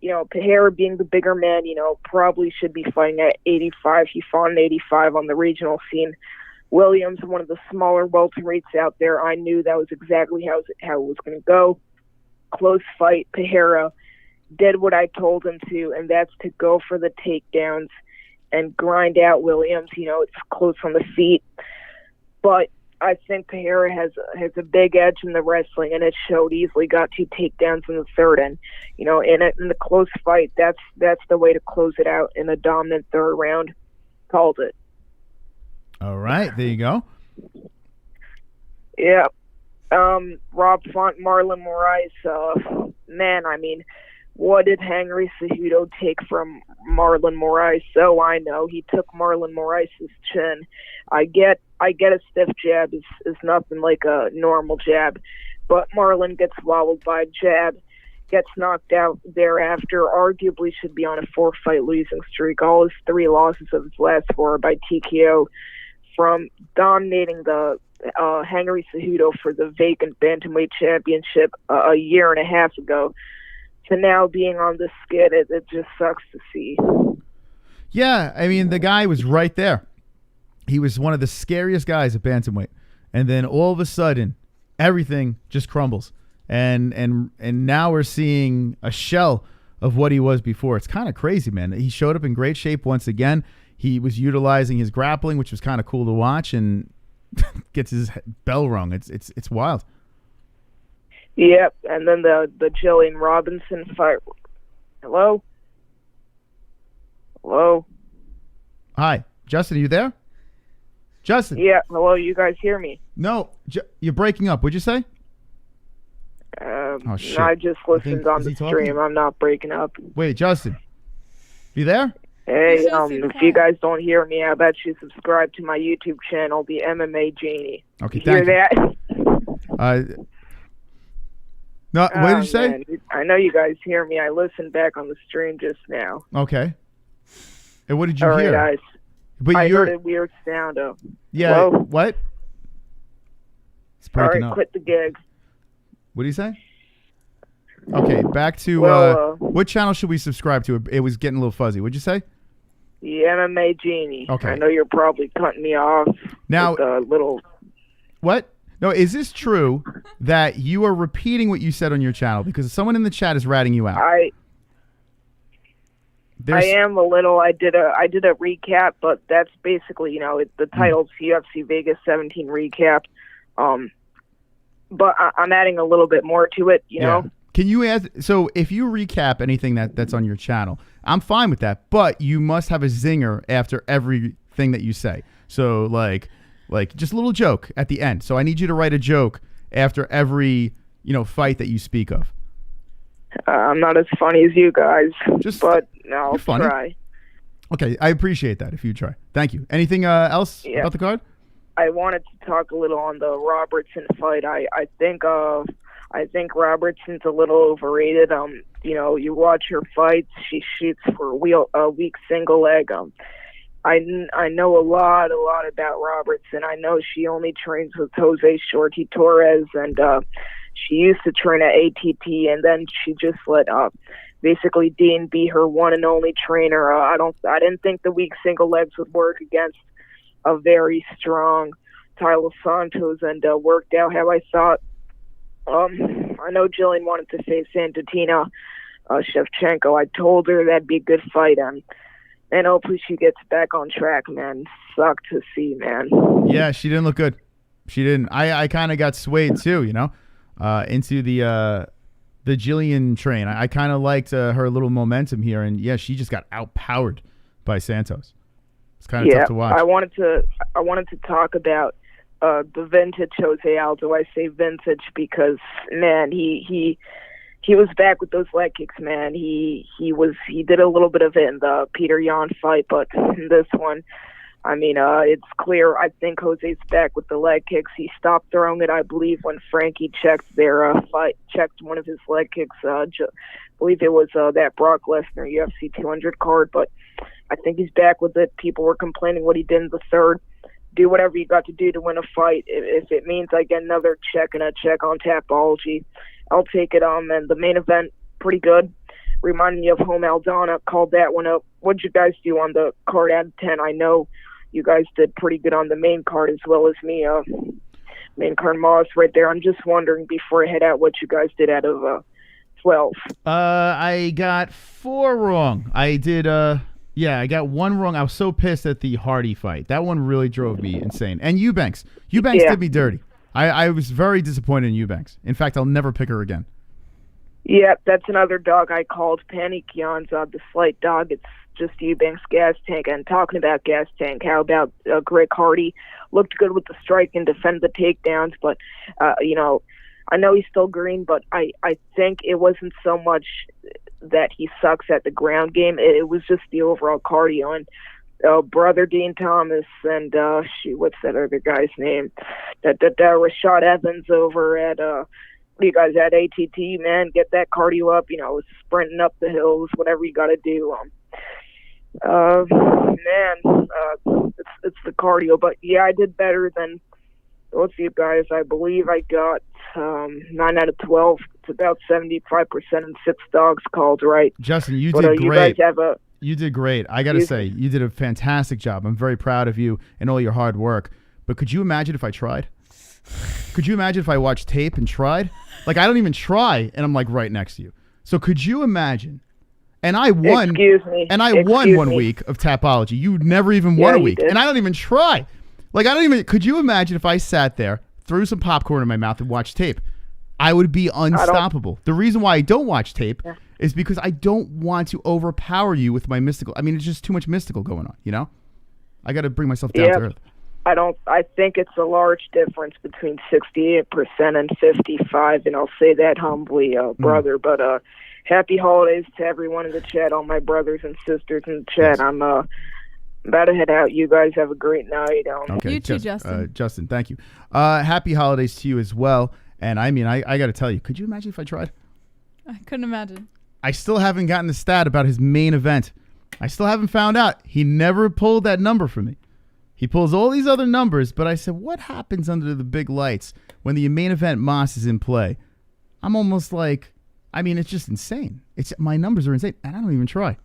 [SPEAKER 11] You know, Pereira being the bigger man, you know, probably should be fighting at 85. He fought at 85 on the regional scene. Williams, one of the smaller welterweights out there, I knew that was exactly how it was going to go. Close fight. Pereira did what I told him to, and that's to go for the takedowns and grind out Williams. You know, it's close on the feet. But I think Pereira has a big edge in the wrestling, and it showed. Easily got 2 takedowns in the third, and, you know, in the close fight, that's the way to close it out in a dominant third round. Called it.
[SPEAKER 4] All right, there you go.
[SPEAKER 11] Yeah. Rob Font, Marlon Moraes, man, I mean, what did Henry Cejudo take from Marlon Moraes? So I know he took Marlon Moraes' chin. I get a stiff jab is nothing like a normal jab, but Marlon gets wobbled by a jab, gets knocked out thereafter, arguably should be on a 4-fight losing streak. All his 3 losses of his last 4 are by TKO, from dominating the Henry Cejudo for the vacant bantamweight championship a year and a half ago to now being on the skid. It just sucks to see.
[SPEAKER 4] Yeah, I mean, the guy was right there. He was one of the scariest guys at bantamweight, and then all of a sudden, everything just crumbles, and now we're seeing a shell of what he was before. It's kind of crazy, man. He showed up in great shape once again. He was utilizing his grappling, which was kind of cool to watch, and gets his bell rung. It's wild.
[SPEAKER 11] Yep, and then the Jillian Robinson fight. Hello?
[SPEAKER 4] Hi, Justin, are you there? Justin.
[SPEAKER 11] Yeah, hello, you guys hear me?
[SPEAKER 4] No, you're breaking up. What'd you say?
[SPEAKER 11] Oh,
[SPEAKER 4] shit.
[SPEAKER 11] I just listened on the stream. I'm not breaking up.
[SPEAKER 4] Wait, Justin, you there?
[SPEAKER 11] Hey, if you guys don't hear me, I bet you subscribe to my YouTube channel, the MMA Genie.
[SPEAKER 4] Okay,
[SPEAKER 11] you hear that?
[SPEAKER 4] No, what did you say?
[SPEAKER 11] Man, I know you guys hear me. I listened back on the stream just now.
[SPEAKER 4] Okay. And what did you
[SPEAKER 11] All
[SPEAKER 4] hear?
[SPEAKER 11] right, guys.
[SPEAKER 4] But
[SPEAKER 11] I heard a weird sound.
[SPEAKER 4] Yeah.
[SPEAKER 11] Hello?
[SPEAKER 4] What? It's
[SPEAKER 11] All
[SPEAKER 4] breaking
[SPEAKER 11] right,
[SPEAKER 4] up.
[SPEAKER 11] quit the gig.
[SPEAKER 4] What do you say? Okay, back to what channel should we subscribe to? It was getting a little fuzzy. What'd you say?
[SPEAKER 11] The MMA Genie.
[SPEAKER 4] Okay.
[SPEAKER 11] I know you're probably cutting me off.
[SPEAKER 4] Now,
[SPEAKER 11] with a little.
[SPEAKER 4] What? No, is this true that you are repeating what you said on your channel because someone in the chat is ratting you out?
[SPEAKER 11] I am a little. I did a recap, but that's basically, the title's UFC Vegas 17 recap. But I'm adding a little bit more to it, you know.
[SPEAKER 4] Can you add? So if you recap anything that's on your channel, I'm fine with that. But you must have a zinger after everything that you say. So like just a little joke at the end. So I need you to write a joke after every fight that you speak of.
[SPEAKER 11] I'm not as funny as you guys, but I'll
[SPEAKER 4] funny.
[SPEAKER 11] try.
[SPEAKER 4] Okay, I appreciate that if you try. Thank you. Anything else about the card?
[SPEAKER 11] I wanted to talk a little on the Robertson fight. I think Robertson's a little overrated. You watch her fights; she shoots for a weak single leg. I know a lot about Robertson. I know she only trains with Jose Shorty Torres, and she used to train at ATT, and then she just let basically Dean be her one and only trainer. I didn't think the weak single legs would work against a very strong Tyler Santos, and worked out how I thought. I know Jillian wanted to face Antonina Shevchenko. I told her that'd be a good fight, and hopefully she gets back on track, man. Sucked to see, man.
[SPEAKER 4] Yeah, she didn't look good. She didn't. I kind of got swayed too, into the Jillian train. I kind of liked her little momentum here, and yeah, she just got outpowered by Santos. It's kind of tough to watch.
[SPEAKER 11] I wanted to talk about the vintage Jose Aldo. I say vintage because, man, he was back with those leg kicks, man. He did a little bit of it in the Peter Yan fight, but in this one, I mean, it's clear. I think Jose's back with the leg kicks. He stopped throwing it, I believe, when Frankie checked their fight, checked one of his leg kicks. I believe it was that Brock Lesnar UFC 200 card, but I think he's back with it. People were complaining what he did in the third. Do whatever you got to do to win a fight. If it means I get another check and a check on Tapology, I'll take it. And the main event, pretty good. Reminding me of Home Aldana. Called that one up. What'd you guys do on the card out of 10? I know you guys did pretty good on the main card as well as me. Main card Moss right there. I'm just wondering before I head out what you guys did out of 12.
[SPEAKER 4] I got 4 wrong. I did. Yeah, I got 1 wrong. I was so pissed at the Hardy fight. That one really drove me insane. And Eubanks. Eubanks did me dirty. I was very disappointed in Eubanks. In fact, I'll never pick her again.
[SPEAKER 11] Yeah, that's another dog I called Penny Kianza, the slight dog. It's just Eubanks Gas Tank. And talking about Gas Tank, how about Greg Hardy? Looked good with the strike and defended the takedowns, but, I know he's still green, but I think it wasn't so much that he sucks at the ground game. It was just the overall cardio. And brother Dean Thomas and what's that other guy's name? That Rashad Evans over at you guys at ATT, man, get that cardio up, sprinting up the hills, whatever you got to do. It's the cardio. But, yeah, I did better than both of you guys. I believe I got 9 out of 12. It's about 75% in 6 dogs called, right?
[SPEAKER 4] Justin, you did great.
[SPEAKER 11] You guys have
[SPEAKER 4] You did great. I got to say, you did a fantastic job. I'm very proud of you and all your hard work. But could you imagine if I tried? Could you imagine if I watched tape and tried? Like, I don't even try, and I'm, like, right next to you. So could you imagine? And I won.
[SPEAKER 11] Excuse me.
[SPEAKER 4] And I won 1 week of Tapology. You never even won a week. And I don't even try. Like, I don't even. Could you imagine if I sat there, threw some popcorn in my mouth, and watched tape? I would be unstoppable. The reason why I don't watch tape is because I don't want to overpower you with my mystical. I mean, it's just too much mystical going on, you know? I got to bring myself down to earth.
[SPEAKER 11] I think it's a large difference between 68% and 55%, and I'll say that humbly, brother. But happy holidays to everyone in the chat, all my brothers and sisters in the chat. Yes. I'm about to head out. You guys have a great night.
[SPEAKER 4] Okay,
[SPEAKER 5] you too, Justin.
[SPEAKER 4] Justin, thank you. Happy holidays to you as well. And I mean, I got to tell you, could you imagine if I tried?
[SPEAKER 5] I couldn't imagine.
[SPEAKER 4] I still haven't gotten the stat about his main event. I still haven't found out. He never pulled that number for me. He pulls all these other numbers, but I said, what happens under the big lights when the main event Moss is in play? I'm almost like, I mean, it's just insane. My numbers are insane, and I don't even try.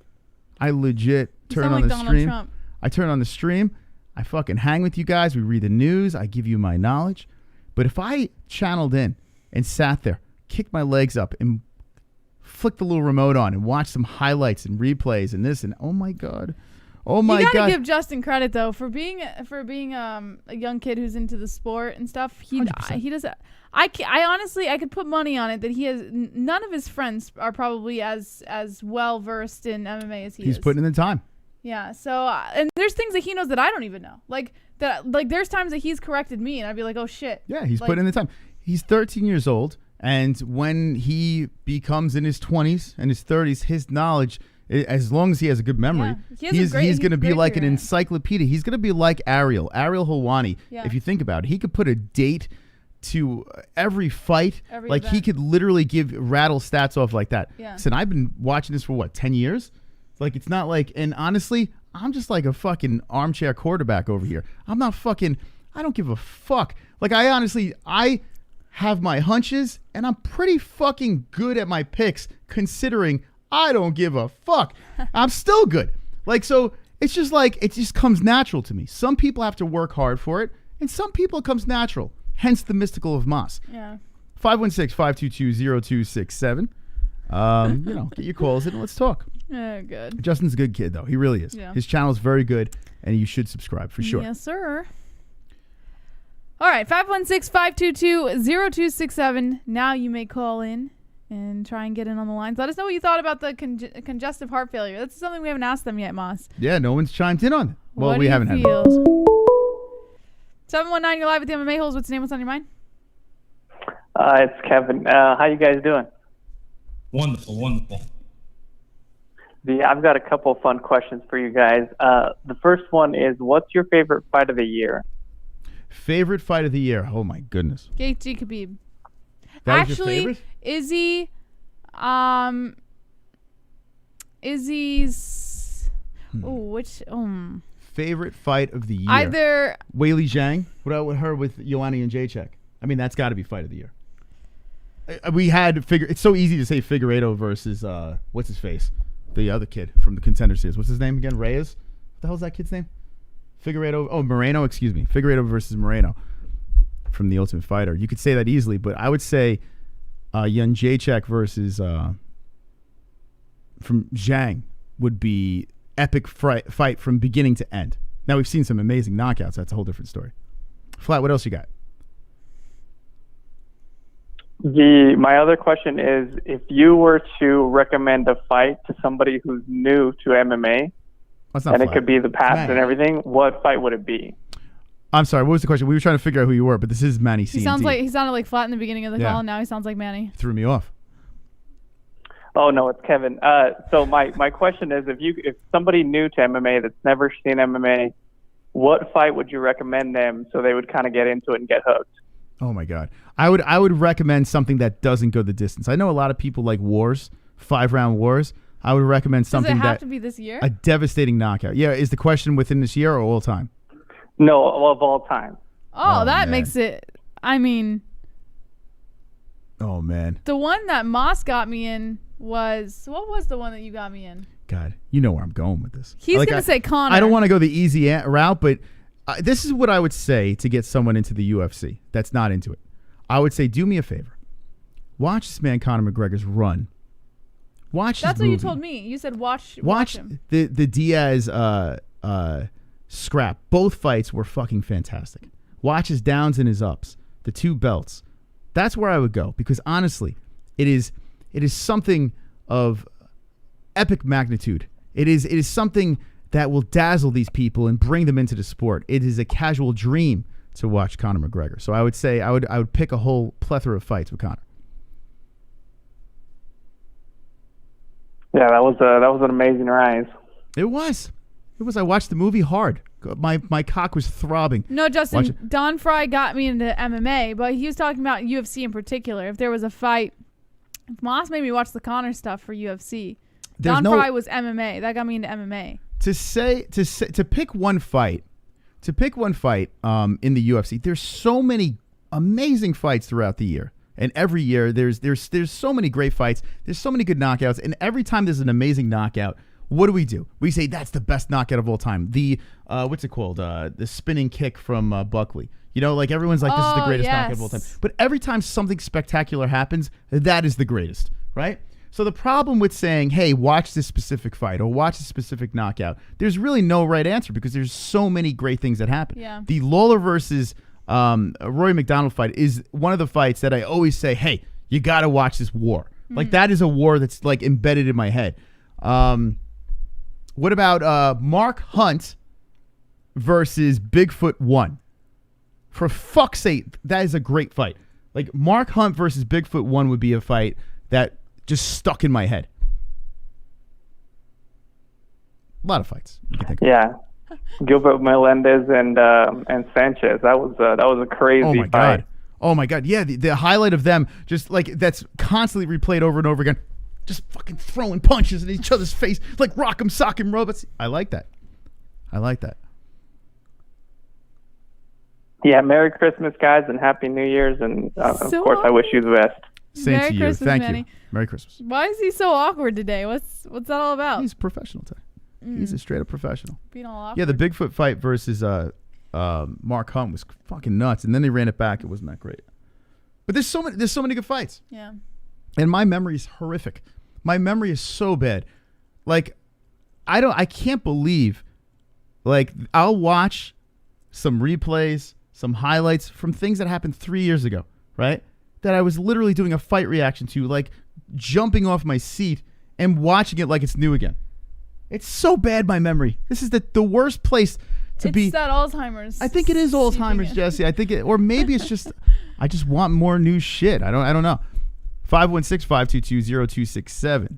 [SPEAKER 4] I legit turn on the stream. Trump. I turn on the stream. I fucking hang with you guys. We read the news. I give you my knowledge. But if I channeled in and sat there, kicked my legs up, and flicked the little remote on and watched some highlights and replays and this and oh my god. Oh my god! You gotta
[SPEAKER 5] give Justin credit though for being a young kid who's into the sport and stuff. He does. I honestly I could put money on it that he has. None of his friends are probably as well versed in MMA as he is.
[SPEAKER 4] He's putting in the time.
[SPEAKER 5] Yeah. So and there's things that he knows that I don't even know. Like there's times that he's corrected me and I'd be like, oh shit.
[SPEAKER 4] Yeah, he's putting in the time. He's 13 years old, and when he becomes in his 20s and his 30s, his knowledge. As long as he has a good memory, he's going to be like an encyclopedia. He's going to be like ARIEL HELWANI. Yeah. If you think about it, he could put a date to every fight. Like event. He could literally rattle stats off like that. Yeah. So I've been watching this for 10 years? Like it's not like, and honestly, I'm just like a fucking armchair quarterback over here. I'm not fucking, I don't give a fuck. Like I have my hunches and I'm pretty fucking good at my picks considering I don't give a fuck. I'm still good. Like, so it's just like, it just comes natural to me. Some people have to work hard for it, and some people it comes natural. Hence the mystical of Moss.
[SPEAKER 5] Yeah.
[SPEAKER 4] 516-522-0267. Get your calls in and let's talk.
[SPEAKER 5] Good.
[SPEAKER 4] Justin's a good kid, though. He really is. Yeah. His channel is very good, and you should subscribe for sure.
[SPEAKER 5] Yes, sir. All right, 516-522-0267. Now you may call in and try and get in on the lines. Let us know what you thought about the congestive heart failure. That's something we haven't asked them yet, Moss.
[SPEAKER 4] Yeah, no one's chimed in on it. Well, we haven't had it.
[SPEAKER 5] 719, you're live with the MMA Holes. What's your name? What's on your mind?
[SPEAKER 12] It's Kevin. How you guys doing?
[SPEAKER 3] Wonderful, wonderful.
[SPEAKER 12] I've got a couple of fun questions for you guys. The first one is, what's your favorite fight of the year?
[SPEAKER 4] Favorite fight of the year? Oh, my goodness.
[SPEAKER 5] Gaethje Khabib.
[SPEAKER 4] That was your favorite?
[SPEAKER 5] Izzy's
[SPEAKER 4] favorite fight of the year.
[SPEAKER 5] Either
[SPEAKER 4] Weili Zhang. What about her with HELWANI and Jacek? I mean, that's got to be fight of the year. We had it's so easy to say Figueiredo versus what's his face, the other kid from the Contender Series. What's his name again? Reyes. What the hell's that kid's name? Figueiredo. Oh, Moreno. Excuse me. Figueiredo versus Moreno from the Ultimate Fighter. You could say that easily, but I would say Jan Jacek versus from Zhang would be epic fight from beginning to end. Now we've seen some amazing knockouts. That's a whole different story. Flat, what else you got?
[SPEAKER 12] My other question is, if you were to recommend a fight to somebody who's new to MMA, and it could be the past and everything, what fight would it be?
[SPEAKER 4] I'm sorry, what was the question? We were trying to figure out who you were, but this is Manny C.
[SPEAKER 5] He sounded like flat in the beginning of the call, and now he sounds like Manny.
[SPEAKER 4] Threw me off.
[SPEAKER 12] Oh no, it's Kevin. So my question is, if somebody new to MMA that's never seen MMA, what fight would you recommend them so they would kind of get into it and get hooked?
[SPEAKER 4] Oh my God. I would recommend something that doesn't go the distance. I know a lot of people like wars, 5-round wars. I would recommend something
[SPEAKER 5] Does it have to be this year?
[SPEAKER 4] A devastating knockout. Yeah, is the question within this year or all time?
[SPEAKER 12] No, of all time.
[SPEAKER 5] Oh, that makes it. I mean.
[SPEAKER 4] Oh man.
[SPEAKER 5] The one that Moss got me in was, what was the one that you got me in?
[SPEAKER 4] God, you know where I'm going with this.
[SPEAKER 5] He's going to say Conor.
[SPEAKER 4] I don't want to go the easy route, but this is what I would say to get someone into the UFC that's not into it. I would say, do me a favor. Watch this man Conor McGregor's run. Watch
[SPEAKER 5] That's
[SPEAKER 4] his
[SPEAKER 5] what
[SPEAKER 4] movie.
[SPEAKER 5] you told me. You said watch him.
[SPEAKER 4] the DIAZ scrap. Both fights were fucking fantastic. Watch his downs and his ups. The 2 belts. That's where I would go because honestly, it is something of epic magnitude. It is something that will dazzle these people and bring them into the sport. It is a casual dream to watch Conor McGregor. So I would say I would pick a whole plethora of fights with Conor.
[SPEAKER 12] Yeah, that was an amazing rise.
[SPEAKER 4] It was. I watched the movie hard. My cock was throbbing.
[SPEAKER 5] No, Justin, Don Fry got me into MMA, but he was talking about UFC in particular. If there was a fight, if Moss made me watch the Conor stuff for UFC. Don Fry was MMA. That got me into MMA.
[SPEAKER 4] To pick one fight in the UFC, there's so many amazing fights throughout the year. And every year there's so many great fights. There's so many good knockouts. And every time there's an amazing knockout, what do? We say that's the best knockout of all time. The what's it called? The spinning kick from Buckley. You know, like everyone's like, this is the greatest knockout of all time. But every time something spectacular happens, that is the greatest, right? So the problem with saying, hey, watch this specific fight or watch this specific knockout, there's really no right answer because there's so many great things that happen.
[SPEAKER 5] Yeah.
[SPEAKER 4] The Lawler versus Rory McDonald fight is one of the fights that I always say, hey, you got to watch this war. Mm-hmm. Like that is a war that's like embedded in my head. What about Mark Hunt versus Bigfoot 1? For fuck's sake, that is a great fight. Like Mark Hunt versus Bigfoot 1 would be a fight that just stuck in my head. A lot of fights. You can think of.
[SPEAKER 12] Yeah. Gilbert Melendez and Sanchez. That was a crazy fight.
[SPEAKER 4] Oh my God. Yeah, the highlight of them just like that's constantly replayed over and over again. Just fucking throwing punches in each other's face like rock'em sock'em robots. I like that.
[SPEAKER 12] Yeah, Merry Christmas, guys, and Happy New Year's, and of course, I wish you the best.
[SPEAKER 4] Same
[SPEAKER 5] Merry
[SPEAKER 4] to you.
[SPEAKER 5] Christmas,
[SPEAKER 4] Thank
[SPEAKER 5] Manny.
[SPEAKER 4] you. Merry Christmas.
[SPEAKER 5] Why is he so awkward today? What's that all about?
[SPEAKER 4] He's a professional today. He's a straight up professional.
[SPEAKER 5] Being all awkward.
[SPEAKER 4] Yeah, the Bigfoot fight versus Mark Hunt was fucking nuts, and then they ran it back. It wasn't that great. But there's so many good fights.
[SPEAKER 5] Yeah.
[SPEAKER 4] And my memory is horrific. My memory is so bad. Like, I can't believe, like, I'll watch some replays, some highlights from things that happened 3 years ago, right? That I was literally doing a fight reaction to, like jumping off my seat and watching it like it's new again. It's so bad, my memory. This is the worst place to be.
[SPEAKER 5] It's that Alzheimer's.
[SPEAKER 4] I think it is Alzheimer's, Jesse. I think it, or maybe it's just, I just want more new shit. I don't know. 516-522-0267.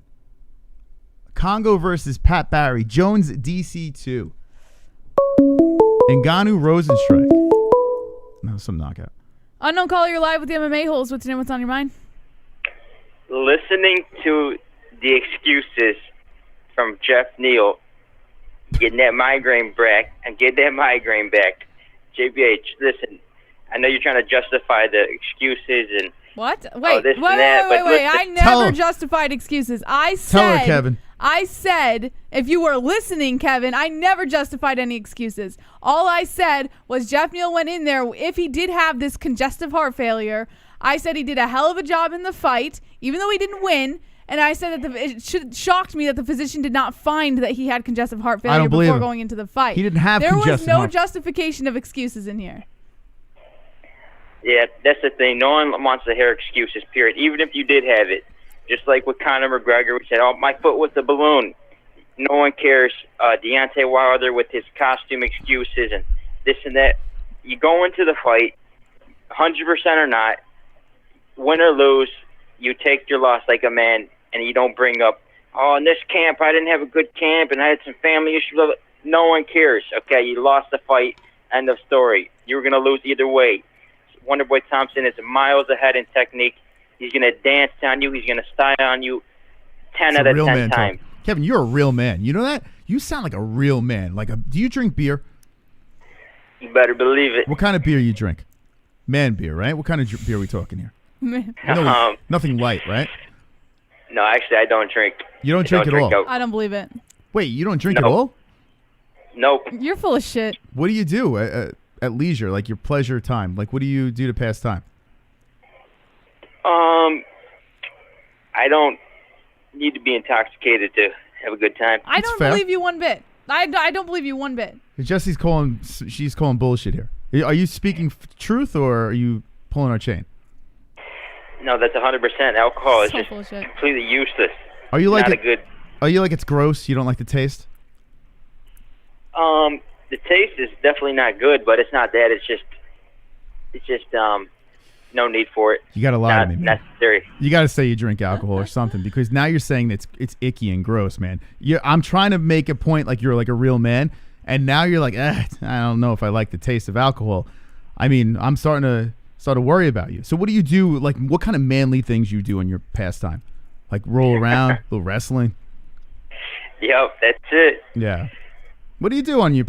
[SPEAKER 4] Congo versus Pat Barry. Jones DC2. Ngannou Rosenstrike. No, some knockout.
[SPEAKER 5] Unknown caller, you're live with the MMA-HOLES. What's your name? What's on your mind?
[SPEAKER 13] Listening to the excuses from Geoff Neal, getting that migraine back, and get that migraine back. JBH, listen, I know you're trying to justify the excuses and
[SPEAKER 5] what? Wait,
[SPEAKER 13] this
[SPEAKER 5] wait,
[SPEAKER 13] and that,
[SPEAKER 5] wait,
[SPEAKER 13] but
[SPEAKER 5] wait.
[SPEAKER 13] listen,
[SPEAKER 5] I never justified excuses. I said,
[SPEAKER 4] Tell her, Kevin.
[SPEAKER 5] I said, if you were listening, Kevin, I never justified any excuses. All I said was Geoff Neal went in there. If he did have this congestive heart failure, I said he did a hell of a job in the fight, even though he didn't win. And I said that it shocked me that the physician did not find that he had congestive heart failure before going into the fight.
[SPEAKER 4] He didn't have
[SPEAKER 5] There
[SPEAKER 4] congestive
[SPEAKER 5] was no
[SPEAKER 4] heart.
[SPEAKER 5] justification of excuses in here.
[SPEAKER 13] yeah, that's the thing. No one wants to hear excuses, period. Even if you did have it. Just like with Conor McGregor, we said, oh, my foot was the balloon. No one cares. Deontay Wilder with his costume excuses and this and that. You go into the fight, 100% or not, win or lose, you take your loss like a man, and you don't bring up, oh, in this camp, I didn't have a good camp, and I had some family issues. No one cares, okay? You lost the fight, end of story. You were going to lose either way. Wonderboy Thompson is miles ahead in technique. He's going to dance on you. He's going to style on you 10
[SPEAKER 4] It's
[SPEAKER 13] out
[SPEAKER 4] a
[SPEAKER 13] of
[SPEAKER 4] real
[SPEAKER 13] 10
[SPEAKER 4] man
[SPEAKER 13] times.
[SPEAKER 4] talk. Kevin, you're a real man. You know that? You sound like a real man. Do you drink beer?
[SPEAKER 13] You better believe it.
[SPEAKER 4] What kind of beer you drink? Man beer, right? What kind of beer are we talking here? No, nothing light, right?
[SPEAKER 13] No, actually, I don't drink.
[SPEAKER 4] You don't drink at all?
[SPEAKER 5] I don't believe it.
[SPEAKER 4] Wait, you don't drink at all?
[SPEAKER 13] Nope.
[SPEAKER 5] You're full of shit.
[SPEAKER 4] What do you do at leisure, like your pleasure time? Like, what do you do to pass time?
[SPEAKER 13] I don't need to be intoxicated to have a good time.
[SPEAKER 5] I don't believe you one bit. I don't believe you one bit.
[SPEAKER 4] She's calling bullshit here. Are you speaking truth or are you pulling our chain?
[SPEAKER 13] No, that's 100%. Alcohol is
[SPEAKER 5] So
[SPEAKER 13] just
[SPEAKER 5] bullshit.
[SPEAKER 13] completely useless.
[SPEAKER 4] Are you like
[SPEAKER 13] Not
[SPEAKER 4] it?
[SPEAKER 13] a good.
[SPEAKER 4] Are you like it's gross? You don't like the taste?
[SPEAKER 13] The taste is definitely not good, but it's not that. It's just no need for it.
[SPEAKER 4] You got to lie
[SPEAKER 13] Not
[SPEAKER 4] to me, man.
[SPEAKER 13] necessary.
[SPEAKER 4] You got to say you drink alcohol or something because now you're saying that it's icky and gross, man. I'm trying to make a point like you're like a real man, and now you're like, I don't know if I like the taste of alcohol. I mean, I'm starting to worry about you. So what do you do? Like, what kind of manly things you do in your pastime? Like roll around, a little wrestling?
[SPEAKER 13] Yep, that's it.
[SPEAKER 4] Yeah. What do you do on your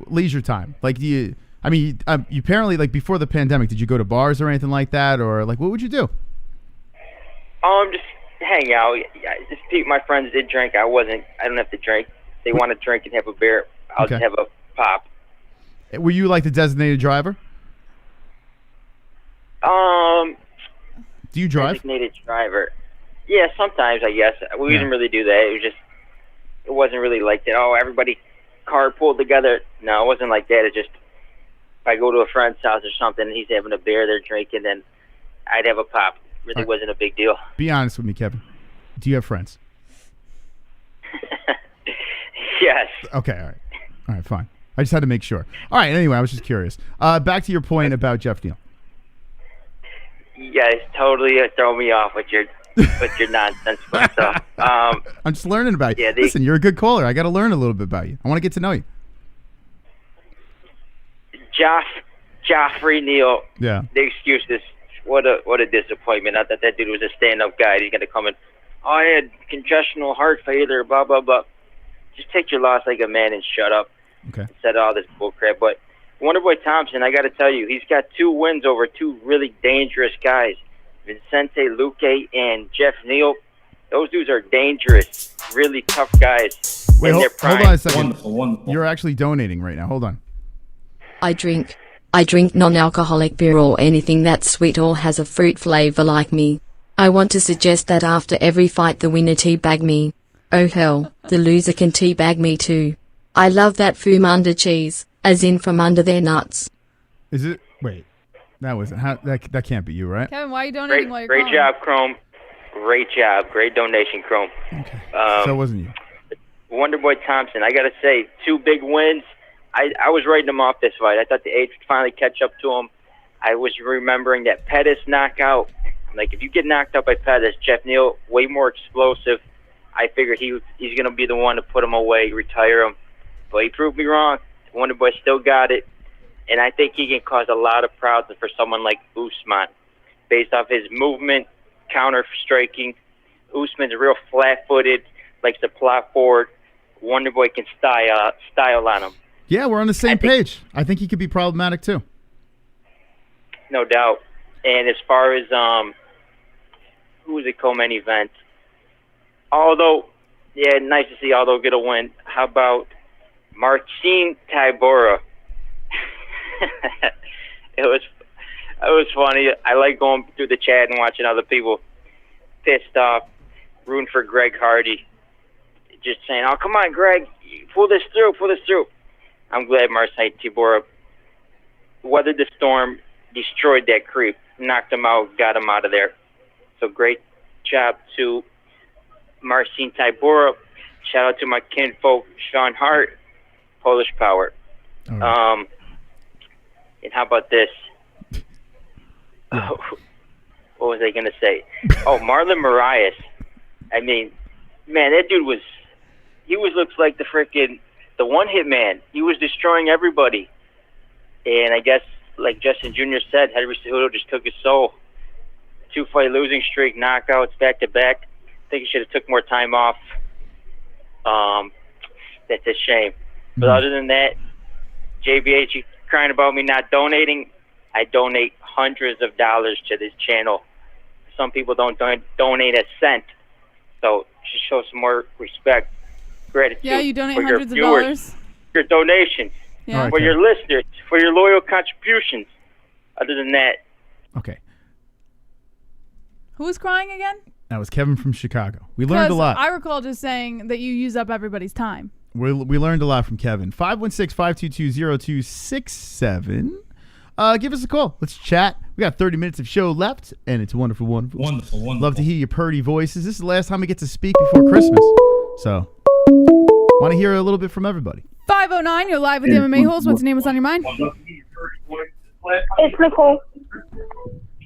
[SPEAKER 4] leisure time? Like, you apparently, like, before the pandemic, did you go to bars or anything like that? Or, like, what would you do?
[SPEAKER 13] Just hang out. My friends did drink. I don't have to drink. They want to drink and have a beer. I'll just have a pop.
[SPEAKER 4] Were you, like, the designated driver? Do you drive?
[SPEAKER 13] Designated driver. Yeah, sometimes, I guess. We didn't really do that. It wasn't really like that. Oh, everybody carpooled together. No, it wasn't like that. It just, if I go to a friend's house or something, and he's having a beer, they're drinking, then I'd have a pop. Really wasn't a big deal.
[SPEAKER 4] Be honest with me, Kevin. Do you have friends?
[SPEAKER 13] Yes.
[SPEAKER 4] Okay, all right, fine. I just had to make sure. All right, anyway, I was just curious. Back to your point about Geoff Neal.
[SPEAKER 13] You guys totally throw me off with your nonsensical stuff.
[SPEAKER 4] I'm just learning about you.
[SPEAKER 13] Yeah,
[SPEAKER 4] Listen, you're a good caller. I got to learn a little bit about you. I want to get to know you.
[SPEAKER 13] Geoffrey Neal.
[SPEAKER 4] Yeah.
[SPEAKER 13] The excuses. What a disappointment. I thought that dude was a stand-up guy. He's going to come in. Oh, I had congestional heart failure, blah, blah, blah. Just take your loss like a man and shut up.
[SPEAKER 4] Okay.
[SPEAKER 13] Instead of all this bullcrap. But Wonderboy Thompson, I got to tell you, he's got 2 wins over 2 really dangerous guys. Vicente Luque and Geoff Neal. Those dudes are dangerous, really tough guys.
[SPEAKER 4] Wait,
[SPEAKER 13] in their prime.
[SPEAKER 4] hold on a second.
[SPEAKER 3] Wonderful.
[SPEAKER 4] You're actually donating right now. Hold on.
[SPEAKER 6] I drink non-alcoholic beer or anything that's sweet or has a fruit flavor like me. I want to suggest that after every fight the winner teabag me. Oh hell, the loser can teabag me too. I love that from under cheese, as in from under their nuts.
[SPEAKER 4] Is it? Wait. That wasn't. That can't be you, right?
[SPEAKER 5] Kevin, why are you donating while you're
[SPEAKER 13] Great
[SPEAKER 5] gone?
[SPEAKER 13] job, Chrome. Great job. Great donation, Chrome.
[SPEAKER 4] Okay. So it wasn't you.
[SPEAKER 13] Wonderboy Thompson, I got to say, 2 big wins. I was writing him off this fight. I thought the age would finally catch up to him. I was remembering that Pettis knockout. Like, if you get knocked out by Pettis, Geoff Neal, way more explosive. I figured he's going to be the one to put him away, retire him. But he proved me wrong. Wonderboy still got it. And I think he can cause a lot of problems for someone like Usman. Based off his movement, counter-striking. Usman's real flat-footed, likes to plot forward. Wonderboy can style on him.
[SPEAKER 4] Yeah, we're on the same page. I think he could be problematic too.
[SPEAKER 13] No doubt. And as far as who was the co-main event? Nice to see Aldo get a win. How about Marcin Tybura? It was funny. I like going through the chat and watching other people pissed off, rooting for Greg Hardy, just saying, "Oh, come on, Greg, pull this through." I'm glad Marcin Tybura weathered the storm, destroyed that creep, knocked him out, got him out of there. So great job to Marcin Tybura. Shout out to my kinfolk, Sean Hart, Polish Power.
[SPEAKER 4] Right.
[SPEAKER 13] And how about this? What was I going to say? Marlon Moraes. I mean, man, that dude looks like the one-hit man. He was destroying everybody. And I guess like Justin Jr. said, Henry Cejudo just took his soul. 2-fight losing streak, knockouts back to back. I think he should have took more time off. That's a shame. But other than that, JBH, you crying about me not donating. I donate hundreds of dollars to this channel. Some people don't donate a cent. So just show some more respect, gratitude.
[SPEAKER 5] Yeah, you donate
[SPEAKER 13] for
[SPEAKER 5] hundreds
[SPEAKER 13] your
[SPEAKER 5] of
[SPEAKER 13] viewers,
[SPEAKER 5] dollars.
[SPEAKER 13] your donations,
[SPEAKER 5] Yeah.
[SPEAKER 13] for your listeners, for your loyal contributions. Other than that,
[SPEAKER 4] Okay.
[SPEAKER 5] Who was crying again?
[SPEAKER 4] That was Kevin from Chicago. We learned a lot.
[SPEAKER 5] I recall just saying that you use up everybody's time.
[SPEAKER 4] We learned a lot from Kevin. 516-522-0267. Give us a call. Let's chat. We got 30 minutes of show left, and it's wonderful, wonderful.
[SPEAKER 3] Wonderful.
[SPEAKER 4] Love to hear your purty voices. This is the last time we get to speak before Christmas. So, want to hear a little bit from everybody.
[SPEAKER 5] 509, you're live with the MMA-HOLES. What's your name? What's on your mind?
[SPEAKER 14] It's Nicole.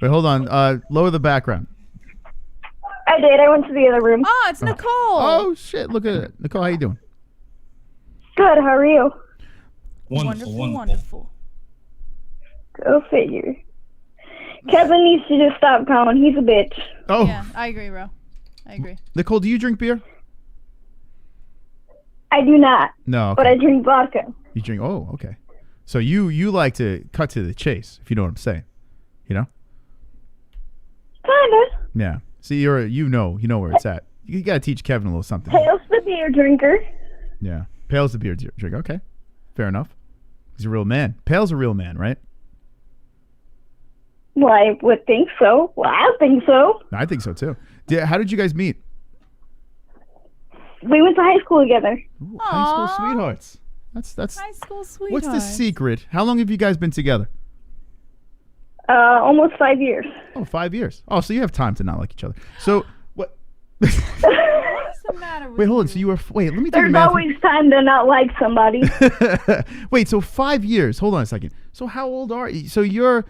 [SPEAKER 4] Wait, hold on. Lower the background.
[SPEAKER 14] I did. I went to the other room.
[SPEAKER 5] Oh, it's Nicole.
[SPEAKER 4] Oh, shit. Look at it. Nicole, how you doing?
[SPEAKER 14] Good. How are you?
[SPEAKER 5] Wonderful.
[SPEAKER 14] Go figure. Kevin needs to just stop calling. He's a bitch.
[SPEAKER 4] Oh.
[SPEAKER 5] Yeah, I agree, bro. I agree.
[SPEAKER 4] Nicole, do you drink beer?
[SPEAKER 14] I do not.
[SPEAKER 4] No.
[SPEAKER 14] But I drink vodka.
[SPEAKER 4] You drink. Oh, okay. So you like to cut to the chase, if you know what I'm saying. You know?
[SPEAKER 14] Kinda.
[SPEAKER 4] Yeah. See, you know where it's at. You got to teach Kevin a little something.
[SPEAKER 14] Pale's the beer drinker.
[SPEAKER 4] Yeah. Pale's the beer drinker. Okay. Fair enough. He's a real man. Pale's a real man, right?
[SPEAKER 14] Well, I would think so. Well, I think so.
[SPEAKER 4] I think so, too. How did you guys meet?
[SPEAKER 14] We went to high school together.
[SPEAKER 4] Ooh, high school sweethearts. That's
[SPEAKER 5] high school sweethearts.
[SPEAKER 4] What's the secret? How long have you guys been together?
[SPEAKER 14] Almost 5 years.
[SPEAKER 4] Oh, 5 years. Oh, so you have time to not like each other. So what?
[SPEAKER 5] What's the matter with
[SPEAKER 4] Wait, hold on. So you were let me do the
[SPEAKER 14] There's
[SPEAKER 4] math.
[SPEAKER 14] always time to not like somebody.
[SPEAKER 4] Wait, so 5 years. Hold on a second. So how old are you? So you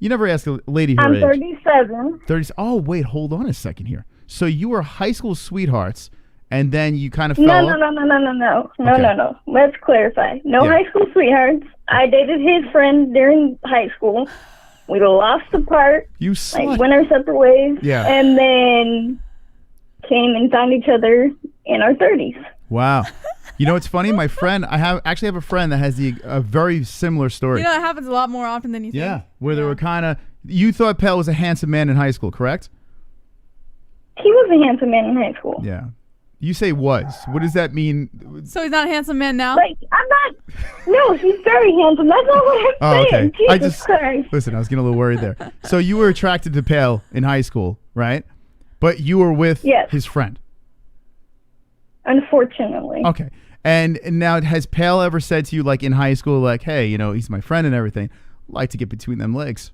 [SPEAKER 4] never asked a lady her
[SPEAKER 14] I'm
[SPEAKER 4] age.
[SPEAKER 14] 37.
[SPEAKER 4] 30. Oh, wait, hold on a second here. So you were high school sweethearts, and then you kind of fell.
[SPEAKER 14] No.
[SPEAKER 4] Okay.
[SPEAKER 14] No. Let's clarify. No
[SPEAKER 4] Yeah.
[SPEAKER 14] high school sweethearts. I dated his friend during high school. We lost apart.
[SPEAKER 4] You slut.
[SPEAKER 14] Like went our separate ways.
[SPEAKER 4] Yeah.
[SPEAKER 14] And then came and found each other in our 30s.
[SPEAKER 4] Wow. You know what's funny? My friend, I actually have a friend that has a very similar story.
[SPEAKER 5] You know, that happens a lot more often than you think.
[SPEAKER 4] Yeah, where they were kind of. You thought Pell was a handsome man in high school, correct?
[SPEAKER 14] He was a handsome man in high school.
[SPEAKER 4] Yeah. You say was. What does that mean?
[SPEAKER 5] So he's not a handsome man now?
[SPEAKER 14] Like, I'm not. No, he's very handsome. That's not what I'm
[SPEAKER 4] Oh,
[SPEAKER 14] saying.
[SPEAKER 4] okay.
[SPEAKER 14] Jesus Christ.
[SPEAKER 4] Listen, I was getting a little worried there. So you were attracted to Pale in high school, right? But you were with his friend.
[SPEAKER 14] Unfortunately.
[SPEAKER 4] Okay. And now, has Pale ever said to you, like in high school, like, hey, you know, he's my friend and everything, like to get between them legs?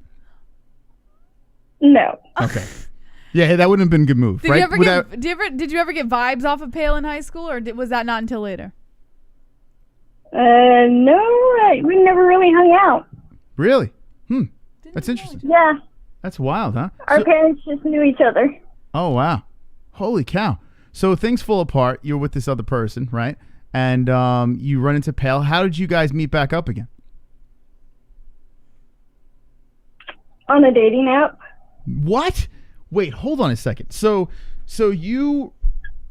[SPEAKER 14] No.
[SPEAKER 4] Okay. Yeah, that wouldn't have been a good move,
[SPEAKER 5] Did
[SPEAKER 4] right?
[SPEAKER 5] you ever did you ever get vibes off of Pale in high school, or was that not until later?
[SPEAKER 14] No, we never really hung out.
[SPEAKER 4] Really? That's interesting.
[SPEAKER 14] Yeah.
[SPEAKER 4] That's wild, huh?
[SPEAKER 14] Our parents just knew each other.
[SPEAKER 4] Oh, wow. Holy cow. So things fall apart. You're with this other person, right? And you run into Pale. How did you guys meet back up again?
[SPEAKER 14] On a dating app.
[SPEAKER 4] What? Wait, hold on a second. So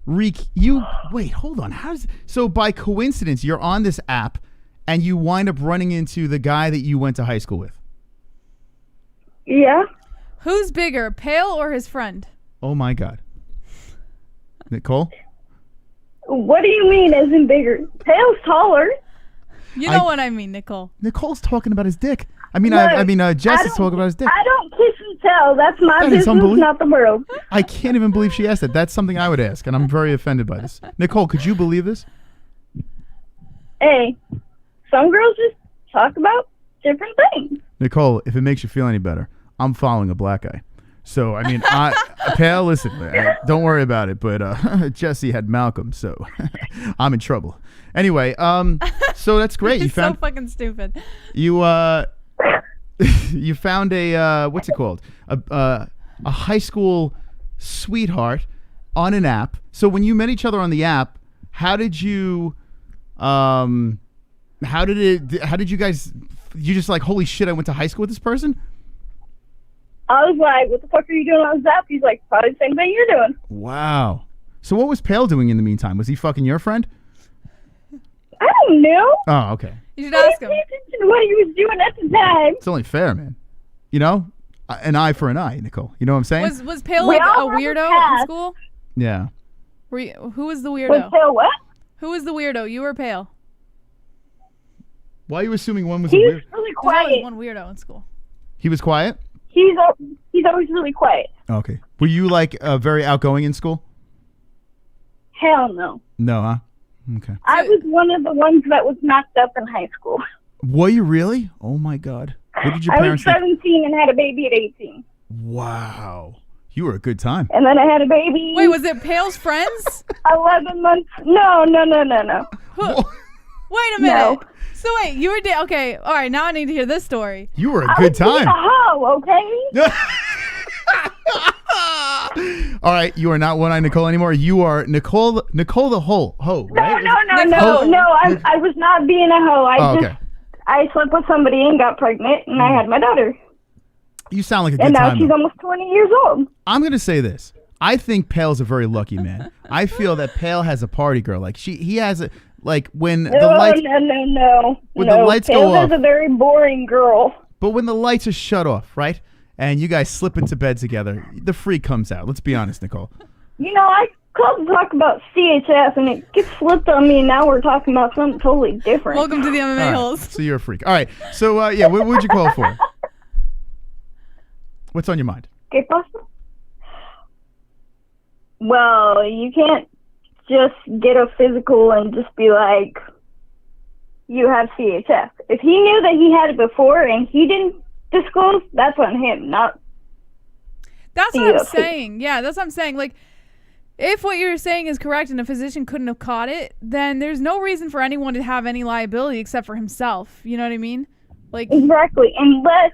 [SPEAKER 4] wait, hold on. So by coincidence, you're on this app and you wind up running into the guy that you went to high school with.
[SPEAKER 14] Yeah.
[SPEAKER 5] Who's bigger, Pale or his friend?
[SPEAKER 4] Oh my God. Nicole?
[SPEAKER 14] What do you mean as in bigger? Pale's taller.
[SPEAKER 5] You know what I mean, Nicole.
[SPEAKER 4] Nicole's talking about his dick. I mean,
[SPEAKER 14] Look,
[SPEAKER 4] Jess is talking about his dick.
[SPEAKER 14] I don't kiss and tell. That's my
[SPEAKER 4] That is
[SPEAKER 14] business,
[SPEAKER 4] unbelievable.
[SPEAKER 14] not the world.
[SPEAKER 4] I can't even believe she asked that. That's something I would ask, and I'm very offended by this. Nicole, could you believe this?
[SPEAKER 14] Hey, some girls just talk about different things.
[SPEAKER 4] Nicole, if it makes you feel any better, I'm following a black guy. So, I mean, Pale, listen, don't worry about it, but Jesse had Malcolm, so I'm in trouble. Anyway, so that's great. You
[SPEAKER 5] It's
[SPEAKER 4] found
[SPEAKER 5] so fucking stupid.
[SPEAKER 4] you you found a what's it called? A high school sweetheart on an app. So when you met each other on the app, how did you guys you just like, holy shit, I went to high school with this person?
[SPEAKER 14] I was like, what the fuck are you doing on Zap? He's like, probably the same thing you're doing.
[SPEAKER 4] Wow. So what was Pale doing in the meantime? Was he fucking your friend?
[SPEAKER 14] I don't know.
[SPEAKER 4] Oh, okay.
[SPEAKER 5] You should ask him.
[SPEAKER 14] I didn't pay attention to what he was doing at the time.
[SPEAKER 4] It's only fair, man. You know? An eye for an eye, Nicole. You know what I'm saying?
[SPEAKER 5] Was Pale like a weirdo in school?
[SPEAKER 4] Yeah.
[SPEAKER 5] Who was the weirdo?
[SPEAKER 14] Was Pale what?
[SPEAKER 5] Who was the weirdo? You or Pale?
[SPEAKER 4] Why are you assuming one was
[SPEAKER 14] He
[SPEAKER 4] a
[SPEAKER 14] was
[SPEAKER 4] weird?
[SPEAKER 14] really
[SPEAKER 5] There's always
[SPEAKER 14] quiet.
[SPEAKER 5] one weirdo in school.
[SPEAKER 4] He was quiet?
[SPEAKER 14] He's always really quiet.
[SPEAKER 4] Okay. Were you like very outgoing in school?
[SPEAKER 14] Hell no.
[SPEAKER 4] No, huh? Okay.
[SPEAKER 14] I was one of the ones that was knocked up in high school.
[SPEAKER 4] Were you really? Oh my God. What did your
[SPEAKER 14] I was
[SPEAKER 4] parents think?
[SPEAKER 14] 17 and had a baby at 18.
[SPEAKER 4] Wow. You were a good time.
[SPEAKER 14] And then I had a baby.
[SPEAKER 5] Wait, was it Pale's friends?
[SPEAKER 14] 11 months. No.
[SPEAKER 5] Wait a minute.
[SPEAKER 14] No.
[SPEAKER 5] So wait, you were okay. All right, now I need to hear this story.
[SPEAKER 4] You were a good time.
[SPEAKER 14] I was being a hoe, okay?
[SPEAKER 4] All right, you are not One Eye Nicole anymore. You are Nicole the Hoe, right?
[SPEAKER 14] No. I was not being a hoe.
[SPEAKER 4] Okay.
[SPEAKER 14] I slept with somebody and got pregnant, and I had my daughter.
[SPEAKER 4] You sound like a good
[SPEAKER 14] And now
[SPEAKER 4] time.
[SPEAKER 14] she's
[SPEAKER 4] though.
[SPEAKER 14] almost 20 years old.
[SPEAKER 4] I'm going to say this. I think Pale's a very lucky man. I feel that Pale has a party girl. Like he has a, like when the lights.
[SPEAKER 14] No.
[SPEAKER 4] When the lights go
[SPEAKER 14] Pale
[SPEAKER 4] off.
[SPEAKER 14] is a very boring girl.
[SPEAKER 4] But when the lights are shut off, right? And you guys slip into bed together, the freak comes out. Let's be honest, Nicole.
[SPEAKER 14] You know, I called to talk about CHS, and it gets flipped on me, and now we're talking about something totally different.
[SPEAKER 5] Welcome to the MMA
[SPEAKER 4] All right,
[SPEAKER 5] holes.
[SPEAKER 4] so you're a freak. All right. So, yeah, what would you call for? What's on your mind?
[SPEAKER 14] ¿Qué pasa? Well, you can't just get a physical and just be like, you have CHF. If he knew that he had it before and he didn't disclose, that's on him, not
[SPEAKER 5] That's
[SPEAKER 14] the
[SPEAKER 5] what I'm
[SPEAKER 14] UFC.
[SPEAKER 5] saying. Yeah, that's what I'm saying. Like, if what you're saying is correct and a physician couldn't have caught it, then there's no reason for anyone to have any liability except for himself. You know what I mean? Like
[SPEAKER 14] Exactly. Unless,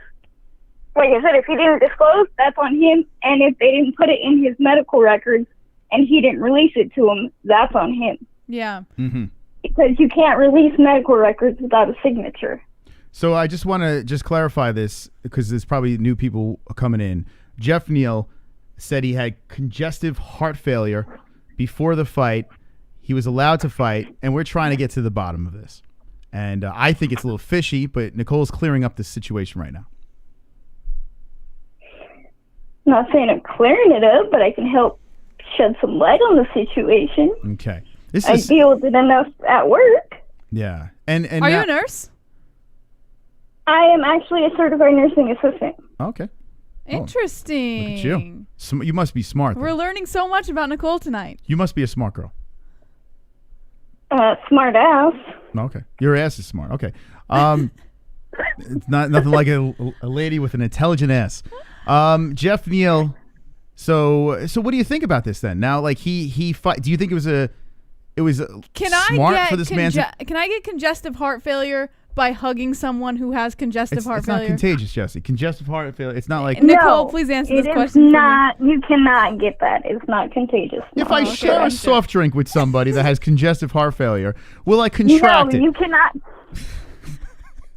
[SPEAKER 14] like I said, if he didn't disclose, that's on him. And if they didn't put it in his medical records and he didn't release it to him, that's on him.
[SPEAKER 5] Yeah.
[SPEAKER 4] Mm-hmm.
[SPEAKER 14] Because you can't release medical records without a signature.
[SPEAKER 4] So I just want to just clarify this because there's probably new people coming in. Geoff Neal said he had congestive heart failure before the fight. He was allowed to fight, and we're trying to get to the bottom of this. And I think it's a little fishy, but Nicole's clearing up this situation right now.
[SPEAKER 14] I'm not saying I'm clearing it up, but I can help shed some light on the situation.
[SPEAKER 4] Okay.
[SPEAKER 14] I deal with it enough at work.
[SPEAKER 4] Yeah. And
[SPEAKER 5] Are you a nurse?
[SPEAKER 14] I am actually a certified nursing assistant.
[SPEAKER 4] Okay.
[SPEAKER 5] Interesting.
[SPEAKER 4] Look at you. You must be smart.
[SPEAKER 5] We're learning so much about Nicole tonight.
[SPEAKER 4] You must be a smart girl.
[SPEAKER 14] Smart ass.
[SPEAKER 4] Okay. Your ass is smart. Okay. It's not nothing like a lady with an intelligent ass. Geoff Neal. So what do you think about this then? Now, like he fight. Do you think it was smart for this man?
[SPEAKER 5] Can I get congestive heart failure by hugging someone who has congestive heart failure?
[SPEAKER 4] It's not contagious, Jesse. Congestive heart failure. It's not like
[SPEAKER 5] Nicole, please answer this question.
[SPEAKER 14] It is not. You cannot get that. It's not contagious.
[SPEAKER 4] If I share a soft drink with somebody that has congestive heart failure, will I contract it?
[SPEAKER 14] No, you cannot.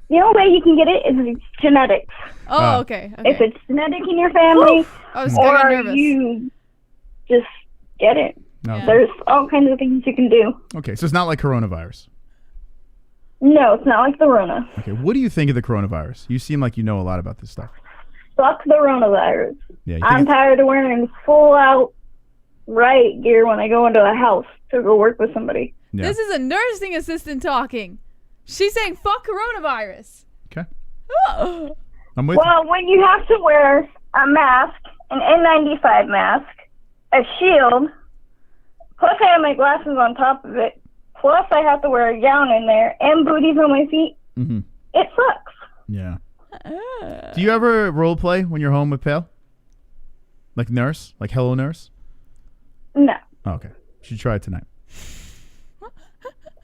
[SPEAKER 14] The only way you can get it is genetics.
[SPEAKER 5] Oh, okay.
[SPEAKER 14] If it's genetic in your family,
[SPEAKER 5] I got
[SPEAKER 14] or
[SPEAKER 5] nervous.
[SPEAKER 14] you just get it.
[SPEAKER 4] Okay.
[SPEAKER 14] There's all kinds of things you can do.
[SPEAKER 4] Okay, so it's not like coronavirus.
[SPEAKER 14] No, it's not like the Rona.
[SPEAKER 4] Okay, what do you think of the coronavirus? You seem like you know a lot about this stuff.
[SPEAKER 14] Fuck the Ronavirus.
[SPEAKER 4] Yeah,
[SPEAKER 14] I'm tired of wearing full out riot gear when I go into a house to go work with somebody.
[SPEAKER 4] Yeah.
[SPEAKER 5] This is a nursing assistant talking. She's saying fuck coronavirus.
[SPEAKER 4] Okay. I'm with you.
[SPEAKER 14] Well, when you have to wear a mask, an N95 mask, a shield, plus I have my glasses on top of it, plus I have to wear a gown in there, and booties on my feet, it sucks.
[SPEAKER 4] Yeah. Do you ever role play when you're home with Pale? Like nurse? Like hello nurse?
[SPEAKER 14] No.
[SPEAKER 4] Oh, okay. You should try it tonight.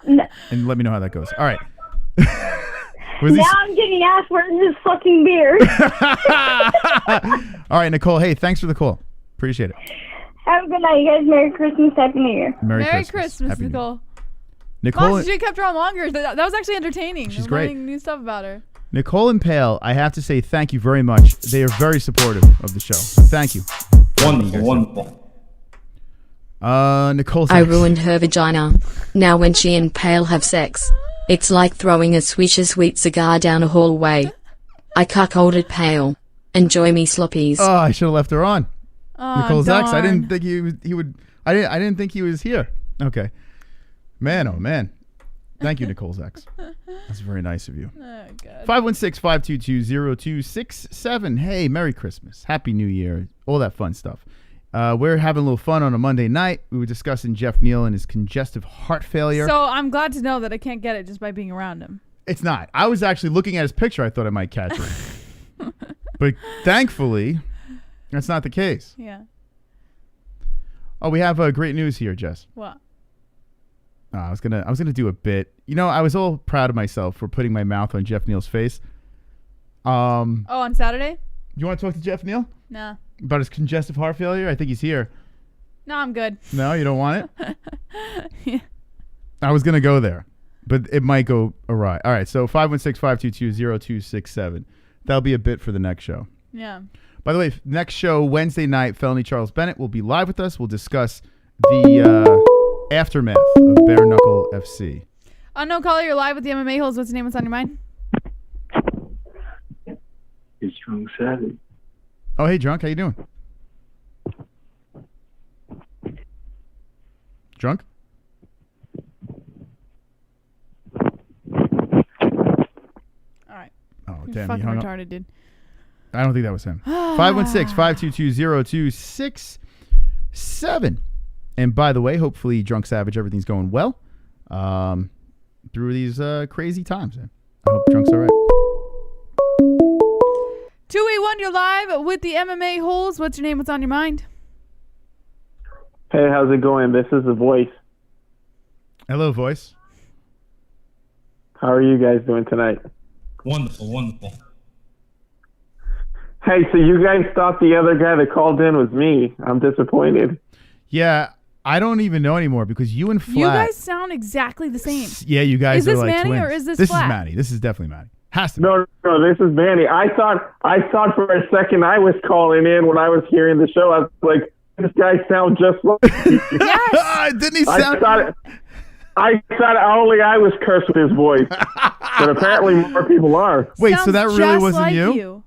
[SPEAKER 14] No.
[SPEAKER 4] And let me know how that goes. All right.
[SPEAKER 14] Now I'm getting asked where's this fucking beer.
[SPEAKER 4] All right, Nicole. Hey, thanks for the call. Appreciate it.
[SPEAKER 14] Have a good night, you guys. Merry Christmas. Happy New Year.
[SPEAKER 4] Merry
[SPEAKER 5] Christmas,
[SPEAKER 4] Happy New Year.
[SPEAKER 5] Nicole.
[SPEAKER 4] Nicole.
[SPEAKER 5] Mom, she kept her on longer. That was actually entertaining.
[SPEAKER 4] She's
[SPEAKER 5] I'm
[SPEAKER 4] great.
[SPEAKER 5] learning new stuff about her.
[SPEAKER 4] Nicole and Pale, I have to say thank you very much. They are very supportive of the show. So thank you.
[SPEAKER 3] Wonderful.
[SPEAKER 4] Nicole's
[SPEAKER 6] I ruined her vagina. Now when she and Pale have sex, it's like throwing a sweet cigar down a hallway. I cuckolded Pale. Enjoy me sloppies.
[SPEAKER 4] Oh, I should have left her on. Nicole's ex. I didn't
[SPEAKER 5] darn.
[SPEAKER 4] think he would. I didn't think he was here. Okay. Man, oh man. Thank you, Nicole's ex. That's very nice of you.
[SPEAKER 5] Oh, God.
[SPEAKER 4] 516-522-0267. Hey, Merry Christmas. Happy New Year. All that fun stuff. We're having a little fun on a Monday night. We were discussing Geoff Neal and his congestive heart failure.
[SPEAKER 5] So I'm glad to know that I can't get it just by being around him.
[SPEAKER 4] It's not. I was actually looking at his picture. I thought I might catch it. But thankfully, that's not the case.
[SPEAKER 5] Yeah.
[SPEAKER 4] Oh, we have great news here, Jess.
[SPEAKER 5] What?
[SPEAKER 4] I was gonna do a bit. You know, I was all proud of myself for putting my mouth on Geoff Neal's face.
[SPEAKER 5] Oh, on Saturday?
[SPEAKER 4] You want to talk to Geoff Neal?
[SPEAKER 5] Nah.
[SPEAKER 4] About his congestive heart failure? I think he's here.
[SPEAKER 5] No, I'm good.
[SPEAKER 4] No, you don't want it?
[SPEAKER 5] Yeah.
[SPEAKER 4] I was gonna go there, but it might go awry. All right, so 516-522-0267. That'll be a bit for the next show.
[SPEAKER 5] Yeah.
[SPEAKER 4] By the way, next show, Wednesday night, Felony Charles Bennett will be live with us. We'll discuss the aftermath of Bare Knuckle FC.
[SPEAKER 5] No, caller, you're live with the MMA holes. What's your name? What's on your mind?
[SPEAKER 15] It's Drunk Savage.
[SPEAKER 4] Oh, hey, Drunk. How you doing? Drunk?
[SPEAKER 5] All right.
[SPEAKER 4] Oh,
[SPEAKER 5] You're
[SPEAKER 4] damn.
[SPEAKER 5] fucking
[SPEAKER 4] He hung
[SPEAKER 5] retarded,
[SPEAKER 4] up.
[SPEAKER 5] dude.
[SPEAKER 4] I don't think that was him. 516-522-0267. And by the way, hopefully, Drunk Savage, everything's going well through these crazy times. Man. I hope Drunk's all right.
[SPEAKER 5] 281, you're live with the MMA holes. What's your name? What's on your mind?
[SPEAKER 12] Hey, how's it going? This is The Voice.
[SPEAKER 4] Hello, Voice.
[SPEAKER 12] How are you guys doing tonight?
[SPEAKER 3] Wonderful.
[SPEAKER 12] Hey, so you guys thought the other guy that called in was me. I'm disappointed.
[SPEAKER 4] Yeah, I don't even know anymore because you and Flat.
[SPEAKER 5] You guys sound exactly the same.
[SPEAKER 4] Yeah, you guys
[SPEAKER 5] are
[SPEAKER 4] like twins.
[SPEAKER 5] Is this Manny or is this
[SPEAKER 4] This
[SPEAKER 5] Flat?
[SPEAKER 4] is Manny. This is definitely Manny. Has to be.
[SPEAKER 12] No, this is Manny. I thought for a second I was calling in when I was hearing the show. I was like, this guy sounds just like me.
[SPEAKER 5] Yes.
[SPEAKER 4] Didn't he sound?
[SPEAKER 12] I thought only I was cursed with his voice, but apparently more people are.
[SPEAKER 4] Wait,
[SPEAKER 5] Sounds
[SPEAKER 4] so that really
[SPEAKER 5] just
[SPEAKER 4] wasn't
[SPEAKER 5] like
[SPEAKER 4] you?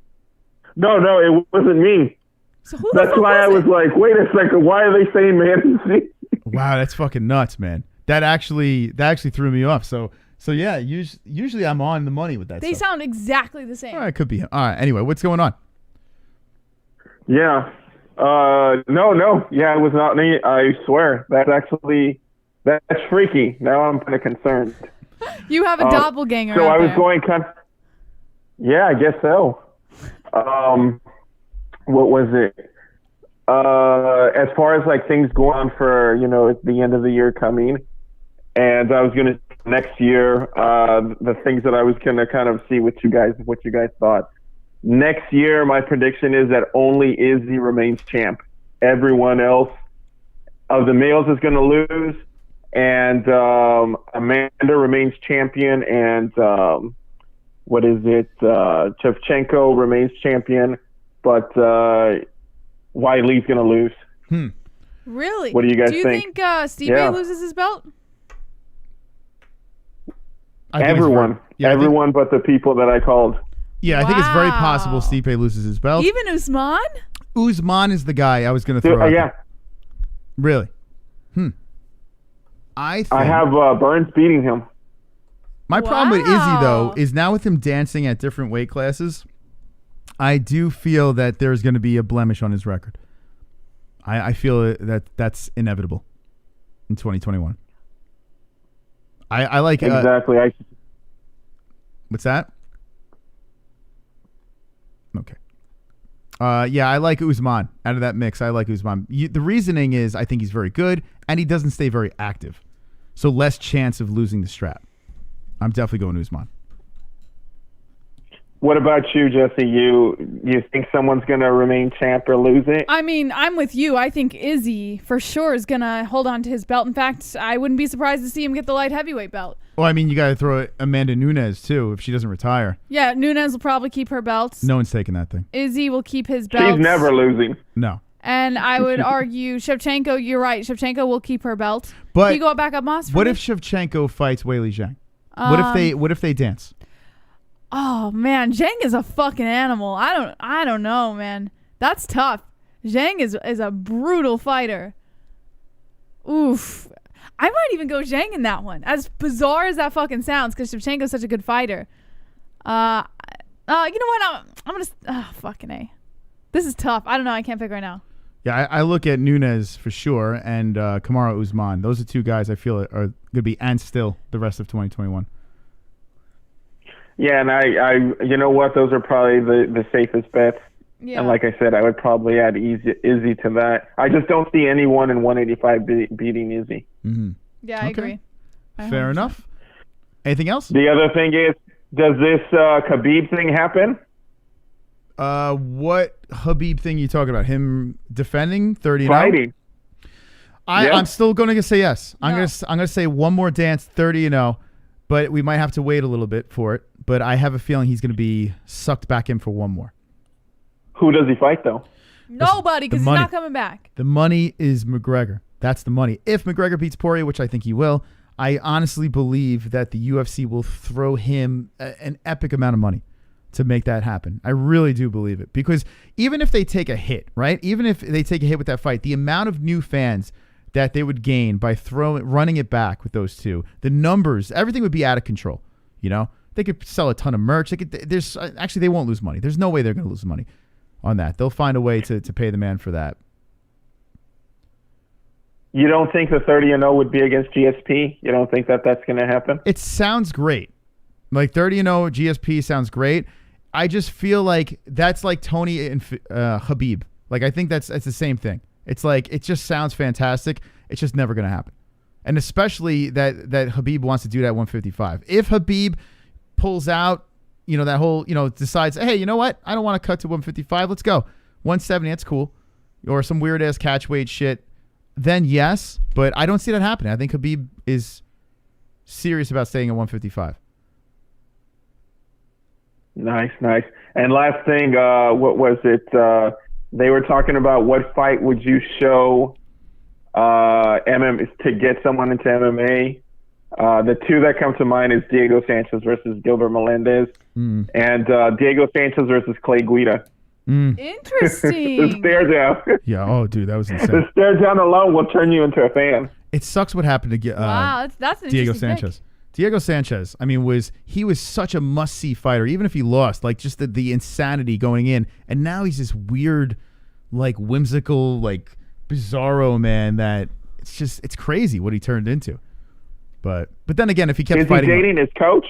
[SPEAKER 12] No, it wasn't me.
[SPEAKER 5] So who
[SPEAKER 12] That's why I was like, wait a second, why are they saying Manny?
[SPEAKER 4] Wow, that's fucking nuts, man. That actually threw me off. So yeah, usually I'm on the money with that
[SPEAKER 5] They
[SPEAKER 4] stuff.
[SPEAKER 5] sound exactly the same.
[SPEAKER 4] All right, it could be him. All right, anyway, what's going on?
[SPEAKER 12] Yeah. No. Yeah, it was not me. I swear. That's freaky. Now I'm kind of concerned.
[SPEAKER 5] You have a doppelganger
[SPEAKER 12] So
[SPEAKER 5] out
[SPEAKER 12] I was
[SPEAKER 5] there.
[SPEAKER 12] going yeah, I guess so. What was it? As far as like things go on for, the end of the year coming, and I was going to next year, the things that I was going to kind of see what you guys thought. Next year, my prediction is that only Izzy remains champ. Everyone else of the males is going to lose, and Amanda remains champion, and Shevchenko remains champion, but Wiley's going to lose.
[SPEAKER 5] Really?
[SPEAKER 12] What do you guys
[SPEAKER 5] think? Do you think Stipe loses his belt?
[SPEAKER 12] Everyone but the people that I called.
[SPEAKER 4] Yeah, I think it's very possible Stipe loses his belt.
[SPEAKER 5] Even Usman?
[SPEAKER 4] Usman is the guy I was going to throw out there. Really? I
[SPEAKER 12] have Burns beating him.
[SPEAKER 4] My problem with Izzy, though, is now with him dancing at different weight classes, I do feel that there's going to be a blemish on his record. I feel that's inevitable in 2021. I like...
[SPEAKER 12] Exactly.
[SPEAKER 4] What's that? Okay. Yeah, I like Usman. Out of that mix, I like Usman. The reasoning is I think he's very good, and he doesn't stay very active. So less chance of losing the strap. I'm definitely going Usman.
[SPEAKER 12] What about you, Jesse? You think someone's going to remain champ or lose it?
[SPEAKER 5] I mean, I'm with you. I think Izzy, for sure, is going to hold on to his belt. In fact, I wouldn't be surprised to see him get the light heavyweight belt.
[SPEAKER 4] Well, I mean, you got to throw Amanda Nunes, too, if she doesn't retire.
[SPEAKER 5] Yeah, Nunes will probably keep her belts.
[SPEAKER 4] No one's taking that thing.
[SPEAKER 5] Izzy will keep his belts.
[SPEAKER 12] She's never losing.
[SPEAKER 4] No.
[SPEAKER 5] And I would argue Shevchenko, you're right. Shevchenko will keep her belt.
[SPEAKER 4] But
[SPEAKER 5] Can you go back up, Moss?
[SPEAKER 4] What if Shevchenko fights Weili Zhang? What if they dance?
[SPEAKER 5] Oh man, Zhang is a fucking animal. I don't know, man. That's tough. Zhang is a brutal fighter. Oof. I might even go Zhang in that one. As bizarre as that fucking sounds, because Shevchenko's such a good fighter. You know what? I'm gonna. Fucking A. This is tough. I don't know. I can't pick right now.
[SPEAKER 4] Yeah, I look at Nunes for sure, and Kamaru Usman. Those are two guys I feel are going to be and still the rest of 2021.
[SPEAKER 12] Yeah, and I you know what? Those are probably the safest bets.
[SPEAKER 5] Yeah.
[SPEAKER 12] And like I said, I would probably add Izzy to that. I just don't see anyone in 185 beating Izzy.
[SPEAKER 4] Mm-hmm.
[SPEAKER 5] Yeah, I agree.
[SPEAKER 4] Fair enough. Anything else?
[SPEAKER 12] The other thing is, does this Khabib thing happen?
[SPEAKER 4] What Khabib thing you talking about? Him defending 30-0?
[SPEAKER 12] Fighting.
[SPEAKER 4] I'm still going to say yes. I'm going to say one more dance, 30-0, but we might have to wait a little bit for it. But I have a feeling he's going to be sucked back in for one more.
[SPEAKER 12] Who does he fight though?
[SPEAKER 5] Nobody, because he's not coming back.
[SPEAKER 4] The money is McGregor. That's the money. If McGregor beats Poirier, which I think he will, I honestly believe that the UFC will throw him an epic amount of money to make that happen. I really do believe it. Because even if they take a hit, right? Even if they take a hit with that fight, the amount of new fans that they would gain by running it back with those two, the numbers, everything would be out of control. You know? They could sell a ton of merch. Actually, they won't lose money. There's no way they're going to lose money on that. They'll find a way to pay the man for that.
[SPEAKER 12] You don't think the 30-0 would be against GSP? You don't think that that's going to happen?
[SPEAKER 4] It sounds great. Like 30-0 GSP sounds great. I just feel like that's like Tony and Khabib. Like I think it's the same thing. It's like it just sounds fantastic. It's just never going to happen. And especially that Khabib wants to do that at 155. If Khabib pulls out, that whole, decides, hey, you know what? I don't want to cut to 155. Let's go. 170, that's cool. Or some weird ass catch weight shit. Then yes, but I don't see that happening. I think Khabib is serious about staying at 155.
[SPEAKER 12] Nice. And last thing, what was it? They were talking about what fight would you show to get someone into MMA. The two that come to mind is Diego Sanchez versus Gilbert Melendez and Diego Sanchez versus Clay Guida.
[SPEAKER 5] Interesting.
[SPEAKER 12] The stare down.
[SPEAKER 4] Yeah. Oh, dude, that was insane.
[SPEAKER 12] The stare down alone will turn you into a fan.
[SPEAKER 4] It sucks what happened to
[SPEAKER 5] that's an
[SPEAKER 4] Diego
[SPEAKER 5] interesting
[SPEAKER 4] Sanchez.
[SPEAKER 5] pick.
[SPEAKER 4] Diego Sanchez, I mean, was such a must-see fighter, even if he lost, like just the insanity going in. And now he's this weird, like whimsical, like bizarro man that it's crazy what he turned into. But then again, if he kept fighting...
[SPEAKER 12] Is he dating his coach?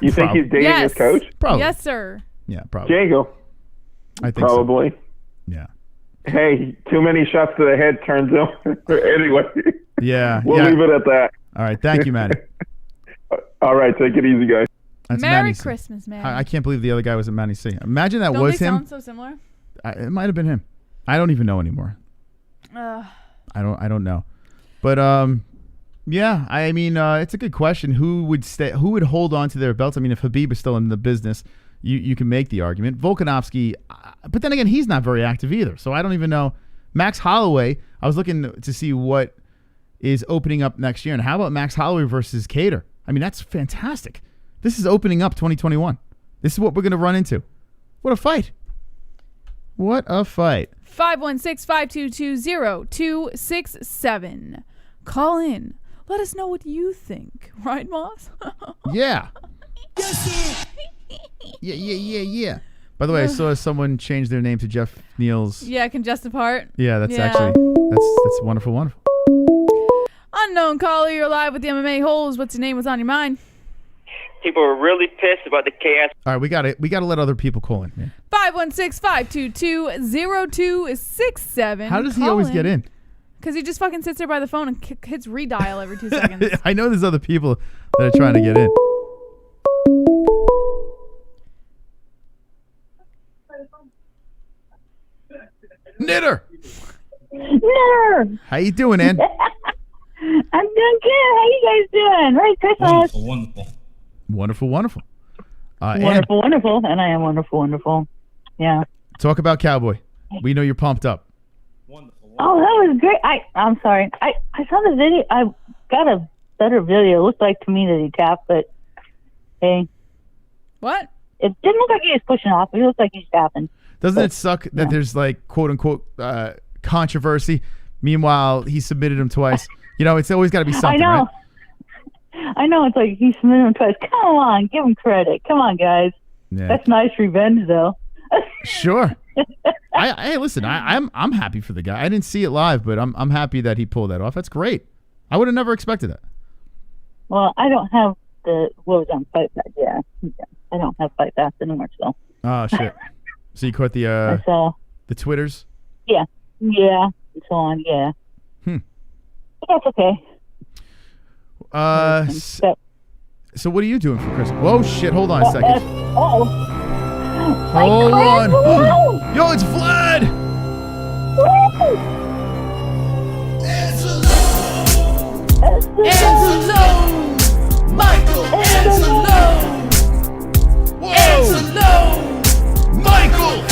[SPEAKER 12] You think he's dating his coach?
[SPEAKER 4] Probably.
[SPEAKER 5] Yes, sir.
[SPEAKER 4] Yeah, probably.
[SPEAKER 12] Diego.
[SPEAKER 4] I think
[SPEAKER 12] probably.
[SPEAKER 4] So. Yeah.
[SPEAKER 12] Hey, too many shots to the head turns him. Anyway.
[SPEAKER 4] Yeah.
[SPEAKER 12] We'll leave it at that.
[SPEAKER 4] All right. Thank you, Manny.
[SPEAKER 12] All right. Take it easy, guys.
[SPEAKER 4] That's
[SPEAKER 5] Merry
[SPEAKER 4] Manny C.
[SPEAKER 5] Christmas, man.
[SPEAKER 4] I can't believe the other guy wasn't Manny C. Imagine that
[SPEAKER 5] Don't
[SPEAKER 4] was
[SPEAKER 5] they
[SPEAKER 4] him.
[SPEAKER 5] sound so similar?
[SPEAKER 4] It might have been him. I don't even know anymore. I don't know. But yeah, I mean, it's a good question. Who would stay? Who would hold on to their belts? I mean, if Khabib is still in the business, you can make the argument. Volkanovski, but then again, he's not very active either. So I don't even know. Max Holloway, I was looking to see what is opening up next year. And how about Max Holloway versus Cater? I mean, that's fantastic. This is opening up 2021. This is what we're going to run into. What a fight. What a fight.
[SPEAKER 5] 516-522-0267. Call in. Let us know what you think. Right, Moss?
[SPEAKER 4] Yeah. Yeah. By the way, I saw someone change their name to Geoff Neal's.
[SPEAKER 5] Yeah, congestive heart.
[SPEAKER 4] Yeah, that's actually that's wonderful.
[SPEAKER 5] Unknown caller, you're live with the MMA-HOLES. What's your name? What's on your mind?
[SPEAKER 13] People were really pissed about the chaos.
[SPEAKER 4] All right, we got to let other people call in. Yeah.
[SPEAKER 5] 516-522-0267.
[SPEAKER 4] How does he always get in?
[SPEAKER 5] Because he just fucking sits there by the phone and hits redial every 2 seconds.
[SPEAKER 4] I know there's other people that are trying to get in. Knitter. How you doing, Ann?
[SPEAKER 16] I'm doing good. How you guys doing? Merry Christmas.
[SPEAKER 3] Wonderful.
[SPEAKER 4] Wonderful, wonderful.
[SPEAKER 16] Wonderful, wonderful. And I am wonderful, wonderful. Yeah.
[SPEAKER 4] Talk about Cowboy. We know you're pumped up.
[SPEAKER 16] Oh, that was great. I'm sorry. I saw the video. I got a better video. It looked like to me that he tapped, but hey.
[SPEAKER 5] What?
[SPEAKER 16] It didn't look like he was pushing off. It looked like he's tapping.
[SPEAKER 4] Doesn't it suck that there's like quote unquote controversy? Meanwhile, he submitted him twice. You know, it's always got to be something,
[SPEAKER 16] I know.
[SPEAKER 4] right?
[SPEAKER 16] I know. It's like he submitted him twice. Come on, give him credit. Come on, guys.
[SPEAKER 4] Yeah.
[SPEAKER 16] That's nice revenge, though.
[SPEAKER 4] Sure. Hey, listen. I'm happy for the guy. I didn't see it live, but I'm happy that he pulled that off. That's great. I would have never expected that.
[SPEAKER 16] Well, I don't have what was on Fight Pass. Yeah, I don't have Fight Pass anymore, so.
[SPEAKER 4] Oh shit. So you caught the the Twitters?
[SPEAKER 16] Yeah, and so on. Yeah. But that's okay.
[SPEAKER 4] So what are you doing for Christmas? Whoa, shit! Hold on a second.
[SPEAKER 16] Hold
[SPEAKER 4] on. Yo, it's Vlad.
[SPEAKER 1] Angelo, Michael, Angelo, Michael,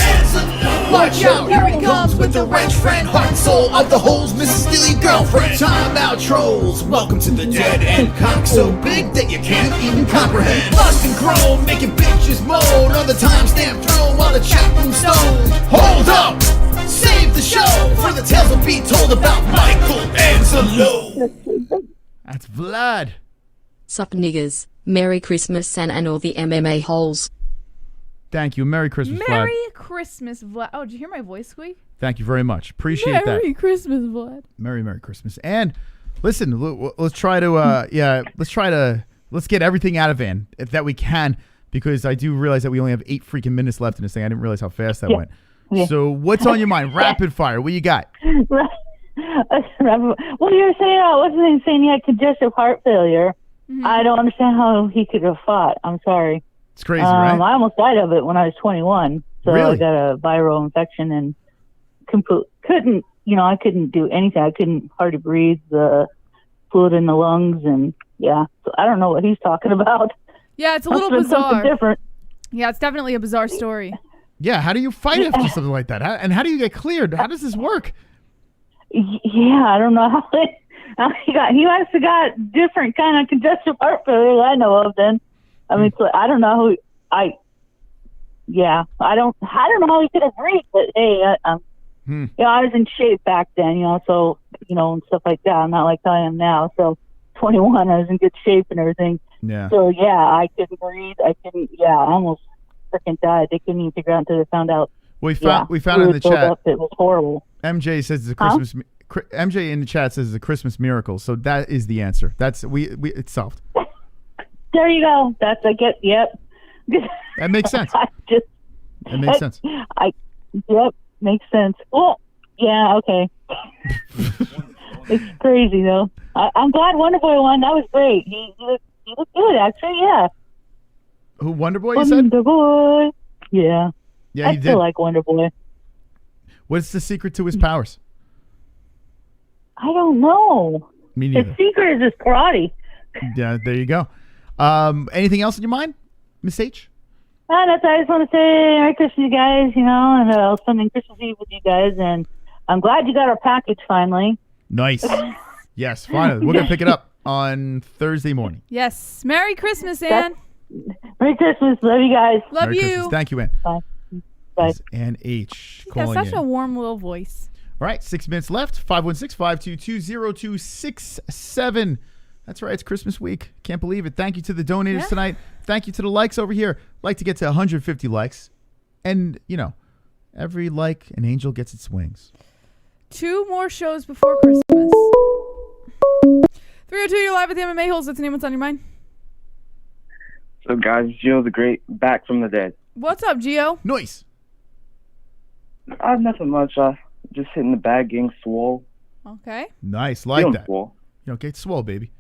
[SPEAKER 1] watch out, here he comes with the wrench friend, heart and soul of the holes, Mrs. Steely girlfriend. Time out, trolls. Welcome to the dead end. Cock so big that you can't even comprehend. Lust and chrome, making bitches moan on the timestamp throne while the chat room's stoned. Hold up, save the show, for the tales will be told about Michael Angelo.
[SPEAKER 4] That's Vlad.
[SPEAKER 6] Sup niggers, Merry Christmas and all the MMA holes.
[SPEAKER 4] Thank you. Merry Christmas, Vlad.
[SPEAKER 5] Merry Christmas, Vlad. Oh, did you hear my voice squeak?
[SPEAKER 4] Thank you very much. Appreciate that.
[SPEAKER 5] Merry Christmas, Vlad.
[SPEAKER 4] Merry Christmas. And listen, let's try to let's get everything out of Van that we can, because I do realize that we only have 8 freaking minutes left in this thing. I didn't realize how fast that went.
[SPEAKER 16] Yeah.
[SPEAKER 4] So what's on your mind? Rapid fire. What you got?
[SPEAKER 16] Well, you were saying, wasn't he saying he had congestive heart failure? Mm-hmm. I don't understand how he could have fought. I'm sorry.
[SPEAKER 4] It's crazy, right?
[SPEAKER 16] I almost died of it when I was 21. So
[SPEAKER 4] really?
[SPEAKER 16] I got a viral infection and I couldn't do anything. I couldn't hardly breathe, the fluid in the lungs, and yeah. So I don't know what he's talking about.
[SPEAKER 5] Yeah, it's a little bizarre.
[SPEAKER 16] Something different.
[SPEAKER 5] Yeah, it's definitely a bizarre story.
[SPEAKER 4] Yeah, how do you fight after something like that? And how do you get cleared? How does this work?
[SPEAKER 16] Yeah, I don't know how he must have got different kind of congestive heart failure that I know of then. I mean, so I don't know I don't know how he could have breathed, but hey, I was in shape back then, so, and stuff like that. I'm not like I am now. So 21, I was in good shape and everything.
[SPEAKER 4] Yeah.
[SPEAKER 16] So yeah, I couldn't breathe. I almost freaking died. They couldn't even figure out until they found out.
[SPEAKER 4] We found in the chat.
[SPEAKER 16] It was horrible.
[SPEAKER 4] MJ says it's a Christmas. MJ in the chat says it's a Christmas miracle. So that is the answer. That's it's solved.
[SPEAKER 16] There you go. That's yep.
[SPEAKER 4] That makes sense. That makes sense.
[SPEAKER 16] Yep, makes sense. Oh, yeah, okay. It's crazy though. I'm glad Wonderboy won. That was great. He looked good, actually. Yeah.
[SPEAKER 4] Who, Wonderboy? You said?
[SPEAKER 16] Wonderboy. Yeah.
[SPEAKER 4] Yeah, he did.
[SPEAKER 16] I still like Wonderboy.
[SPEAKER 4] What's the secret to his powers?
[SPEAKER 16] I don't know.
[SPEAKER 4] Me neither.
[SPEAKER 16] His secret is his karate.
[SPEAKER 4] Yeah, there you go. Anything else in your mind, Miss H?
[SPEAKER 16] That's all I just want to say. Merry Christmas, you guys, and I'll spend Christmas Eve with you guys, and I'm glad you got our package finally.
[SPEAKER 4] Nice. Yes, finally. We're going to pick it up on Thursday morning.
[SPEAKER 5] Yes. Merry Christmas, Ann.
[SPEAKER 16] Merry Christmas. Love you guys.
[SPEAKER 5] Love
[SPEAKER 4] Merry
[SPEAKER 5] you.
[SPEAKER 4] Christmas. Thank you, Ann.
[SPEAKER 16] Bye. Bye.
[SPEAKER 4] Ann H.
[SPEAKER 5] She's got such a warm little voice.
[SPEAKER 4] All right, 6 minutes left. 516-522-0267. That's right. It's Christmas week. Can't believe it. Thank you to the donators tonight. Thank you to the likes over here. Like to get to 150 likes. And, every like, an angel gets its wings.
[SPEAKER 5] 2 more shows before Christmas. 302, you're live with the MMA-HOLES. What's the name? What's on your mind?
[SPEAKER 17] So, guys, Gio the Great, back from the dead.
[SPEAKER 5] What's up, Gio?
[SPEAKER 4] Nice.
[SPEAKER 17] Nothing much. Just hitting the bag, getting swole.
[SPEAKER 5] Okay.
[SPEAKER 4] Nice. Like
[SPEAKER 17] Feeling
[SPEAKER 4] that.
[SPEAKER 17] Swole.
[SPEAKER 4] Get swole, baby.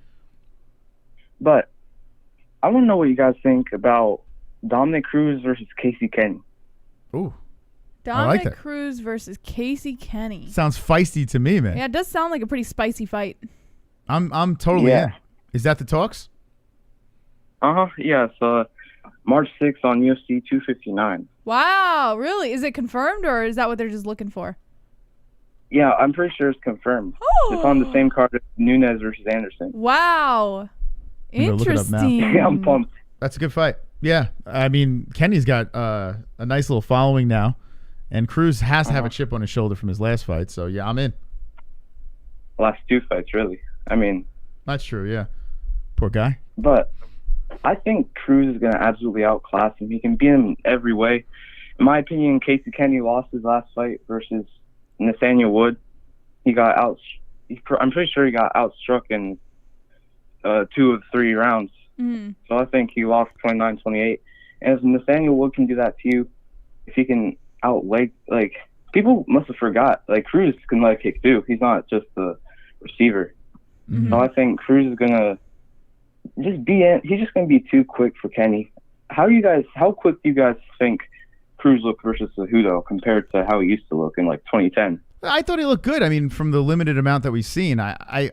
[SPEAKER 17] But I want to know what you guys think about Dominic Cruz versus Casey Kenny.
[SPEAKER 4] Ooh.
[SPEAKER 5] Dominic Cruz versus Casey Kenny.
[SPEAKER 4] Sounds feisty to me, man.
[SPEAKER 5] Yeah, it does sound like a pretty spicy fight.
[SPEAKER 4] I'm totally in. Is that the talks?
[SPEAKER 17] Yeah. So March 6th on UFC 259.
[SPEAKER 5] Wow, really? Is it confirmed, or is that what they're just looking for?
[SPEAKER 17] Yeah, I'm pretty sure it's confirmed. It's on the same card as Nunes versus Anderson.
[SPEAKER 5] Wow.
[SPEAKER 4] I'm gonna look it up now.
[SPEAKER 5] Interesting.
[SPEAKER 17] Yeah, I'm pumped.
[SPEAKER 4] That's a good fight. Yeah, I mean, Kenny's got a nice little following now, and Cruz has to have a chip on his shoulder from his last fight. So yeah, I'm in.
[SPEAKER 17] Last 2 fights, really. I mean,
[SPEAKER 4] that's true. Yeah, poor guy.
[SPEAKER 17] But I think Cruz is going to absolutely outclass him. He can beat him in every way. In my opinion, Casey Kenny lost his last fight versus Nathaniel Wood. He got I'm pretty sure he got outstruck in 2 of the 3 rounds. So I think he lost 29-28. And if Nathaniel Wood can do that to you, if he can outleg, like, people must have forgot, like, Cruz can leg kick too. He's not just the receiver. So I think Cruz is going to just he's just going to be too quick for Kenny. How quick do you guys think Cruz looked versus Cejudo compared to how he used to look in, like, 2010?
[SPEAKER 4] I thought he looked good. I mean, from the limited amount that we've seen, I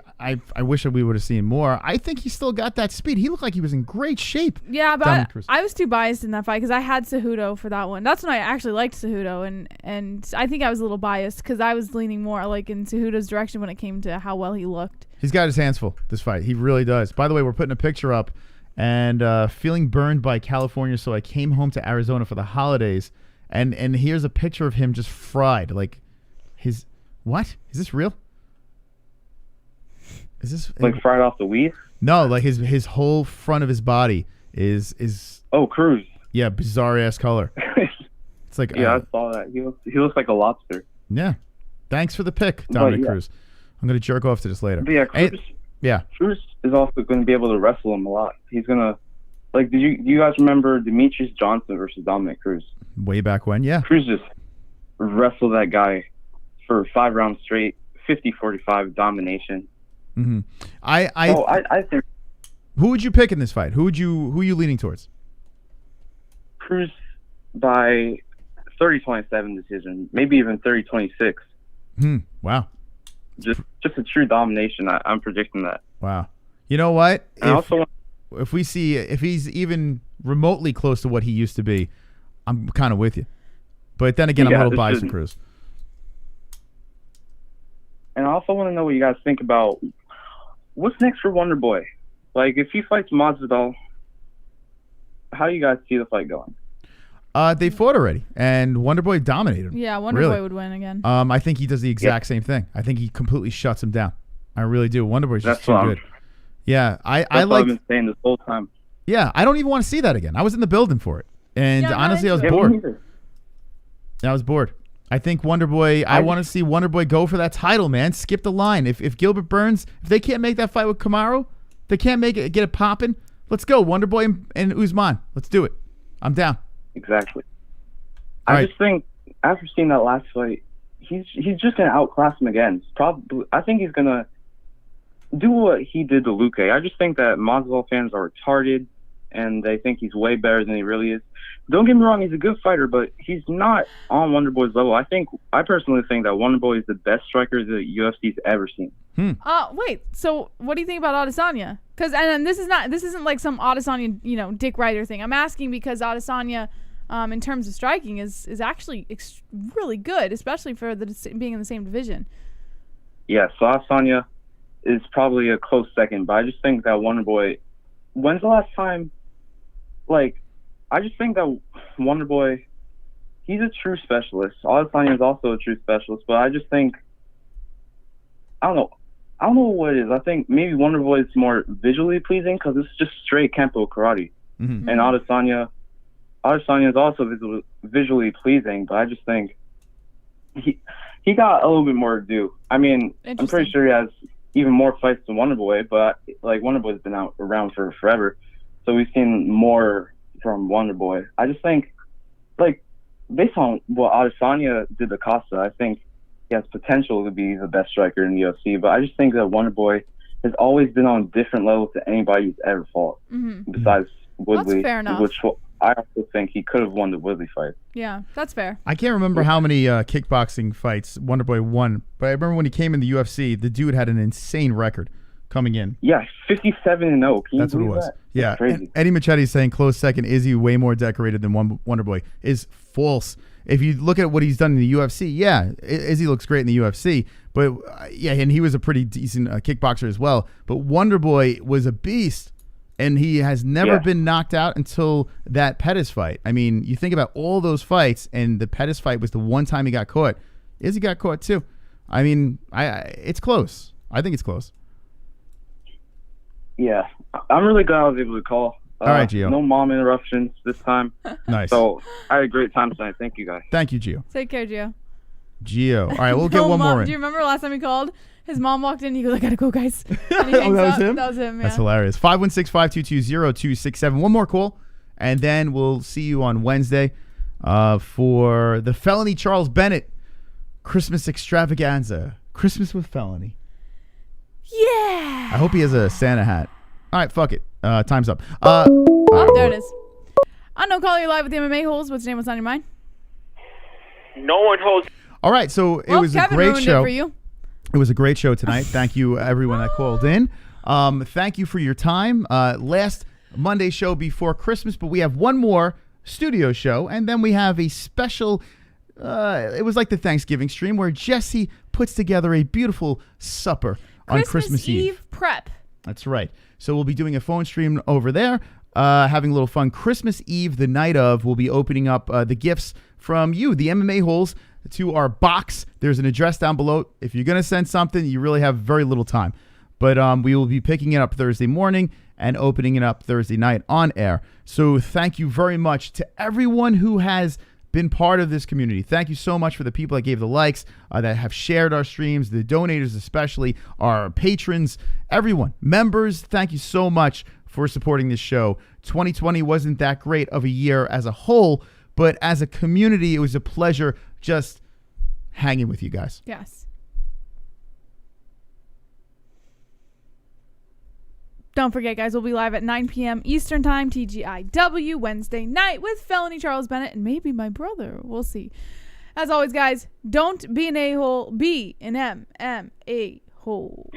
[SPEAKER 4] wish that we would have seen more. I think he still got that speed. He looked like he was in great shape.
[SPEAKER 5] Yeah, but I was too biased in that fight because I had Cejudo for that one. That's when I actually liked Cejudo, and I think I was a little biased because I was leaning more like in Cejudo's direction when it came to how well he looked.
[SPEAKER 4] He's got his hands full this fight. He really does. By the way, we're putting a picture up, and feeling burned by California, so I came home to Arizona for the holidays, and here's a picture of him just fried, like. What? Is this real? Is this
[SPEAKER 17] like fried off the weed?
[SPEAKER 4] No, like his whole front of his body is.
[SPEAKER 17] Oh, Cruz.
[SPEAKER 4] Yeah, bizarre ass color. It's like
[SPEAKER 17] I saw that. He looks like a lobster.
[SPEAKER 4] Yeah. Thanks for the pick, Dominic Cruz. I'm gonna jerk off to this later.
[SPEAKER 17] But yeah, Cruz is also going to be able to wrestle him a lot. He's gonna do you guys remember Demetrius Johnson versus Dominic Cruz?
[SPEAKER 4] Way back when, yeah.
[SPEAKER 17] Cruz just wrestled that guy for 5 rounds straight, 50-45 domination.
[SPEAKER 4] I think. Who would you pick in this fight? Who are you leaning towards?
[SPEAKER 17] Cruz by 30-27 decision, maybe even 30-26.
[SPEAKER 4] Wow.
[SPEAKER 17] Just a true domination. I'm predicting that.
[SPEAKER 4] Wow. You know what?
[SPEAKER 17] If
[SPEAKER 4] he's even remotely close to what he used to be, I'm kind of with you. But then again, I'm a little biased to Cruz.
[SPEAKER 17] And I also want to know what you guys think about what's next for Wonder Boy. Like, if he fights Masvidal, how do you guys see the fight going?
[SPEAKER 4] They fought already, and Wonder Boy dominated him.
[SPEAKER 5] Yeah, Wonder Boy would win again.
[SPEAKER 4] I think he does the exact same thing. I think he completely shuts him down. I really do. Wonder Boy's just too good. Yeah, I like.
[SPEAKER 17] I've been saying this whole time.
[SPEAKER 4] Yeah, I don't even want to see that again. I was in the building for it, and honestly, I was bored. I was bored. I think Wonder Boy. I want to see Wonder Boy go for that title, man. Skip the line. If Gilbert Burns, if they can't make that fight with Kamaru, they can't get it popping. Let's go, Wonder Boy and Usman. Let's do it. I'm down.
[SPEAKER 17] Exactly. I just think after seeing that last fight, he's just gonna outclass him again. Probably, I think he's gonna do what he did to Luque. I just think that Masvidal fans are retarded, and they think he's way better than he really is. Don't get me wrong, he's a good fighter, but he's not on Wonder Boy's level. I personally think that Wonder Boy is the best striker the UFC's ever seen.
[SPEAKER 5] Wait. So, what do you think about Adesanya? Because this isn't like some Adesanya, Dick Ryder thing. I'm asking because Adesanya, in terms of striking, is actually really good, especially for being in the same division.
[SPEAKER 17] Yeah, so Adesanya is probably a close second, but I just think that Wonder Boy. When's the last time? I just think that Wonder Boy, he's a true specialist. Adesanya is also a true specialist, but I just think, I don't know what it is. I think maybe Wonder Boy is more visually pleasing because it's just straight Kempo karate. And Adesanya is also visually pleasing, but I just think he got a little bit more to do. I mean, I'm pretty sure he has even more fights than Wonder Boy, but Wonder Boy's been around for forever, so we've seen more from Wonder Boy. I just think, based on what Adesanya did to Costa, I think he has potential to be the best striker in the UFC, but I just think that Wonder Boy has always been on a different level to anybody who's ever fought, besides Woodley.
[SPEAKER 5] That's fair enough.
[SPEAKER 17] Which I also think he could have won the Woodley fight.
[SPEAKER 5] Yeah, that's fair.
[SPEAKER 4] I can't remember how many kickboxing fights Wonder Boy won, but I remember when he came in the UFC, the dude had an insane record coming in.
[SPEAKER 17] Yeah, 57-0. Can you
[SPEAKER 4] That's what it
[SPEAKER 17] believe
[SPEAKER 4] was.
[SPEAKER 17] that?
[SPEAKER 4] Yeah.
[SPEAKER 17] That's crazy.
[SPEAKER 4] Eddie Machete is saying close second. Izzy way more decorated than Wonder Boy is false. If you look at what he's done in the UFC, yeah, Izzy looks great in the UFC. But yeah, and he was a pretty decent kickboxer as well. But Wonder Boy was a beast. And he has never been knocked out until that Pettis fight. I mean, you think about all those fights, and the Pettis fight was the one time he got caught. Izzy got caught too. I mean, it's close. I think it's close.
[SPEAKER 17] Yeah, I'm really glad I was able to call.
[SPEAKER 4] All right, Gio.
[SPEAKER 17] No mom interruptions this time.
[SPEAKER 4] Nice.
[SPEAKER 17] So I had a great time tonight. Thank you, guys.
[SPEAKER 4] Thank you, Gio.
[SPEAKER 5] Take care, Gio.
[SPEAKER 4] Gio. All right, we'll get one more in.
[SPEAKER 5] Do you remember last time he called? His mom walked in. He goes, "I gotta go, guys." And he
[SPEAKER 4] Oh,
[SPEAKER 5] hangs
[SPEAKER 4] that was
[SPEAKER 5] up.
[SPEAKER 4] him?
[SPEAKER 5] That was him. Yeah.
[SPEAKER 4] That's hilarious. 516-522-0267. One more call, and then we'll see you on Wednesday for the Felony Charles Bennett Christmas extravaganza. Christmas with Felony.
[SPEAKER 5] Yeah.
[SPEAKER 4] I hope he has a Santa hat. All right, fuck it. Time's up.
[SPEAKER 5] Oh, there it is. Unknown caller, you're live with the MMA Holes. What's your name? What's on your mind?
[SPEAKER 13] No one holds.
[SPEAKER 4] All right, so it was
[SPEAKER 5] Kevin
[SPEAKER 4] a great
[SPEAKER 5] ruined
[SPEAKER 4] show.
[SPEAKER 5] It for you.
[SPEAKER 4] It was a great show tonight. Thank you, everyone that called in. Thank you for your time. Last Monday show before Christmas, but we have one more studio show, and then we have a special, it was like the Thanksgiving stream, where Jesse puts together a beautiful supper on Christmas Eve.
[SPEAKER 5] Prep.
[SPEAKER 4] That's right. So we'll be doing a phone stream over there, having a little fun. Christmas Eve, the night of, we'll be opening up the gifts from you, the MMA Holes, to our box. There's an address down below. If you're going to send something, you really have very little time. But we will be picking it up Thursday morning and opening it up Thursday night on air. So thank you very much to everyone who has been part of this community. Thank you so much for the people that gave the likes, that have shared our streams, the donators especially, our patrons, everyone. Members, thank you so much for supporting this show. 2020 wasn't that great of a year as a whole, but as a community, it was a pleasure just hanging with you guys.
[SPEAKER 5] Yes. Don't forget, guys, we'll be live at 9 p.m. Eastern Time, TGIW, Wednesday night with Felony Charles Bennett and maybe my brother. We'll see. As always, guys, don't be an a-hole. Be an MMA hole.